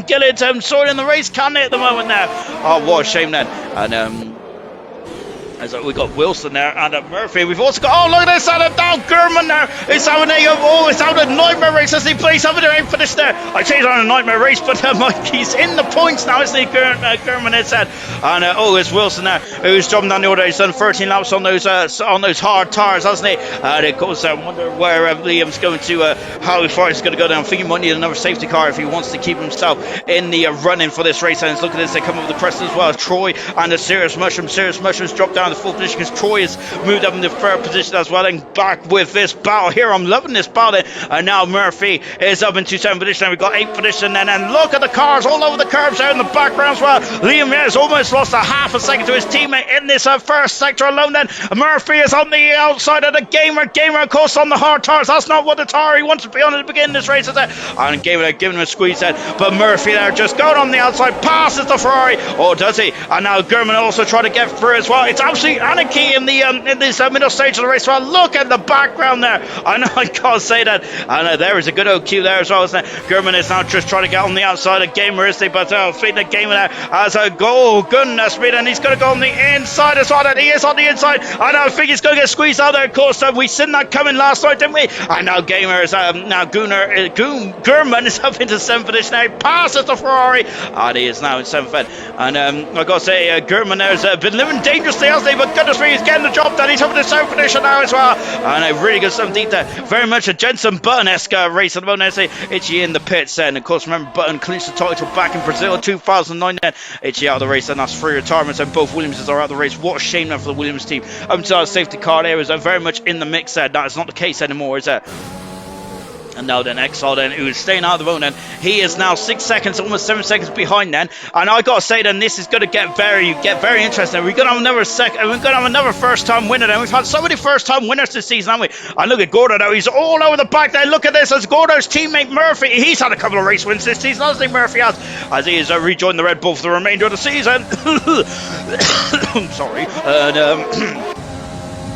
get it sorted in the race, can they, at the moment now? Oh, what a shame then. And as we've got Wilson there and Murphy. We've also got, oh, look at this, and down Gurman there. It's having a nightmare race as he plays having a finish there. I say it's on a nightmare race, but he's in the points now, isn't he? Gurman is said. And it's Wilson there who's jumping down the order. He's done 13 laps on those hard tires, hasn't he? And it goes I wonder where Liam's going to, how far he's going to go down. I think he might need another safety car if he wants to keep himself in the running for this race. And look at this, they come over the crest as well. Troy and the Serious Mushrooms. Serious Mushrooms drop down down to 4th position because Troy has moved up into 3rd position as well. And back with this battle here. I'm loving this battle. And now Murphy is up into 7th position. And we've got 8th position. And then look at the cars all over the curbs out in the background as well. Liam has almost lost a half a second to his teammate in this first sector alone. Then Murphy is on the outside of the Gamer. Gamer, of course, on the hard tires. That's not what the tire he wants to be on at the beginning of this race, is it? And Gamer giving him a squeeze then. But Murphy there just going on the outside, passes the Ferrari. Oh, does he? And now Gurman also trying to get through as well. It's absolute anarchy in the in this middle stage of the race. Well, look at the background there. I know I can't say that. And there is a good old cue there as well, isn't it? Gurman is now just trying to get on the outside of Gamer, is he? But feeding the Gamer there as a goal. Goodness me, and he's going to go on the inside as well. And he is on the inside. I know, I think he's going to get squeezed out there, of course. We seen that coming last night, didn't we? And now Gamer is now Gurman is up into 7th position now. He passes the Ferrari, and he is now in 7th then. And I got to say, Gurman has been living dangerously, hasn't he? But goodness me, he's getting the job done. He's up into 7th position now as well. And a really good 17th there. Very much a Jenson Button-esque race at the moment. Itchy in the pits, and of course, remember Button clinched the title back in Brazil in 2009. Then Itchy out of the race, and that's 3 retirements, and both Williamses are out of the race. What a shame now for the Williams team. Up until our safety car there is very much in the mix there. That is not the case anymore, is it? And now then Exile then, who is staying out of the road, then he is now 6 seconds, almost 7 seconds behind then. And I gotta say then, this is gonna get very interesting. We're gonna have another first time winner then. We've had so many first time winners this season, haven't we? And look at Gordo now, he's all over the back there. Look at this, as Gordo's teammate Murphy, he's had a couple of race wins this season, hasn't he? Murphy has, as he has rejoined the Red Bull for the remainder of the season. Sorry. And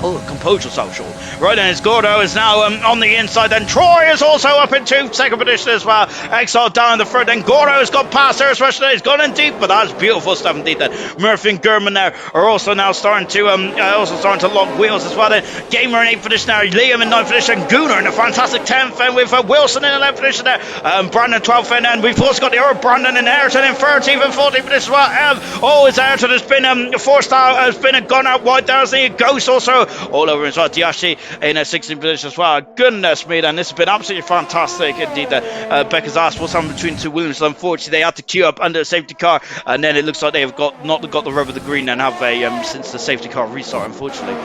oh, compose yourself, Sean. Right then, Gordo is now on the inside. Then Troy is also up into 2nd position as well. Exile down in the front. Then Gordo has got past there, especially. He's gone in deep, but that's beautiful stuff indeed. Then Murphy and Gurman there are also now starting to lock wheels as well. Then Gamer in 8th position now. Liam in 9th position. Gunnar in a fantastic 10th. And with Wilson in 11th position there. Brandon 12th. And we've also got the other Brandon and Ayrton in 13th and 14th position as well. His Ayrton has been forced out, has been gone out wide there. As he Ghost also all over as well. Diashi in a 16th position as well. Goodness me, then this has been absolutely fantastic indeed. Becca's asked what's happened between the two Williams. Unfortunately, they had to queue up under the safety car, and then it looks like they have not got the rub of the green and have since the safety car restart, unfortunately.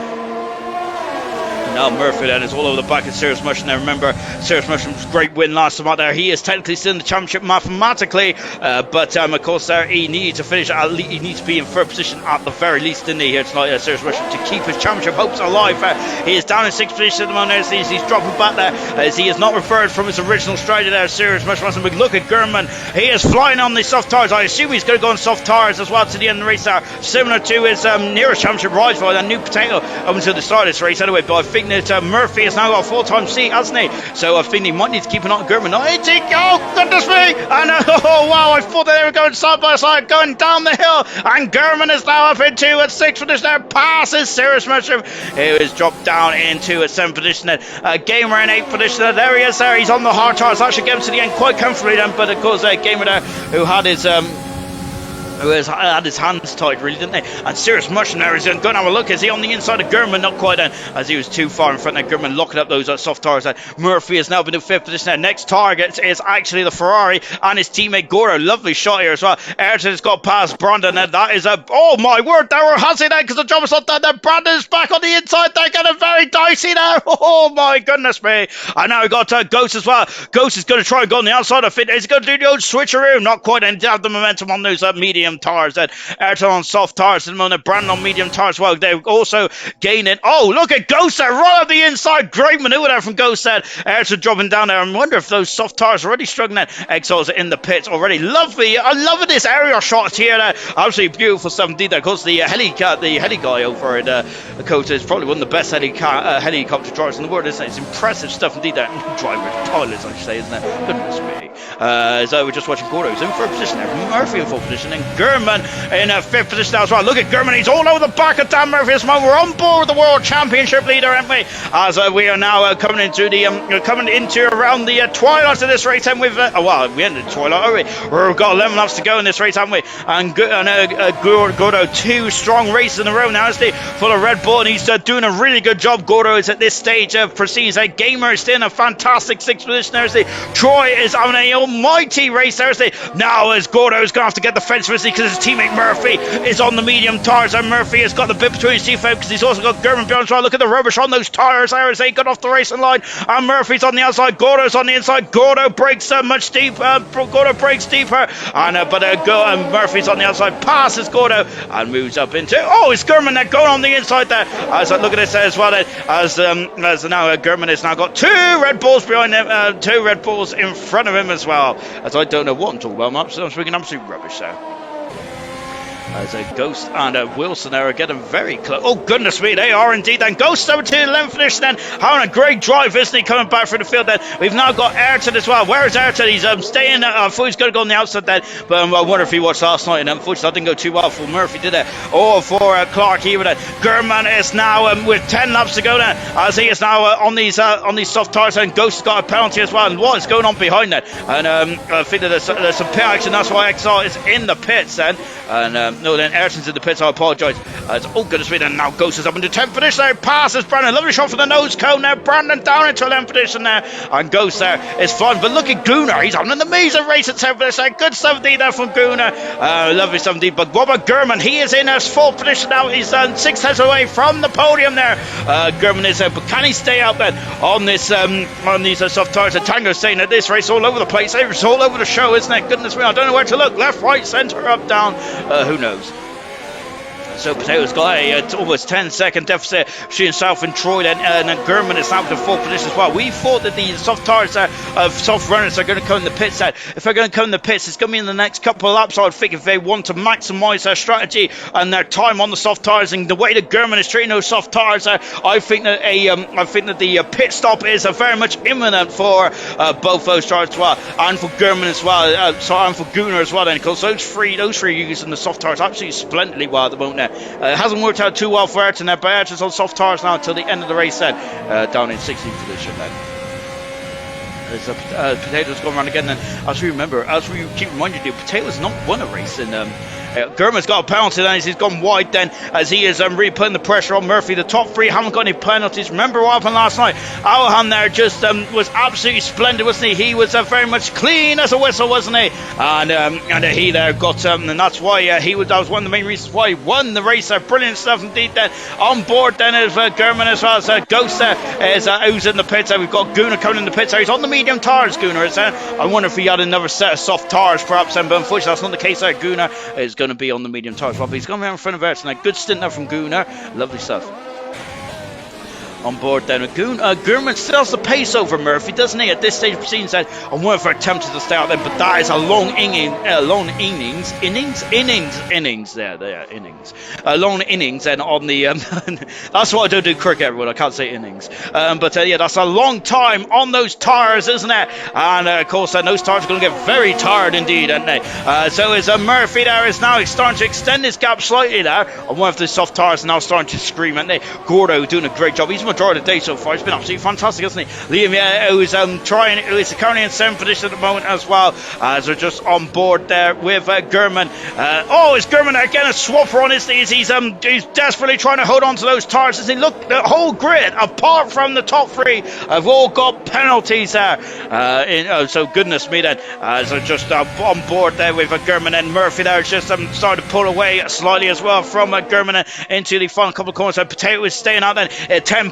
Now Murphy then is all over the back of Sirius Mushroom. Now remember, Sirius Mushroom's great win last time out there. He is technically still in the championship mathematically, but of course he needs to finish. He needs to be in 3rd position at the very least, didn't he, here tonight, Sirius Mushroom, to keep his championship hopes alive. He is down in 6th position at the moment. He's dropping back there as he is not referred from his original strategy there. Sirius Mushroom. But look at Gurman. He is flying on the soft tires. I assume he's going to go on soft tires as well to the end of the race there, similar to his nearest championship rival, a new potato, up until the start of this race anyway. But I think that Murphy has now got a full-time seat, hasn't he? So I think he might need to keep an eye on Gurman. Oh, goodness me! And oh wow, I thought that they were going side by side, going down the hill, and Gurman is now up into a 6th position there, passes Sirius Mushroom, who is dropped down into a 7th position there. Gamer in 8th position there. There he is there, he's on the hard tires, that should get him to the end quite comfortably then, but of course Gamer there, who had his hands tied, really, didn't they? And Sirius Mushroom there is going to have a look. Is he on the inside of Gurman? Not quite, then, as he was too far in front of Gurman, locking up those soft tires. Murphy has now been in 5th position there. Next target is actually the Ferrari and his teammate Gordo. Lovely shot here as well. Ayrton has got past Brandon, and that is oh my word, there were Hussey there because the job is not done there. Brandon is back on the inside. They're getting very dicey now. Oh my goodness me. And now we got Ghost as well. Ghost is going to try and go on the outside of it. Is he going to do the old switcheroo? Not quite, and have the momentum on those medium tires. Then Ayrton on soft tires, and Brandon on medium tires. Well, they're also gaining. Oh, look at Ghost there, right up the inside. Great maneuver there from Ghost there. Ayrton dropping down there. I wonder if those soft tires are already struggling. Exiles in the pits already. Lovely. I love this aerial shot here. Absolutely beautiful stuff indeed. Of course, the heli guy over at Dakota is probably one of the best helicopter drivers in the world, isn't it? It's impressive stuff indeed. That driver, pilots, I should say, isn't it? Goodness me. So we're just watching Gordo. He's in 3rd position there. Murphy in 4th position, and Gurman in 5th position now as well. Look at Gurman, he's all over the back of Dan Murphy this moment. We're on board with the World Championship leader, aren't we? As we are now coming into around the twilight of this race, and we've well, we ended the twilight, haven't we? We've got 11 laps to go in this race, haven't we? And Gordo, 2 strong races in a row now, isn't he? Full of Red Bull, and he's doing a really good job. Gordo is at this stage proceeds. Gamer is still in a fantastic 6th position there, isn't he? Troy is having a almighty race there, isn't he? Now as Gordo's going to have to get the fence, isn't he? Because his teammate Murphy is on the medium tyres, and Murphy has got the bit between his teeth because he's also got German behind as well. Look at the rubbish on those tyres there as they got off the racing line, and Murphy's on the outside, Gordo's on the inside. Gordo breaks much deeper, Gordo breaks deeper, and Murphy's on the outside, passes Gordo and moves up into, it's German there going on the inside there. As look at this there as well, as now German has now got 2 Red Bulls behind him, 2 Red Bulls in front of him as well, as I don't know what I'm talking about. I'm speaking absolute rubbish there. As a Ghost and Wilson are getting very close. Oh, goodness me, they are indeed. Then Ghost over to the 11th finish, then having a great drive, isn't he, coming back through the field then. We've now got Ayrton as well. Where is Ayrton? He's staying, I thought he's going to go on the outside then, but I wonder if he watched last night, and unfortunately that didn't go too well for Murphy, did it? Or for Clark even then. German is now with 10 laps to go then, as he is now on these soft tyres, and Ghost has got a penalty as well. And what is going on behind that? And I think that there's some pit action, that's why XR is in the pits then. And no, then Ayrton's in the pits, I apologise. Oh, goodness me, then now Ghost is up into 10th position there, passes Brandon, lovely shot for the nose cone there, Brandon down into 11th position there, and Ghost there is fun, but look at Gunnar, he's on an amazing race at 10th position, good 17 there from Gunnar, lovely 17, but what about German? He is in his 4th position now, he's 6 heads away from the podium there. German is but can he stay out then on this on these soft tyres? And Tango's saying that this race all over the place, it's all over the show, isn't it? Goodness me, I don't know where to look, left, right, centre, up, down, who knows. So Potato's got a almost 10-second deficit between himself and Troy then, and then German is now to 4th position as well. We thought that the soft tyres soft runners are going to come in the pits. If they're going to come in the pits, it's going to be in the next couple of laps. I would think if they want to maximise their strategy and their time on the soft tyres, and the way that German is treating those soft tyres, I think that the pit stop is very much imminent for both those tyres as well, and for German as well, and for Gunnar as well. Then, because those three are using the soft tyres absolutely splendidly well at the moment. It hasn't worked out too well for Ayrton there, but Ayrton's on soft tyres now until the end of the race then, down in 16th position then. As Potato's going around again then, as we keep reminding you, Potato's not won a race in German's got a penalty then as he's gone wide then, as he is really putting the pressure on Murphy. The top 3 haven't got any penalties. Remember what happened last night? Alahan there just was absolutely splendid, wasn't he? He was very much clean as a whistle, wasn't he? And he there got and that's why that was one of the main reasons why he won the race. Brilliant stuff indeed then. On board then is German as well as Ghost is who's in the pits. We've got Gunnar coming in the pits. He's on the medium tyres, Gunnar is there. I wonder if he had another set of soft tyres perhaps, but unfortunately that's not the case there. Gunnar is going to be on the medium tyres. Well, but he's going around in front of Ayrton. Good stint there from Gunnar. Lovely stuff. On board then with German still has the pace over Murphy, doesn't he? At this stage of proceedings, I wonder if they're tempted to stay out then, but that is a long innings then on the that's why I don't do cricket, everyone. I can't say innings, but yeah, that's a long time on those tyres, isn't it? And of course those tyres are going to get very tired indeed, aren't they? So is Murphy there is now starting to extend his gap slightly there. I wonder if the soft tyres are now starting to scream, aren't they? Gordo doing a great job. He's majority of the day so far. It's been absolutely fantastic, hasn't he? Liam, who is currently in 7th position at the moment as well, as they're just on board there with German. It's German again, a swapper on his knees. He's desperately trying to hold on to those tyres. As he look, the whole grid, apart from the top 3, have all got penalties there. So goodness me then, as they're just on board there with German, and Murphy there is just starting to pull away slightly as well from German into the final couple of corners. So Potato is staying out then.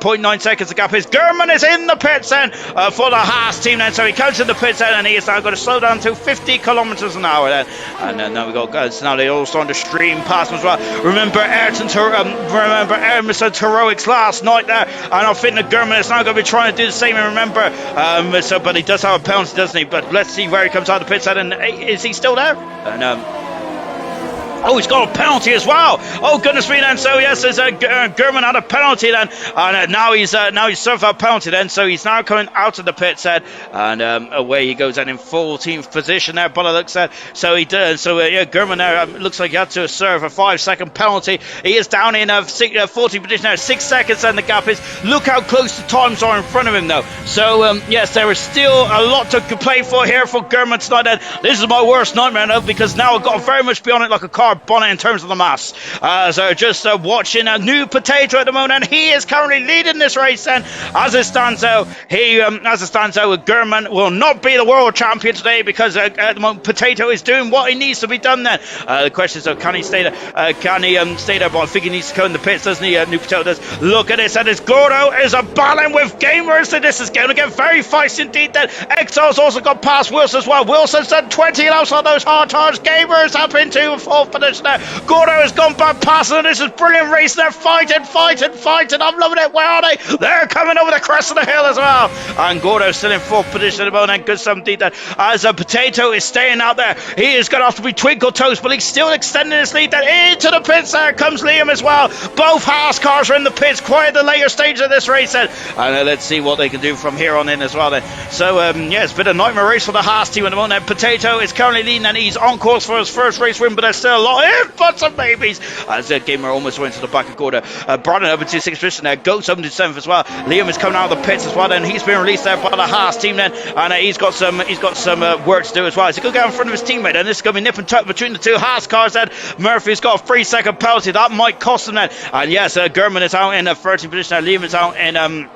10.9 seconds the gap is. German is in the pits then for the Haas team then, so he comes in the pits then, and he is now going to slow down to 50 kilometers an hour then, and then now we got guys, now they all starting to stream past him as well. Remember Mr. Heroics last night there, and I think that German is now going to be trying to do the same, and remember but he does have a penalty, doesn't he? But let's see where he comes out of the pits then, and is he still there? And he's got a penalty as well. Oh, goodness me then. So, yes, there's German had a penalty then. And now he's served a penalty then. So, he's now coming out of the pits then. And away he goes then in 14th position there. But it looks so he does. So, German there looks like he had to serve a 5-second penalty. He is down in 14th position now. 6 seconds and the gap is. Look how close the times are in front of him though. So, yes, there is still a lot to play for here for German tonight. And this is my worst nightmare now, because now I've got very much be on it like a car. our bonnet in terms of the mass. So just watching a new Potato at the moment. He is currently leading this race. Then, as it stands out, Gurman will not be the world champion today because at the moment Potato is doing what he needs to be done. Then the question is, can he stay there? Can he stay there? But I think he needs to go in the pits, doesn't he? New Potato does. Look at this, and his Gordo is a battling with Gamers. So this is going to get very feisty indeed. Then Exile's also got past Wilson as well. Wilson's done 20 laps on those hard tires. Gamers up into fourth position there. Gordo has gone back past them. This is brilliant racing. They're fighting. I'm loving it. Where are they? They're coming over the crest of the hill as well. And Gordo's still in fourth position at the moment. And good stuff indeed. That as a Potato is staying out there, he is going to have to be twinkle toes, but he's still extending his lead. Then into the pits there comes Liam as well. Both Haas cars are in the pits quite at the later stage of this race. Then. And let's see what they can do from here on in as well. Then. So yeah, it's been a nightmare race for the Haas team at the moment. Potato is currently leading and he's on course for his first race win, but there's still a lot of ifs, buts and maybes. As the Gamer almost went to the back of Gordo. Brandon up into 6th position there. Goats up into 7th as well. Liam is coming out of the pits as well. Then he's been released there by the Haas team then, and he's got some work to do as well. He's going to go in front of his teammate, and this is going to be nip and tuck between the two Haas cars. Then Murphy's got a 3-second penalty that might cost him then. And yes, Gurman is out in 13th position. Liam is out in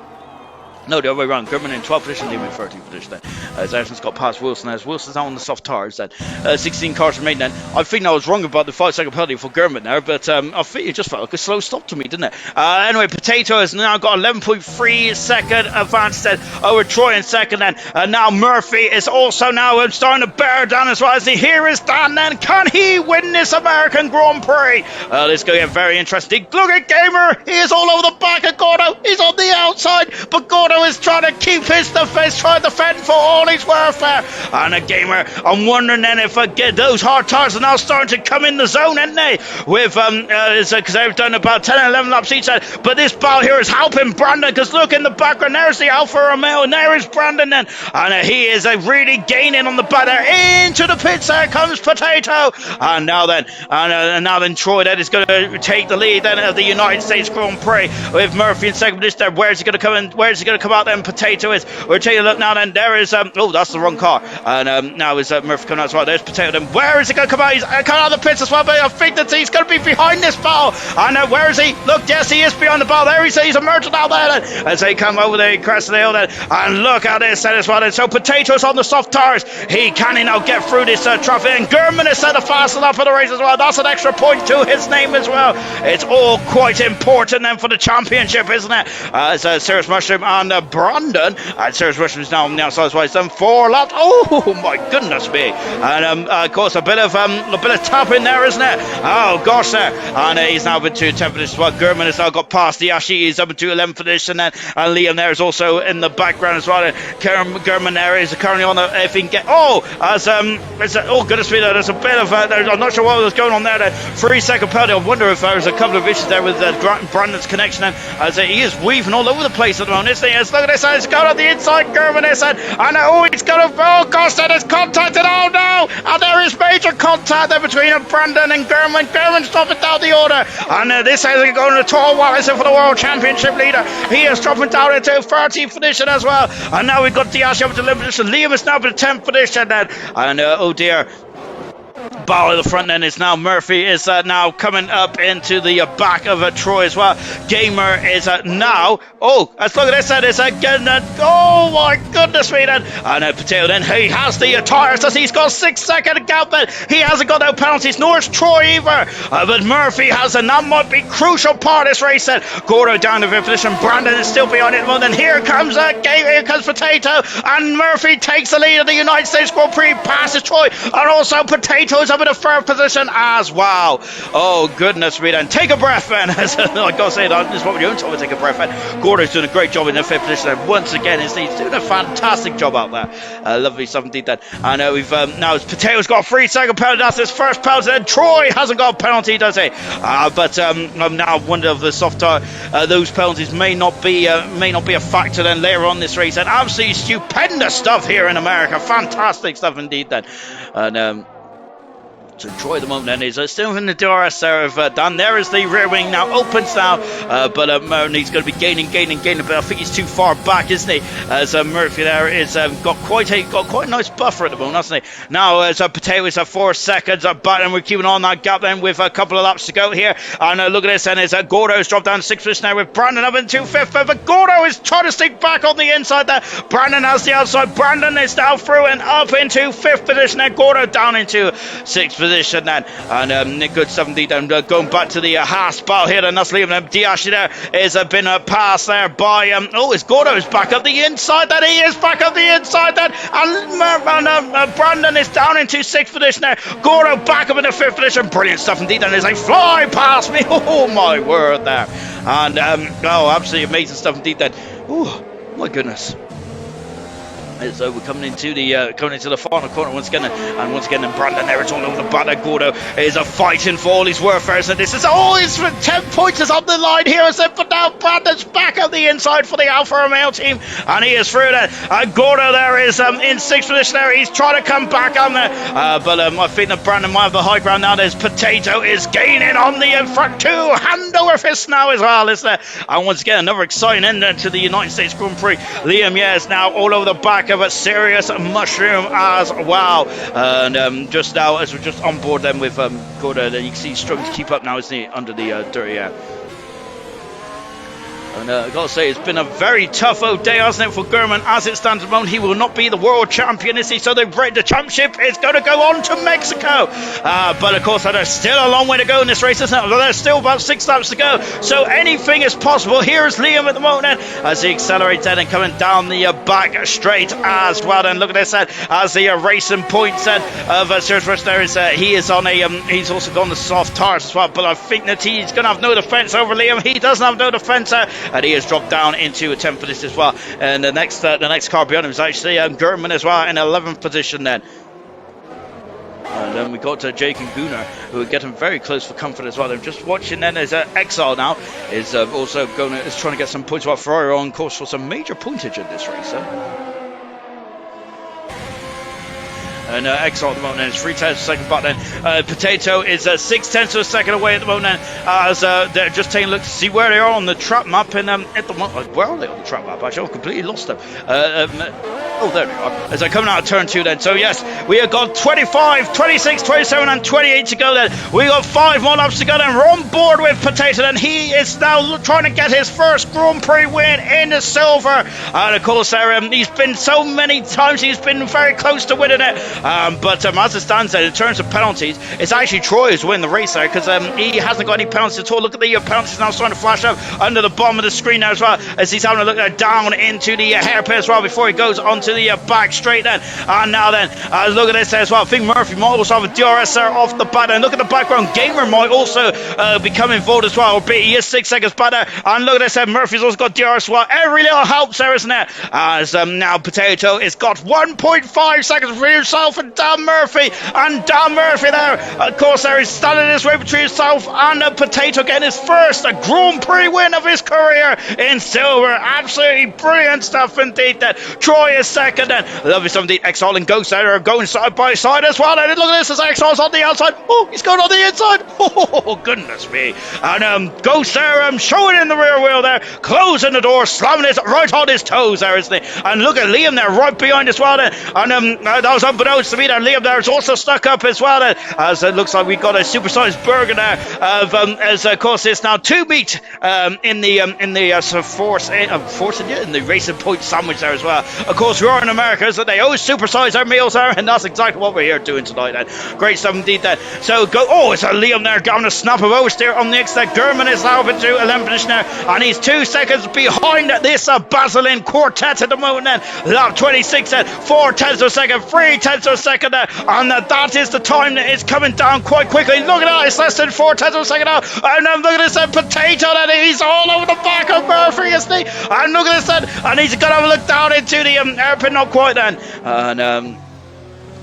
no, the other way around. Gurman in 12th position, Liam in 13th position then. As Ayrton's got past Wilson, as Wilson's out on the soft tires then. 16 cars remain then. I think I was wrong about the 5-second penalty for Gurman there, but I think it just felt like a slow stop to me, didn't it? Anyway, Potato has now got 11.3 second advance then over Troy in second then. And now Murphy is also now starting to bear down as well as here is Dan then. Can he win this American Grand Prix? This is going to get very interesting. Look at Gamer. He is all over the back of Gordo. He's on the outside, but Gordo is trying to keep his defense, trying to defend for all his welfare. And a Gamer, I'm wondering then if those hard tires are now starting to come in the zone, aren't they? With because they've done about 10 and 11 laps each side. But this battle here is helping Brandon, because look in the background, there's the Alfa Romeo, and there is Brandon then, and he is really gaining on the back there. Into the pits there comes Potato, and now then Troy then is going to take the lead then of the United States Grand Prix with Murphy in second position there. Where's he going to come in? Where's he going to come out then? Potato is. We're taking a look now then. There is oh, that's the wrong car. And now is Murphy coming out as well. There's Potato then. Where is he going to come out? He's coming out of the pits as well, but I think that he's going to be behind this battle. And where is he? Look, yes, he is behind the battle. There he's emerging out there then. As they come over the crest of the hill then. And look at this then as well then. So Potato's on the soft tires. Can he now get through this traffic? And Gurman is set the fastest lap of the race as well. That's an extra point to his name as well. It's all quite important then for the championship, isn't it? As Serious Mushroom and Brandon. And Serious Mushroom is now on the outside as well. He's done 4 laps. Oh my goodness me. And of course a bit of tap in there, isn't it? Oh gosh there. And he's now been to 10th position as well. Gurman has now got past the Ashi. He's up into 11th position then. And Liam there is also in the background as well. Gurman there is currently on the, if he can get, oh goodness me, there's a bit of I'm not sure what was going on there. 3-second penalty. I wonder if there's a couple of issues there with Brandon's connection then, as he is weaving all over the place at the moment, isn't he? Look at this, he's got on the inside, Gurman is, and he's got oh gosh, that is contacted, oh no, and there is major contact there between Brandon and Gurman. Gurman's dropping down the order, and this is going to Tor Wallison for the World Championship leader. He is dropping down into 13th position as well, and now we've got Diash up to 11th position. Liam is now in 10th position then, and oh dear, battle at the front end is now Murphy is now coming up into the back of Troy as well. Gamer is now, oh, let's look at this then, is again, oh my goodness me then, and Potato then, he has the tires, he's got 6-second gap then, he hasn't got no penalties, nor is Troy either, but Murphy has, and that might be crucial part of this race then. Gordo down to 5th position, Brandon is still behind it, and then here comes Potato, and Murphy takes the lead of the United States Grand Prix, passes Troy, and also Potato is up in a 3rd position as well. Oh goodness me then, take a breath then. I gotta say that is what we're doing, so take a breath then. Gordo's doing a great job in the 5th position and once again he's doing a fantastic job out there. Lovely stuff indeed then. And we've now Potato's got a 3-second penalty, that's his first penalty, and Troy hasn't got a penalty, does he? But I'm now wondering if the soft tire, those penalties may not be a factor then later on this race, and absolutely stupendous stuff here in America, fantastic stuff indeed then. And So Troy at the moment then is still in the DRS there of Dan. There is the rear wing now, opens now, but Murphy's going to be gaining, but I think he's too far back, isn't he? As Murphy there is got quite a nice buffer at the moment, hasn't he? Now as Potato is 4 seconds back, and we're keeping on that gap then with a couple of laps to go here. And look at this, and as Gordo's dropped down 6th position now with Brandon up into 5th, but Gordo is trying to stick back on the inside there. Brandon has the outside. Brandon is now through and up into 5th position there. Gordo down into 6th position then. And Nick Good 70 then going back to the Haas battle here, and that's leaving him. Diashi there is been passed there by is Gordo's back up the inside then. He is back up the inside then, and Brandon is down into 6th position there. Gordo back up into 5th position. Brilliant stuff indeed, and as they fly past me, oh my word there. And absolutely amazing stuff indeed then. Oh my goodness. So we're coming into the final corner once again, and once again, Brandon there, it's all over the back. Gordo is fighting for all his worth, and this is always 10 points is on the line here, but now Brandon's back on the inside for the Alfa Romeo team, and he is through that. Gordo there is in 6th position there. He's trying to come back on there, but I think that Brandon might have the high ground now. There's Potato is gaining on the front 2 hand over fist now as well, isn't there? And once again, another exciting end to the United States Grand Prix. Liam is now all over the back of a serious mushroom as well, and just now as we're just on board then with Gordo, you can see he's struggling to keep up now, isn't he, under the dirty air. And I've got to say, it's been a very tough old day, hasn't it, for Gurman? As it stands at the moment, he will not be the world champion, is he? So the championship is going to go on to Mexico. But of course, there's still a long way to go in this race, isn't it? There's still about 6 laps to go. So anything is possible. Here's Liam at the moment as he accelerates then and coming down the back straight as well. And look at this as the racing points of Sirius Rush there is he is on he's also gone the soft tires as well. But I think that he's going to have no defence over Liam. He doesn't have no defence. And he has dropped down into a 10th position as well. And the next car beyond him is actually Gurman as well in 11th position then. And then we got Jake and Gunnar, who are getting very close for comfort as well. They're just watching then as Exile now is also is trying to get some points while Ferrari on course for some major pointage in this race. And Exile at the moment is 3 tenths of a second back then. Potato is 6 tenths of a second away at the moment then, as they're just taking a look to see where they are on the trap map. And at the moment, where are they on the trap map? Actually, I've completely lost them. There they are. As they're coming out of turn 2 then. So yes, we have got 25, 26, 27 and 28 to go then. We got 5 more laps to go then. We're on board with Potato and he is now trying to get his first Grand Prix win in the silver. And of course, he's been so many times, he's been very close to winning it. But as it stands there, in terms of penalties, it's actually Troy who's winning the race there, because he hasn't got any penalties at all. Look at the penalties now starting to flash up under the bottom of the screen now as well, as he's having a look down into the hairpin as well before he goes onto the back straight then. And now then, look at this there as well. I think Murphy might also have a DRS there off the bat. And look at the background, Gamer might also become involved as well, albeit he is 6 seconds back there. And look at this there, Murphy's also got DRS as well. Every little helps there, isn't it? As now Potato has got 1.5 seconds for himself and Dan Murphy. And Dan Murphy there, of course, there is standing this way between himself and Potato getting his first Grand Prix win of his career in silver. Absolutely brilliant stuff indeed. That Troy is second, and lovely stuff indeed. Exile and Ghost there are going side by side as well. And look at this as Exile's on the outside. Oh, he's going on the inside. Oh, goodness me. And Ghost there showing in the rear wheel there, closing the door, slamming it right on his toes there, isn't he? And look at Liam there right behind as well. And that was unbeknownst to me that Liam there is also stuck up as well, as it looks like we've got a supersized burger there as of course it's now 2 meat in the force in the racing point sandwich there as well. Of course, we are in America, so they always supersize our meals there, and that's exactly what we're here doing tonight then. Great stuff indeed then. So it's a Liam there having a snap of oversteer on the next there. Gurman is now up into 11th position there, and he's 2 seconds behind this Basilin quartet at the moment then. Lap 26 at 4 tenths of a second, 3 tenths of a second there, and that is the time that is coming down quite quickly. Look at that, it's less than 4 tenths of a second now, and look at this Potato that he's all over the back of Murphy, isn't he? And look at this then, and he's got to have a look down into the airpin, not quite then, and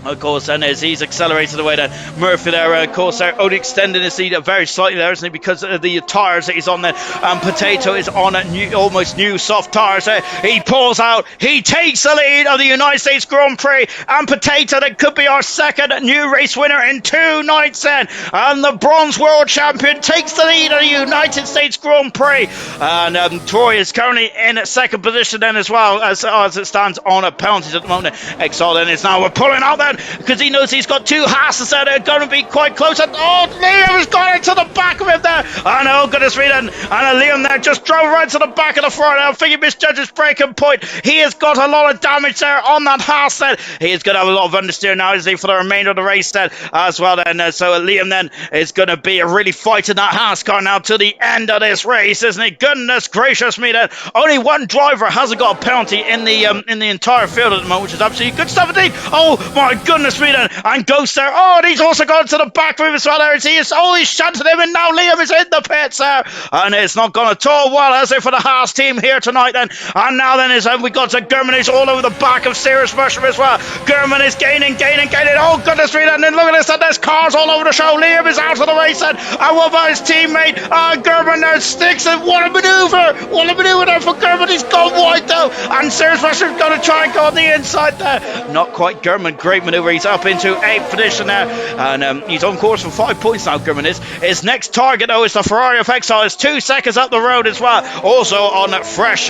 Of course, then as he's accelerated away, then Murphy there, of course, they're only extending his lead very slightly there, isn't he? Because of the tyres that he's on there. And Potato is on almost new soft tyres there. He pulls out, he takes the lead of the United States Grand Prix. And Potato, that could be our second new race winner in 2 nights then. And the bronze world champion takes the lead of the United States Grand Prix. And Troy is currently in second position then as well, as it stands on a penalties at the moment. Exile then is now, we're pulling out then, because he knows he's got 2 Haas's there. They're going to be quite close. And Liam has got into the back of him there. And oh goodness me then. And Liam there just drove right to the back of the front. I think he misjudged his braking point. He has got a lot of damage there on that Haas then. He is going to have a lot of understeer now, isn't he, for the remainder of the race then as well then. So Liam then is going to be really fighting that Haas car now to the end of this race, isn't he? Goodness gracious me then. Only one driver hasn't got a penalty in the entire field at the moment, which is absolutely good stuff indeed. Oh my goodness me then. And Ghost there. Oh, and he's also gone to the back of him as well there. He's shunted him, and now Liam is in the pits there. And it's not gone at all well, as if for the Haas team here tonight then. And now then we got to German, who's all over the back of Cirrus Mushroom as well. German is gaining. Oh goodness me then. And look at this, and there's cars all over the show. Liam is out of the race then. And what about his teammate? German there sticks, and what a maneuver. What a maneuver there for German. He's gone wide though. And Cirrus Mushroom's going to try and go on the inside there. Not quite German. Great maneuver. He's up into 8th position there. And he's on course for 5 points now, German is. His next target though is the Ferrari of Exile. It's 2 seconds up the road as well. Also on fresh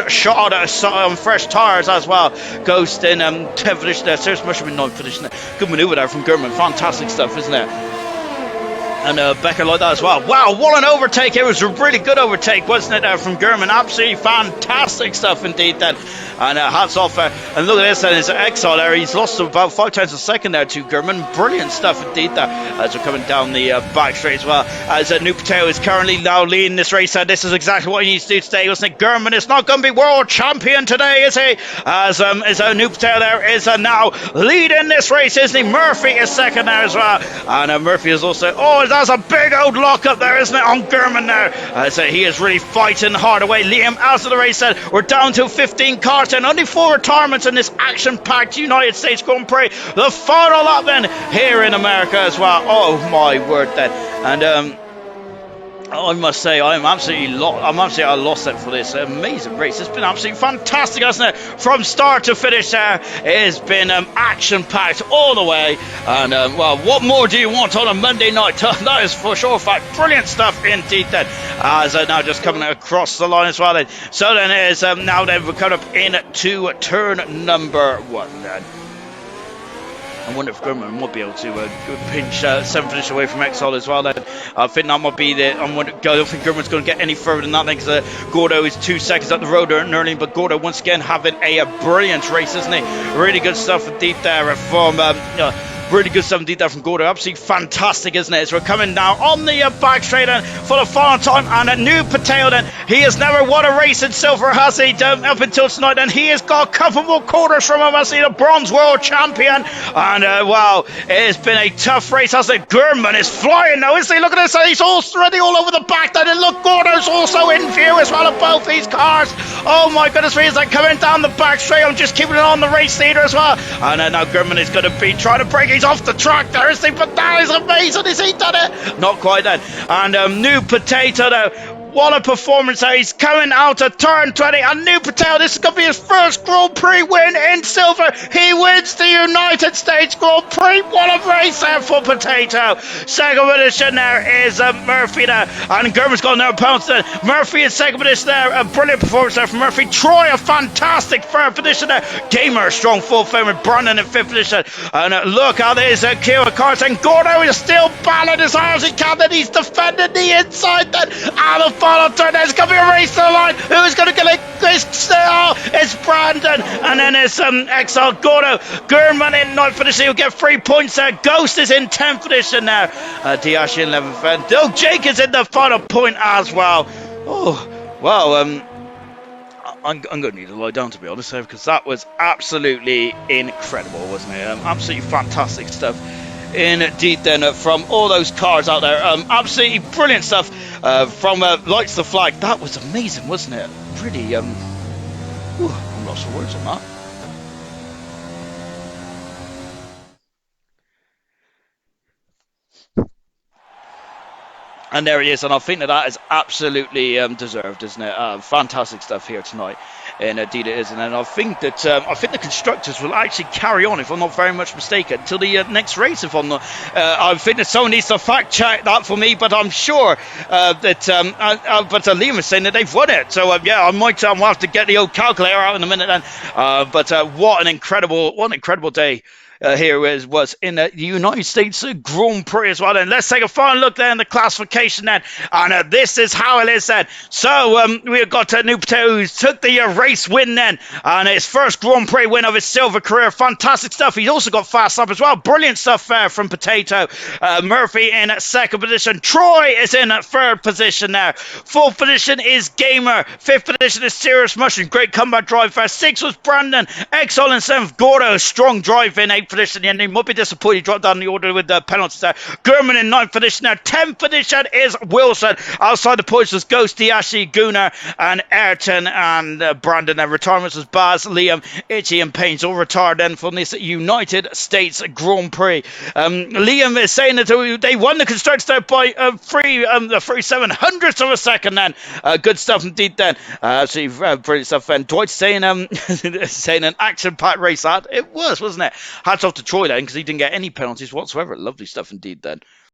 tyres as well. Ghost in 10th position there. Cirrus Mushroom in 9th position there. Good maneuver there from German. Fantastic stuff, isn't it? And Becker like that as well. Wow, what an overtake. It was a really good overtake, wasn't it, from German? Absolutely fantastic stuff indeed then. And hats off. And look at this, and his Exile there. He's lost about 5 tenths a second there to German. Brilliant stuff indeed there. As we're coming down the back straight as well. As New Potato is currently now leading this race. This is exactly what he needs to do today, wasn't it? German is not going to be world champion today, is he? As New Potato there is now leading this race, isn't he? Murphy is second there as well. And Murphy is also... Oh, that's a big old lock up there, isn't it, on German there? So he is really fighting hard away. Liam out of the race then. We're down to 15 cars and only 4 retirements in this action-packed United States Grand Prix. The final lap then here in America as well. Oh my word then. And I must say, I'm absolutely at a loss then for this amazing race. It's been absolutely fantastic, hasn't it? From start to finish there, it has been action-packed all the way. And, well, what more do you want on a Monday night? That is for sure fact. Brilliant stuff indeed then. As now just coming across the line as well then. So then it is now then we're coming up into turn number 1 then. I wonder if German might be able to pinch 7th position away from Exile as well then. I think that might be the... I don't think German's going to get any further than that then, because Gordo is 2 seconds up the road early, but Gordo once again having a brilliant race, isn't he? Really good stuff indeed there from... really good stuff indeed there from Gordo. Absolutely fantastic, isn't it? As we're coming now on the back straight then for the final time. And a New Potato then. He has never won a race in silver, has he? Up until tonight. And he has got a couple more quarters from him, has he? The bronze world champion. And wow, it has been a tough race, hasn't it? German is flying now, isn't he? Look at this. He's already all over the back then. And look, Gordo's also in view as well of both these cars. Oh my goodness me, as they're coming down the back straight. I'm just keeping it on the race leader as well. And now German is going to be trying to break. He's off the track there, isn't he? But that is amazing. Has he done it? Not quite then. And New Potato now. What a performance there. He's coming out of turn 20. And New Potato, this is going to be his first Grand Prix win in silver. He wins the United States Grand Prix. What a race there for Potato. Second position there is Murphy there. And German's got another pounce there. Murphy in second position there. A brilliant performance there from Murphy. Troy, a fantastic third position there. Gamer, a strong fourth with Brandon in fifth position. And look how there's Kira Carson. Gordo is still battling as hard as he can. And he's defending the inside then. Out of final turn. There's going to be a race to the line. Who's going to get it? It's Brandon. And then it's Exile Gordo. German in 9th position. He'll get 3 points there. Ghost is in 10th position there. Diashi in 11th. And Jake is in the final point as well. Oh, well, I'm going to need to lie down, to be honest, because that was absolutely incredible, wasn't it? Absolutely fantastic stuff. Indeed then from all those cars out there. Absolutely brilliant stuff from Lights the Flag. That was amazing, wasn't it? Really, I'm lost for words on that. And there he is, and I think that is absolutely deserved, isn't it? Fantastic stuff here tonight, and indeed it is. And then I think the constructors will actually carry on, if I'm not very much mistaken, until the next race. If I'm not, I think that someone needs to fact check that for me, but I'm sure but Liam is saying that they've won it. So yeah, I'll have to get the old calculator out in a minute. Then, but what an incredible day. Here was in the United States Grand Prix as well. Then let's take a final look there in the classification then, and this is how it is then. So we've got New Potato who took the race win then, and his first Grand Prix win of his silver career. Fantastic stuff. He's also got fast up as well. Brilliant stuff there from Potato. Murphy in second position. Troy is in third position there. Fourth position is Gamer. Fifth position is Serious Mushroom. Great comeback drive there. Sixth was Brandon. Exile in seventh. Gordo, strong drive in eighth position. And he might be disappointed. He dropped down the order with the penalties there. Gurman in ninth position there. 10th position is Wilson. Outside the points was Ghosty, Ashley, Gunnar, and Ayrton, and Brandon. And retirements was Baz, Liam, Itchy, and Paynes, all retired then from this United States Grand Prix. Liam is saying that they won the constructors there by 37 hundredths of a second then. Good stuff indeed then. Absolutely brilliant stuff then. Dwight saying saying an action-packed race that it was, wasn't it? Hats off to Troy then, because he didn't get any penalties whatsoever. Lovely stuff indeed then.